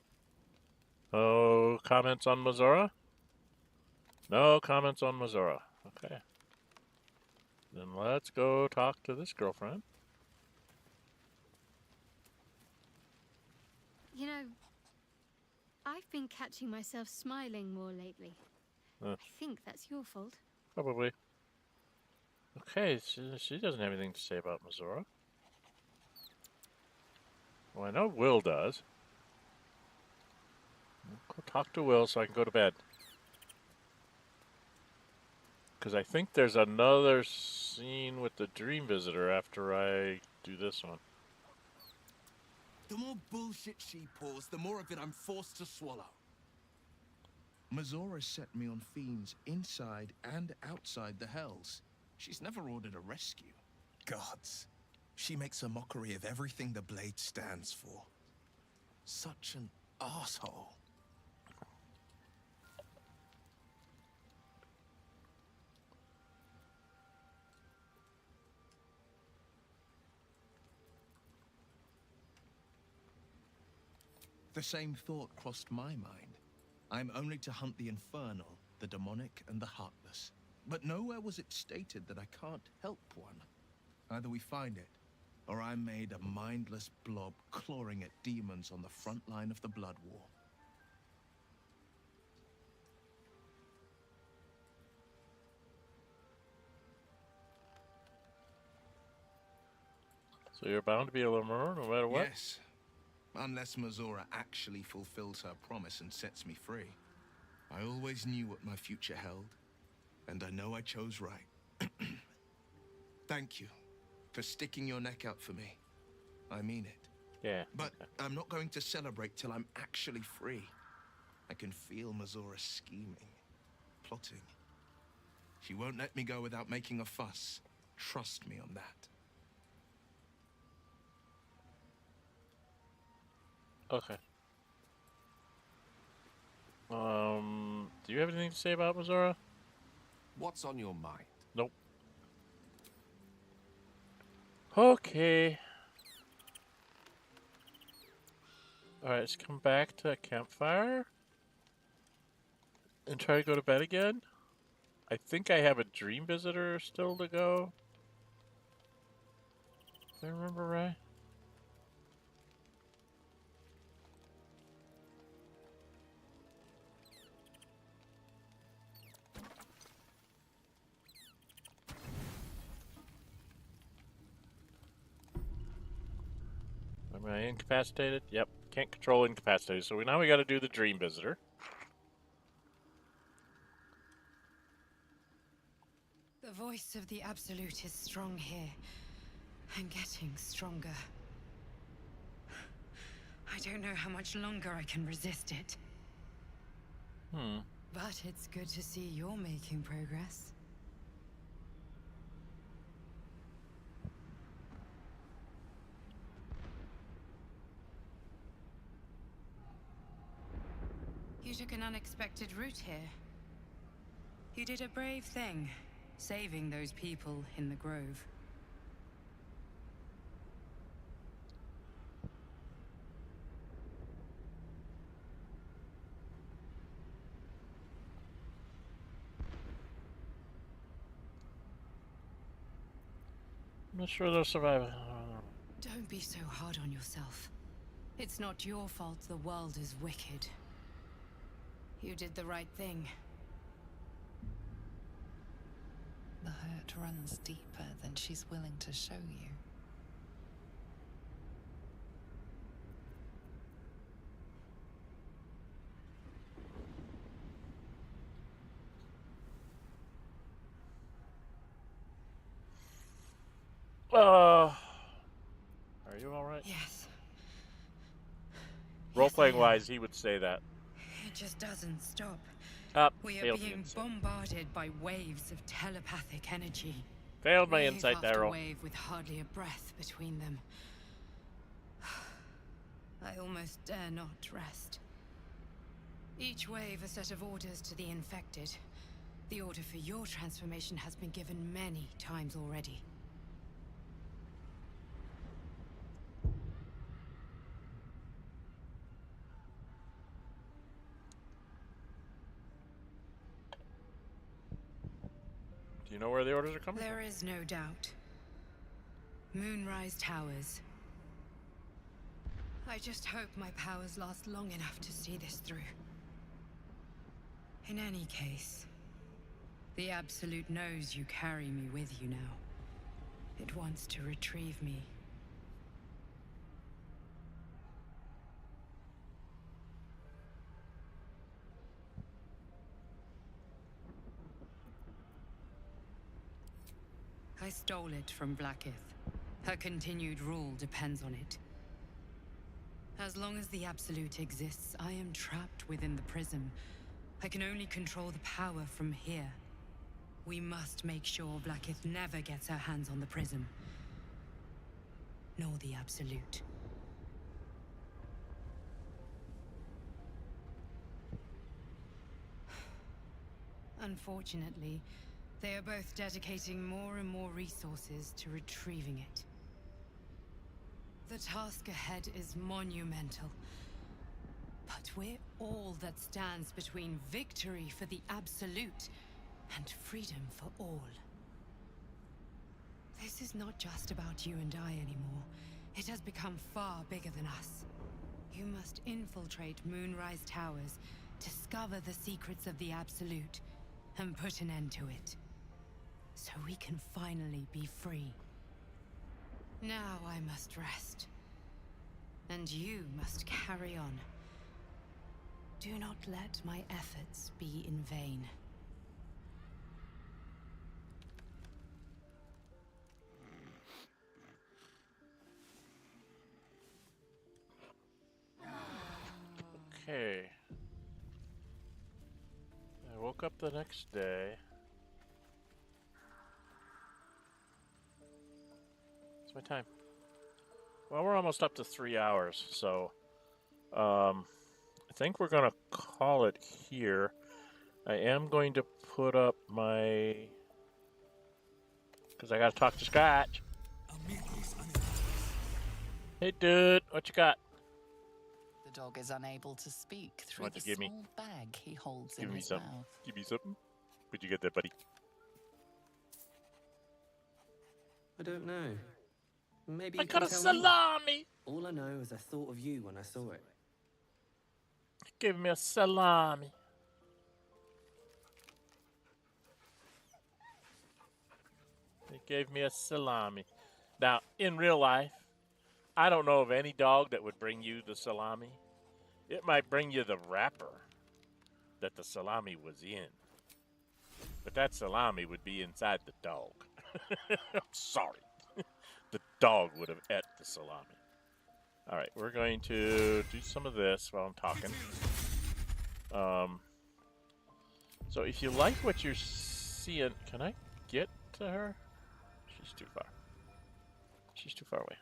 Oh, comments on Mizora? No comments on Mizora. Okay. Then let's go talk to this girlfriend. You know, I've been catching myself smiling more lately. I think that's your fault. Probably. Okay, she doesn't have anything to say about Mizora. Well, I know Will does. I'll go talk to Will so I can go to bed. Because I think there's another scene with the Dream Visitor after I do this one. The more bullshit she pours, the more of it I'm forced to swallow. Mizora set me on fiends inside and outside the Hells. She's never ordered a rescue. Gods. She makes a mockery of everything the Blade stands for. Such an asshole. The same thought crossed my mind. I'm only to hunt the infernal, the demonic, and the heartless. But nowhere was it stated that I can't help one. Either we find it, or I'm made a mindless blob clawing at demons on the front line of the Blood War. So you're bound to be a Lemur no matter what? Yes. Unless Mizora actually fulfills her promise and sets me free. I always knew what my future held, and I know I chose right. Thank you for sticking your neck out for me. I mean it. Yeah. But I'm not going to celebrate till I'm actually free. I can feel Mizora scheming, plotting. She won't let me go without making a fuss. Trust me on that. Okay. Do you have anything to say about Mizora? What's on your mind? Nope. Okay. Alright, let's come back to that campfire. And try to go to bed again. I think I have a dream visitor still to go. If I remember right. Am I incapacitated? Yep. Can't control incapacitated. So now we got to do the dream visitor. The voice of the Absolute is strong here, and getting stronger. I don't know how much longer I can resist it. But it's good to see you're making progress. You took an unexpected route here. You did a brave thing, saving those people in the grove. I'm not sure they'll survive. Don't be so hard on yourself. It's not your fault the world is wicked. You did the right thing. The hurt runs deeper than she's willing to show you. Are you alright? Yes. Role-playing wise, he would say that. It just doesn't stop. We are Failed being bombarded by waves of telepathic energy. Failed my Wave insight after there, Ro. wave with hardly a breath between them. I almost dare not rest. Each wave a set of orders to the infected. The order for your transformation has been given many times already. Do you know where the orders are coming? There is no doubt. Moonrise Towers. I just hope my powers last long enough to see this through. In any case, the Absolute knows you carry me with you now. It wants to retrieve me. I stole it from Blackith. Her continued rule depends on it. As long as the Absolute exists, I am trapped within the prism. I can only control the power from here. We must make sure Blackith never gets her hands on the prism. Nor the Absolute. Unfortunately, they are both dedicating more and more resources to retrieving it. The task ahead is monumental. But we're all that stands between victory for the Absolute and freedom for all. This is not just about you and I anymore. It has become far bigger than us. You must infiltrate Moonrise Towers, discover the secrets of the Absolute, and put an end to it. So we can finally be free. Now I must rest. And you must carry on. Do not let my efforts be in vain. Okay. I woke up the next day. What's my time? Well, we're almost up to 3 hours, so I think we're gonna call it here. I am going to put up my, because I gotta talk to Scratch. Hey dude, what you got? The dog is unable to speak through What the you give me? small bag he holds Give in me his something. mouth. Give me something. Where'd you get that, buddy? I don't know. Maybe I you got can a tell me. salami. All I know is I thought of you when I saw it. Give me a salami. He gave me a salami. Now, in real life, I don't know of any dog that would bring you the salami. It might bring you the wrapper that the salami was in. But that salami would be inside the dog. I'm sorry. The dog would have ate the salami. All right, we're going to do some of this while I'm talking. So if you like what you're seeing, can I get to her? She's too far. She's too far away.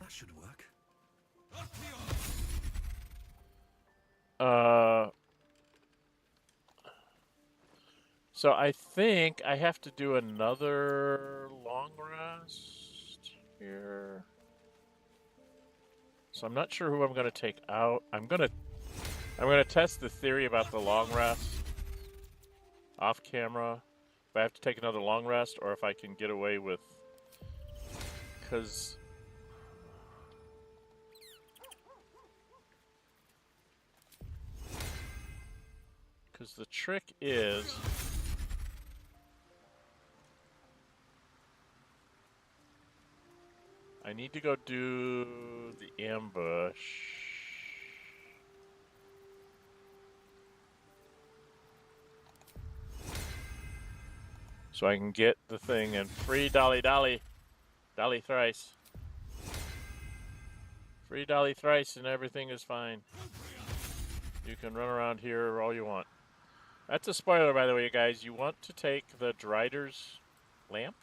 That should work. So I think I have to do another long rest here. So I'm not sure who I'm going to take out. I'm going to test the theory about the long rest off camera. If I have to take another long rest or if I can get away with, because the trick is I need to go do the ambush. So I can get the thing and free Dolly thrice. Free Dolly thrice and everything is fine. You can run around here all you want. That's a spoiler, by the way, guys. You want to take the Drider's lamp.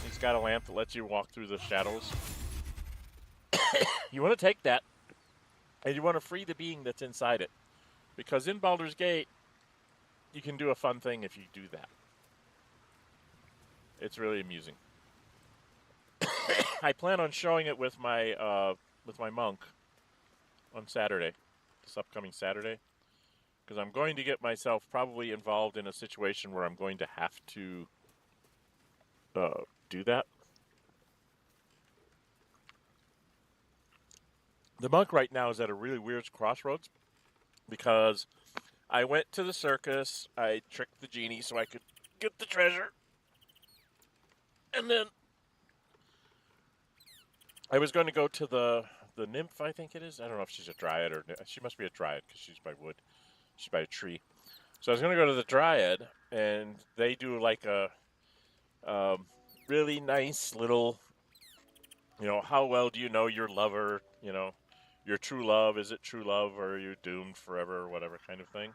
He's got a lamp that lets you walk through the shadows. You want to take that, and you want to free the being that's inside it. Because in Baldur's Gate, you can do a fun thing if you do that. It's really amusing. I plan on showing it with my monk on Saturday, this upcoming Saturday, because I'm going to get myself probably involved in a situation where I'm going to have to do that. The monk right now is at a really weird crossroads because I went to the circus, I tricked the genie so I could get the treasure, and then I was going to go to the nymph, I think it is. I don't know if she's a dryad or... She must be a dryad because she's by wood. She's by a tree. So I was going to go to the dryad, and they do like a really nice little, how well do you know your lover, your true love, is it true love or are you doomed forever or whatever kind of thing.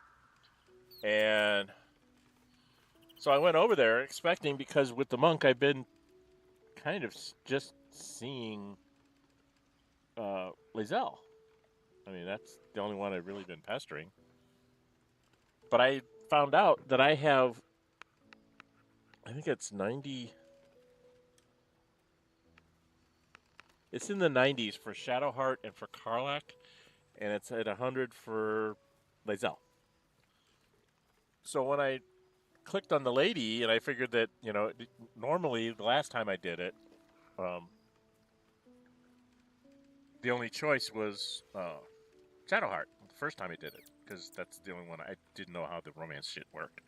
And so I went over there expecting, because with the monk I've been kind of just seeing Lizelle. I mean, that's the only one I've really been pestering. But I found out that I have, I think it's 90... It's in the 90s for Shadowheart and for Karlach, and it's at 100 for Lizelle. So when I clicked on the lady, and I figured that, normally the last time I did it, the only choice was Shadowheart, the first time I did it, because that's the only one. I didn't know how the romance shit worked.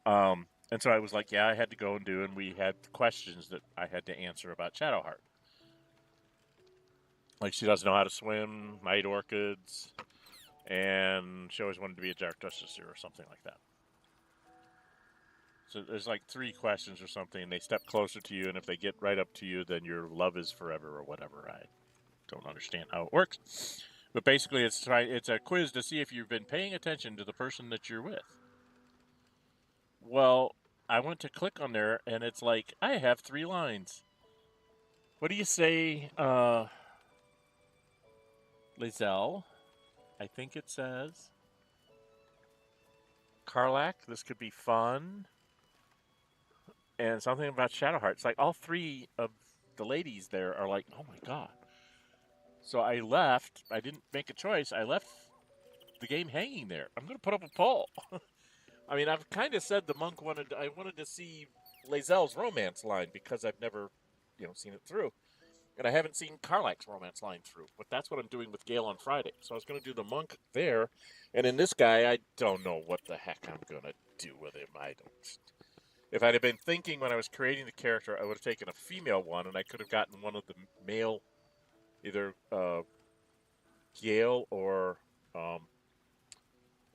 And so I was like, yeah, I had to go and do, and we had questions that I had to answer about Shadowheart. Like, she doesn't know how to swim, night orchids, and she always wanted to be a Dark Justicer or something like that. So there's like 3 questions or something, and they step closer to you, and if they get right up to you, then your love is forever or whatever. I don't understand how it works. But basically, it's a quiz to see if you've been paying attention to the person that you're with. Well, I went to click on there, and it's like, I have 3 lines. What do you say, Lizelle? I think it says. Karlach, this could be fun. and something about Shadowheart. It's like all three of the ladies there are like, oh my god. So I left. I didn't make a choice. I left the game hanging there. I'm going to put up a poll. I mean, I've kind of said the monk I wanted to see Lae'zel's romance line because I've never, seen it through. And I haven't seen Karlach's romance line through. But that's what I'm doing with Gale on Friday. So I was going to do the monk there. And in this guy, I don't know what the heck I'm going to do with him. I don't. If I'd have been thinking when I was creating the character, I would have taken a female one, and I could have gotten one of the male, either Gale or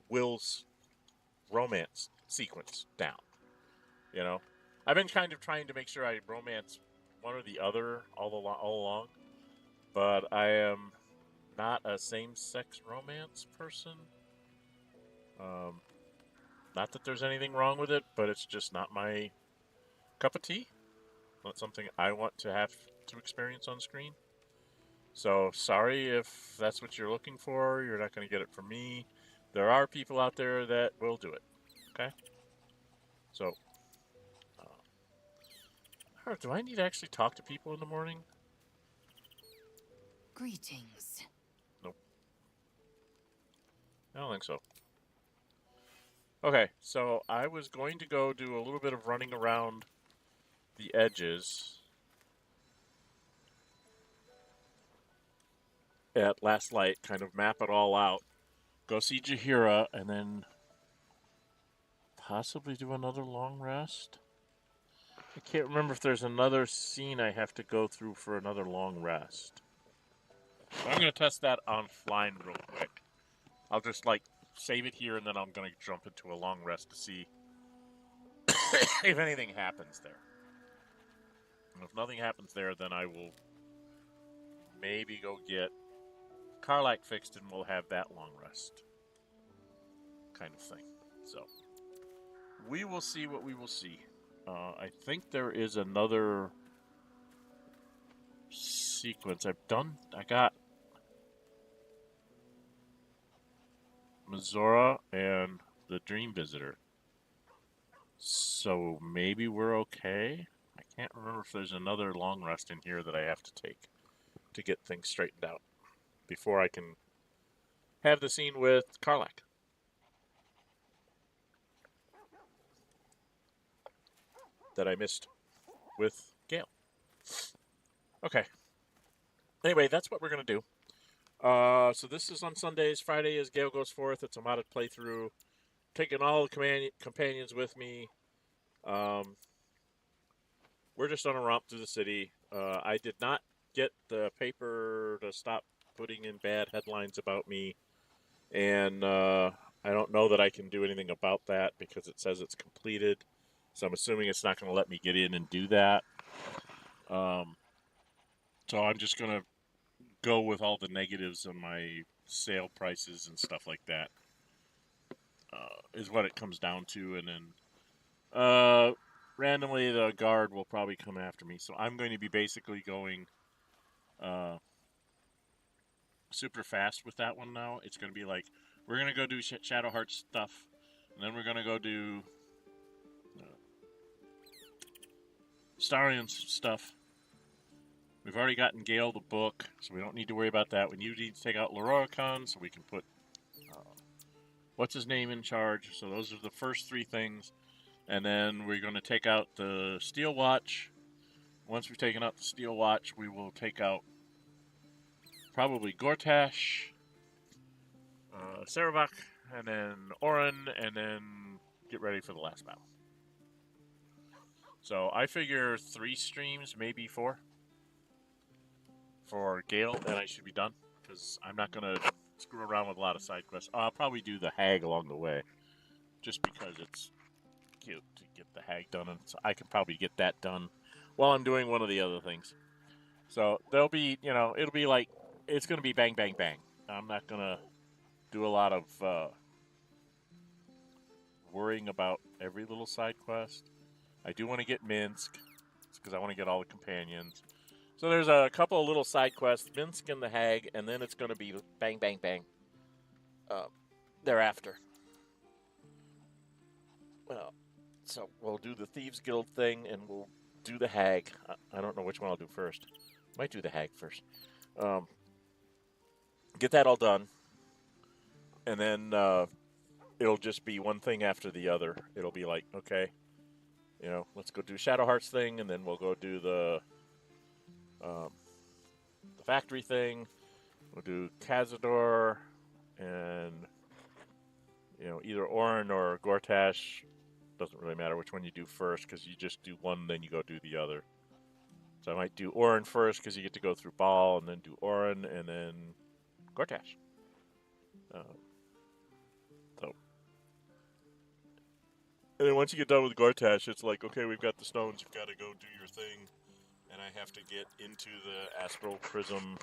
Will's romance sequence down. I've been kind of trying to make sure I romance one or the other all along, but I am not a same-sex romance person. Not that there's anything wrong with it, but it's just not my cup of tea. Not something I want to have to experience on screen. So, sorry if that's what you're looking for. You're not going to get it from me. There are people out there that will do it. Okay? So, do I need to actually talk to people in the morning? Greetings. Nope. I don't think so. Okay, so I was going to go do a little bit of running around the edges at Last Light, kind of map it all out, go see Jaheira, and then possibly do another long rest. I can't remember if there's another scene I have to go through for another long rest. So I'm going to test that offline real quick. I'll just, save it here, and then I'm going to jump into a long rest to see if anything happens there. And if nothing happens there, then I will maybe go get Karlach fixed, and we'll have that long rest kind of thing. So, we will see what we will see. I think there is another sequence I got Mizora and the Dream Visitor. So maybe we're okay. I can't remember if there's another long rest in here that I have to take to get things straightened out before I can have the scene with Karlach. That I missed with Gale. Okay. Anyway, that's what we're going to do. So this is on Sundays. Friday is Gale Goes Forth. It's a modded playthrough. Taking all the companions with me. We're just on a romp through the city. I did not get the paper to stop putting in bad headlines about me. And I don't know that I can do anything about that because it says it's completed. So I'm assuming it's not going to let me get in and do that. So I'm just going to go with all the negatives on my sale prices and stuff like that. Is what it comes down to. And then randomly the guard will probably come after me. So I'm going to be basically going super fast with that one now. It's going to be like, we're going to go do Shadowheart stuff. And then we're going to go do Starion's stuff. We've already gotten Gale the book, so we don't need to worry about that. We need to take out Lororicon, so we can put what's his name in charge. So those are the first three things. And then we're going to take out the Steel Watch. Once we've taken out the Steel Watch, we will take out probably Gortash, Sarevok, and then Orin, and then get ready for the last battle. So I figure 3 streams, maybe 4, for Gale, and I should be done. Because I'm not going to screw around with a lot of side quests. I'll probably do the hag along the way. Just because it's cute to get the hag done. And so I can probably get that done while I'm doing one of the other things. So there'll be, it'll be like, it's going to be bang, bang, bang. I'm not going to do a lot of worrying about every little side quest. I do want to get Minsk, because I want to get all the companions. So there's a couple of little side quests, Minsk and the Hag, and then it's going to be bang, bang, bang thereafter. Well, So we'll do the Thieves Guild thing, and we'll do the Hag. I don't know which one I'll do first. Might do the Hag first. Get that all done, and then it'll just be one thing after the other. It'll be like, okay, let's go do Shadow Hearts thing, and then we'll go do the factory thing. We'll do Cazador, and either Orin or Gortash. Doesn't really matter which one you do first, because you just do one, then you go do the other. So I might do Orin first, because you get to go through Ball, and then do Orin, and then Gortash. And then once you get done with Gortash, it's like, okay, we've got the stones, you've got to go do your thing, and I have to get into the Astral Prism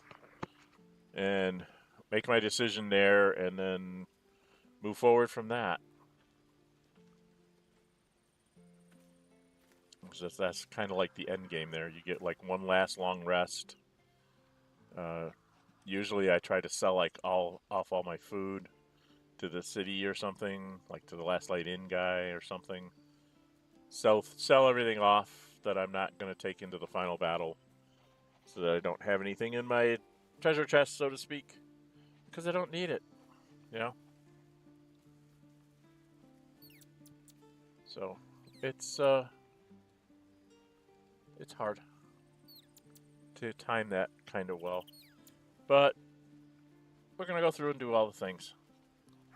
and make my decision there, and then move forward from that. So that's kind of like the end game there. You get like one last long rest. Usually I try to sell off all my food to the city or something, like to the Last Light Inn guy or something. Sell everything off that I'm not going to take into the final battle, so that I don't have anything in my treasure chest, so to speak, because I don't need it, So it's hard to time that kind of well, but we're going to go through and do all the things.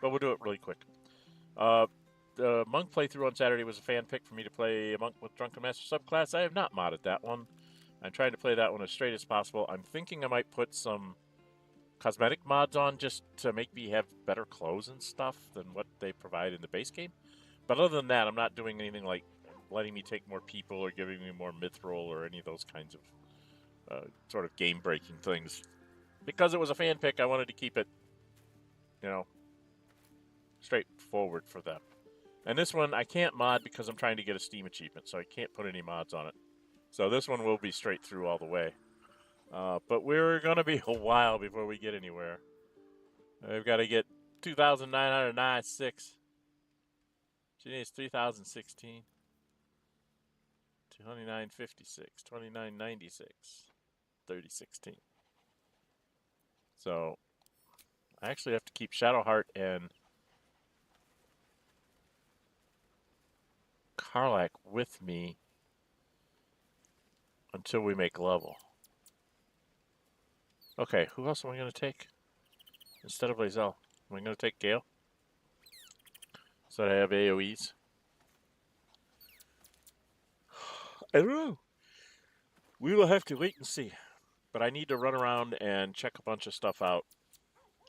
But we'll do it really quick. The monk playthrough on Saturday was a fan pick for me to play a monk with Drunken Master subclass. I have not modded that one. I'm trying to play that one as straight as possible. I'm thinking I might put some cosmetic mods on just to make me have better clothes and stuff than what they provide in the base game. But other than that, I'm not doing anything like letting me take more people or giving me more mithril or any of those kinds of sort of game-breaking things. Because it was a fan pick, I wanted to keep it, straightforward for them. And this one I can't mod because I'm trying to get a Steam achievement, so I can't put any mods on it. So this one will be straight through all the way. But we're going to be a while before we get anywhere. We've got to get 2,996. She needs 3,016. 2956. 2996. 3016. So I actually have to keep Shadowheart and Karlach with me until we make level. Okay, who else am I going to take instead of Lae'zel? Am I going to take Gale? So that I have AoEs? I don't know. We will have to wait and see. But I need to run around and check a bunch of stuff out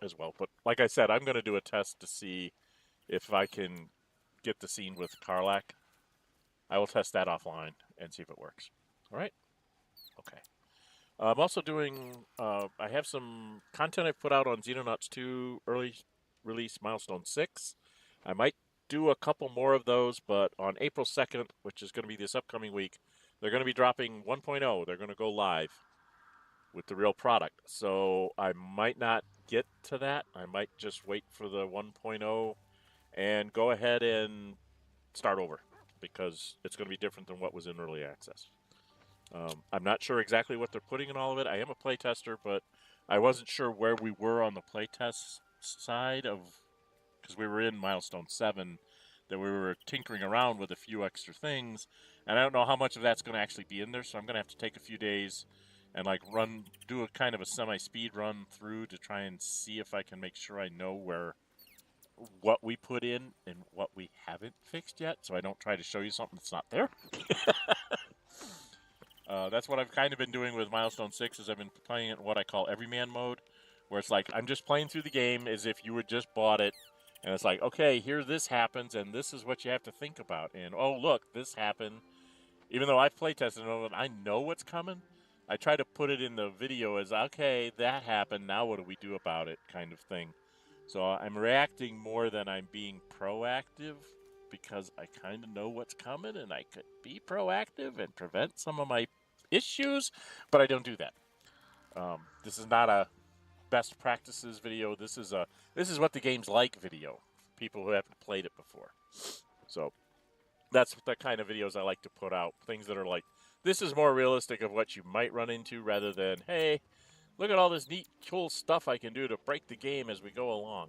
as well. But like I said, I'm going to do a test to see if I can get the scene with Karlach. I will test that offline and see if it works. All right? Okay. I'm also doing, I have some content I've put out on Xenonauts 2 early release milestone 6. I might do a couple more of those, but on April 2nd, which is going to be this upcoming week, they're going to be dropping 1.0. They're going to go live with the real product. So I might not get to that. I might just wait for the 1.0 and go ahead and start over, because it's going to be different than what was in early access. I'm not sure exactly what they're putting in all of it. I am a playtester, but I wasn't sure where we were on the playtest side of, because we were in milestone 7, that we were tinkering around with a few extra things, and I don't know how much of that's going to actually be in there, so I'm going to have to take a few days and do a kind of a semi-speed run through to try and see if I can make sure I know what we put in and what we haven't fixed yet, so I don't try to show you something that's not there. That's what I've kind of been doing with Milestone 6, is I've been playing it in what I call everyman mode, where it's like I'm just playing through the game as if you had just bought it, and it's like, okay, here this happens, and this is what you have to think about, and oh, look, this happened. Even though I've playtested it, I know what's coming. I try to put it in the video as, okay, that happened, now what do we do about it, kind of thing. So I'm reacting more than I'm being proactive, because I kind of know what's coming, and I could be proactive and prevent some of my issues, but I don't do that. This is not a best practices video. This is what the game's like video. People who haven't played it before. So that's the kind of videos I like to put out. Things that are like, this is more realistic of what you might run into rather than, hey, look at all this neat, cool stuff I can do to break the game as we go along.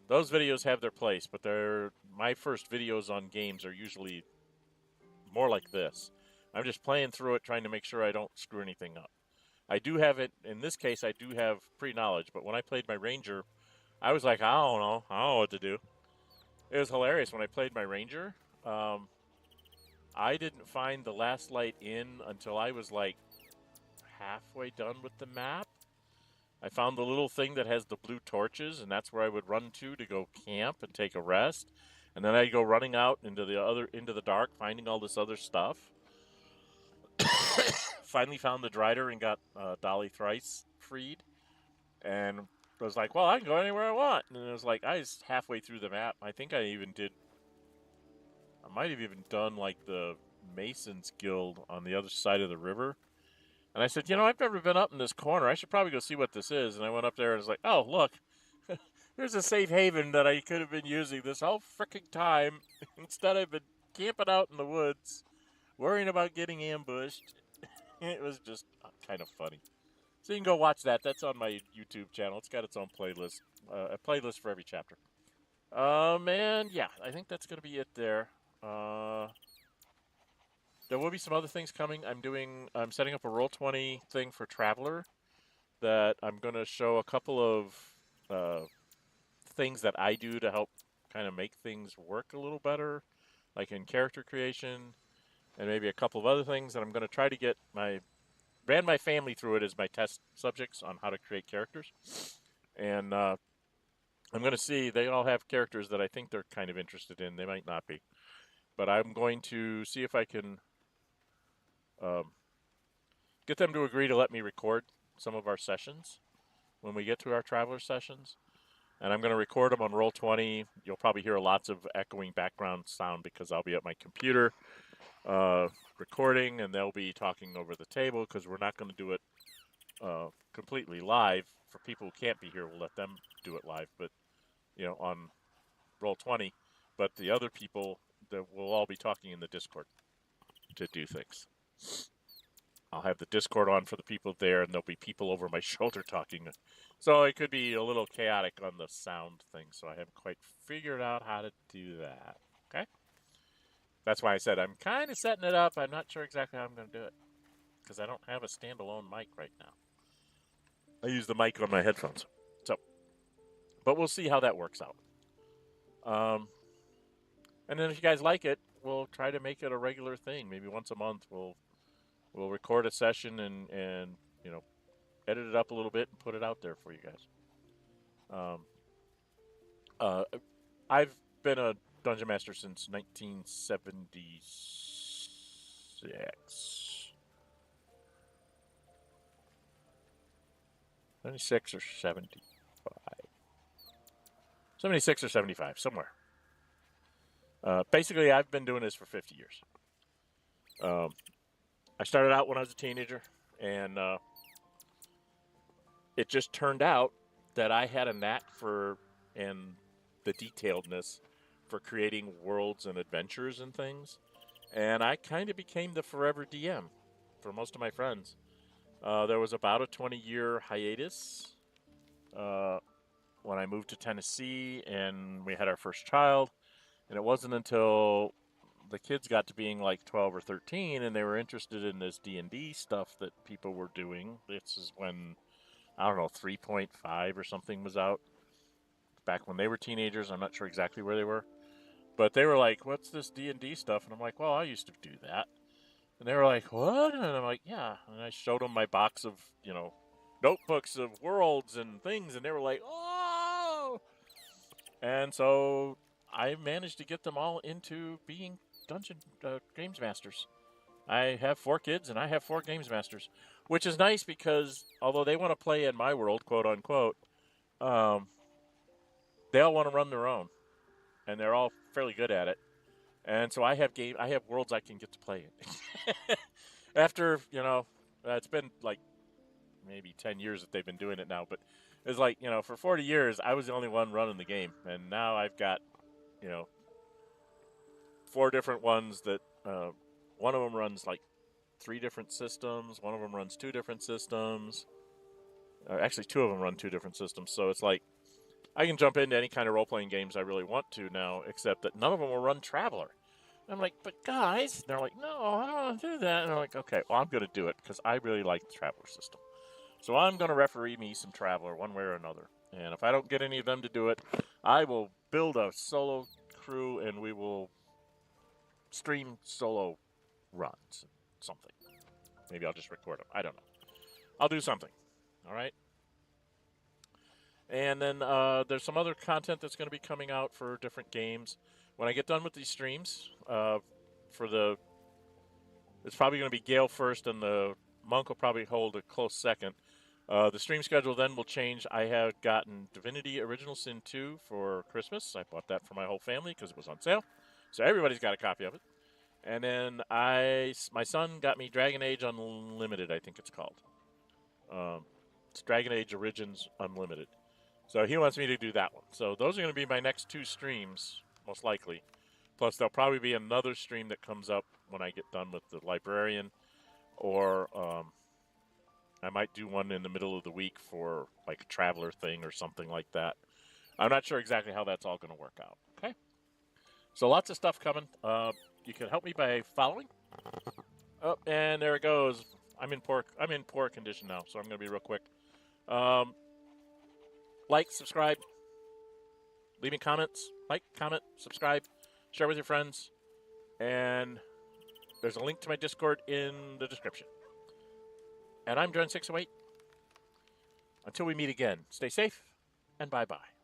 Those videos have their place, but my first videos on games are usually more like this. I'm just playing through it, trying to make sure I don't screw anything up. I do have it, in this case, I do have pre-knowledge, but when I played my Ranger, I was like, I don't know what to do. It was hilarious when I played my Ranger. I didn't find the last light in until I was like halfway done with the map. I found the little thing that has the blue torches, and that's where I would run to go camp and take a rest. And then I'd go running out into the dark, finding all this other stuff. Finally found the Drider and got Dolly thrice freed. And I was like, well, I can go anywhere I want. And it was like, I was halfway through the map. I think I might have even done like the Masons Guild on the other side of the river. And I said, I've never been up in this corner. I should probably go see what this is. And I went up there and was like, oh, look, there's a safe haven that I could have been using this whole freaking time. Instead, I've been camping out in the woods, worrying about getting ambushed. It was just kind of funny. So you can go watch that. That's on my YouTube channel. It's got its own playlist, a playlist for every chapter. And yeah, I think that's going to be it there. There will be some other things coming. I'm setting up a Roll20 thing for Traveler that I'm going to show a couple of things that I do to help kind of make things work a little better, like in character creation, and maybe a couple of other things that I'm going to try to get ran my family through it as my test subjects on how to create characters. And I'm going to see, they all have characters that I think they're kind of interested in. They might not be. But I'm going to see if I can get them to agree to let me record some of our sessions when we get to our Traveler sessions. And I'm going to record them on Roll20. You'll probably hear lots of echoing background sound because I'll be at my computer recording, and they'll be talking over the table because we're not going to do it completely live. For people who can't be here, we'll let them do it live, but on Roll20. But the other people, that we'll all be talking in the Discord to do things. I'll have the Discord on for the people there, and there'll be people over my shoulder talking. So it could be a little chaotic on the sound thing, so I haven't quite figured out how to do that. Okay? That's why I said I'm kind of setting it up. I'm not sure exactly how I'm going to do it, because I don't have a standalone mic right now. I use the mic on my headphones. But we'll see how that works out. And then if you guys like it, we'll try to make it a regular thing. Maybe once a month we'll record a session and edit it up a little bit and put it out there for you guys. I've been a Dungeon Master since 1976. 76 or 75. 76 or 75, somewhere. Basically, I've been doing this for 50 years. I started out when I was a teenager, and it just turned out that I had a knack for, and the detailedness for creating worlds and adventures and things. And I kind of became the forever DM for most of my friends. There was about a 20-year hiatus when I moved to Tennessee and we had our first child. And it wasn't until the kids got to being like 12 or 13 and they were interested in this D&D stuff that people were doing. This is when, I don't know, 3.5 or something was out. Back when they were teenagers. I'm not sure exactly where they were. But they were like, what's this D&D stuff? And I'm like, well, I used to do that. And they were like, what? And I'm like, yeah. And I showed them my box of, notebooks of worlds and things. And they were like, oh! And so I managed to get them all into being Dungeon Games Masters. I have 4 kids and I have 4 Games Masters, which is nice because although they want to play in my world, quote unquote, they all want to run their own, and they're all fairly good at it. And so I have worlds I can get to play in. After it's been like maybe 10 years that they've been doing it now, but it's like for 40 years I was the only one running the game, and now I've got 4 different ones that one of them runs like 3 different systems. One of them runs 2 different systems. Actually, 2 of them run 2 different systems. So it's like I can jump into any kind of role-playing games I really want to now, except that none of them will run Traveler. And I'm like, but guys, they're like, no, I don't want to do that. And I'm like, okay, well, I'm going to do it because I really like the Traveler system. So I'm going to referee me some Traveler one way or another. And if I don't get any of them to do it, I will build a solo crew and we will stream solo runs. Something. Maybe I'll just record them. I don't know. I'll do something. All right? And then there's some other content that's going to be coming out for different games. When I get done with these streams, it's probably going to be Gale first, and the Monk will probably hold a close second. The stream schedule then will change. I have gotten Divinity Original Sin 2 for Christmas. I bought that for my whole family because it was on sale. So everybody's got a copy of it. And then my son got me Dragon Age Unlimited, I think it's called. It's Dragon Age Origins Unlimited. So he wants me to do that one. So those are going to be my next 2 streams, most likely. Plus, there'll probably be another stream that comes up when I get done with the Librarian. Or I might do one in the middle of the week for like a Traveler thing or something like that. I'm not sure exactly how that's all going to work out. Okay? So lots of stuff coming. You can help me by following. Oh, and there it goes. I'm in poor condition now, so I'm going to be real quick. Like, subscribe, leaving comments. Like, comment, subscribe, share with your friends. And there's a link to my Discord in the description. And I'm Dren608. Until we meet again, stay safe and bye-bye.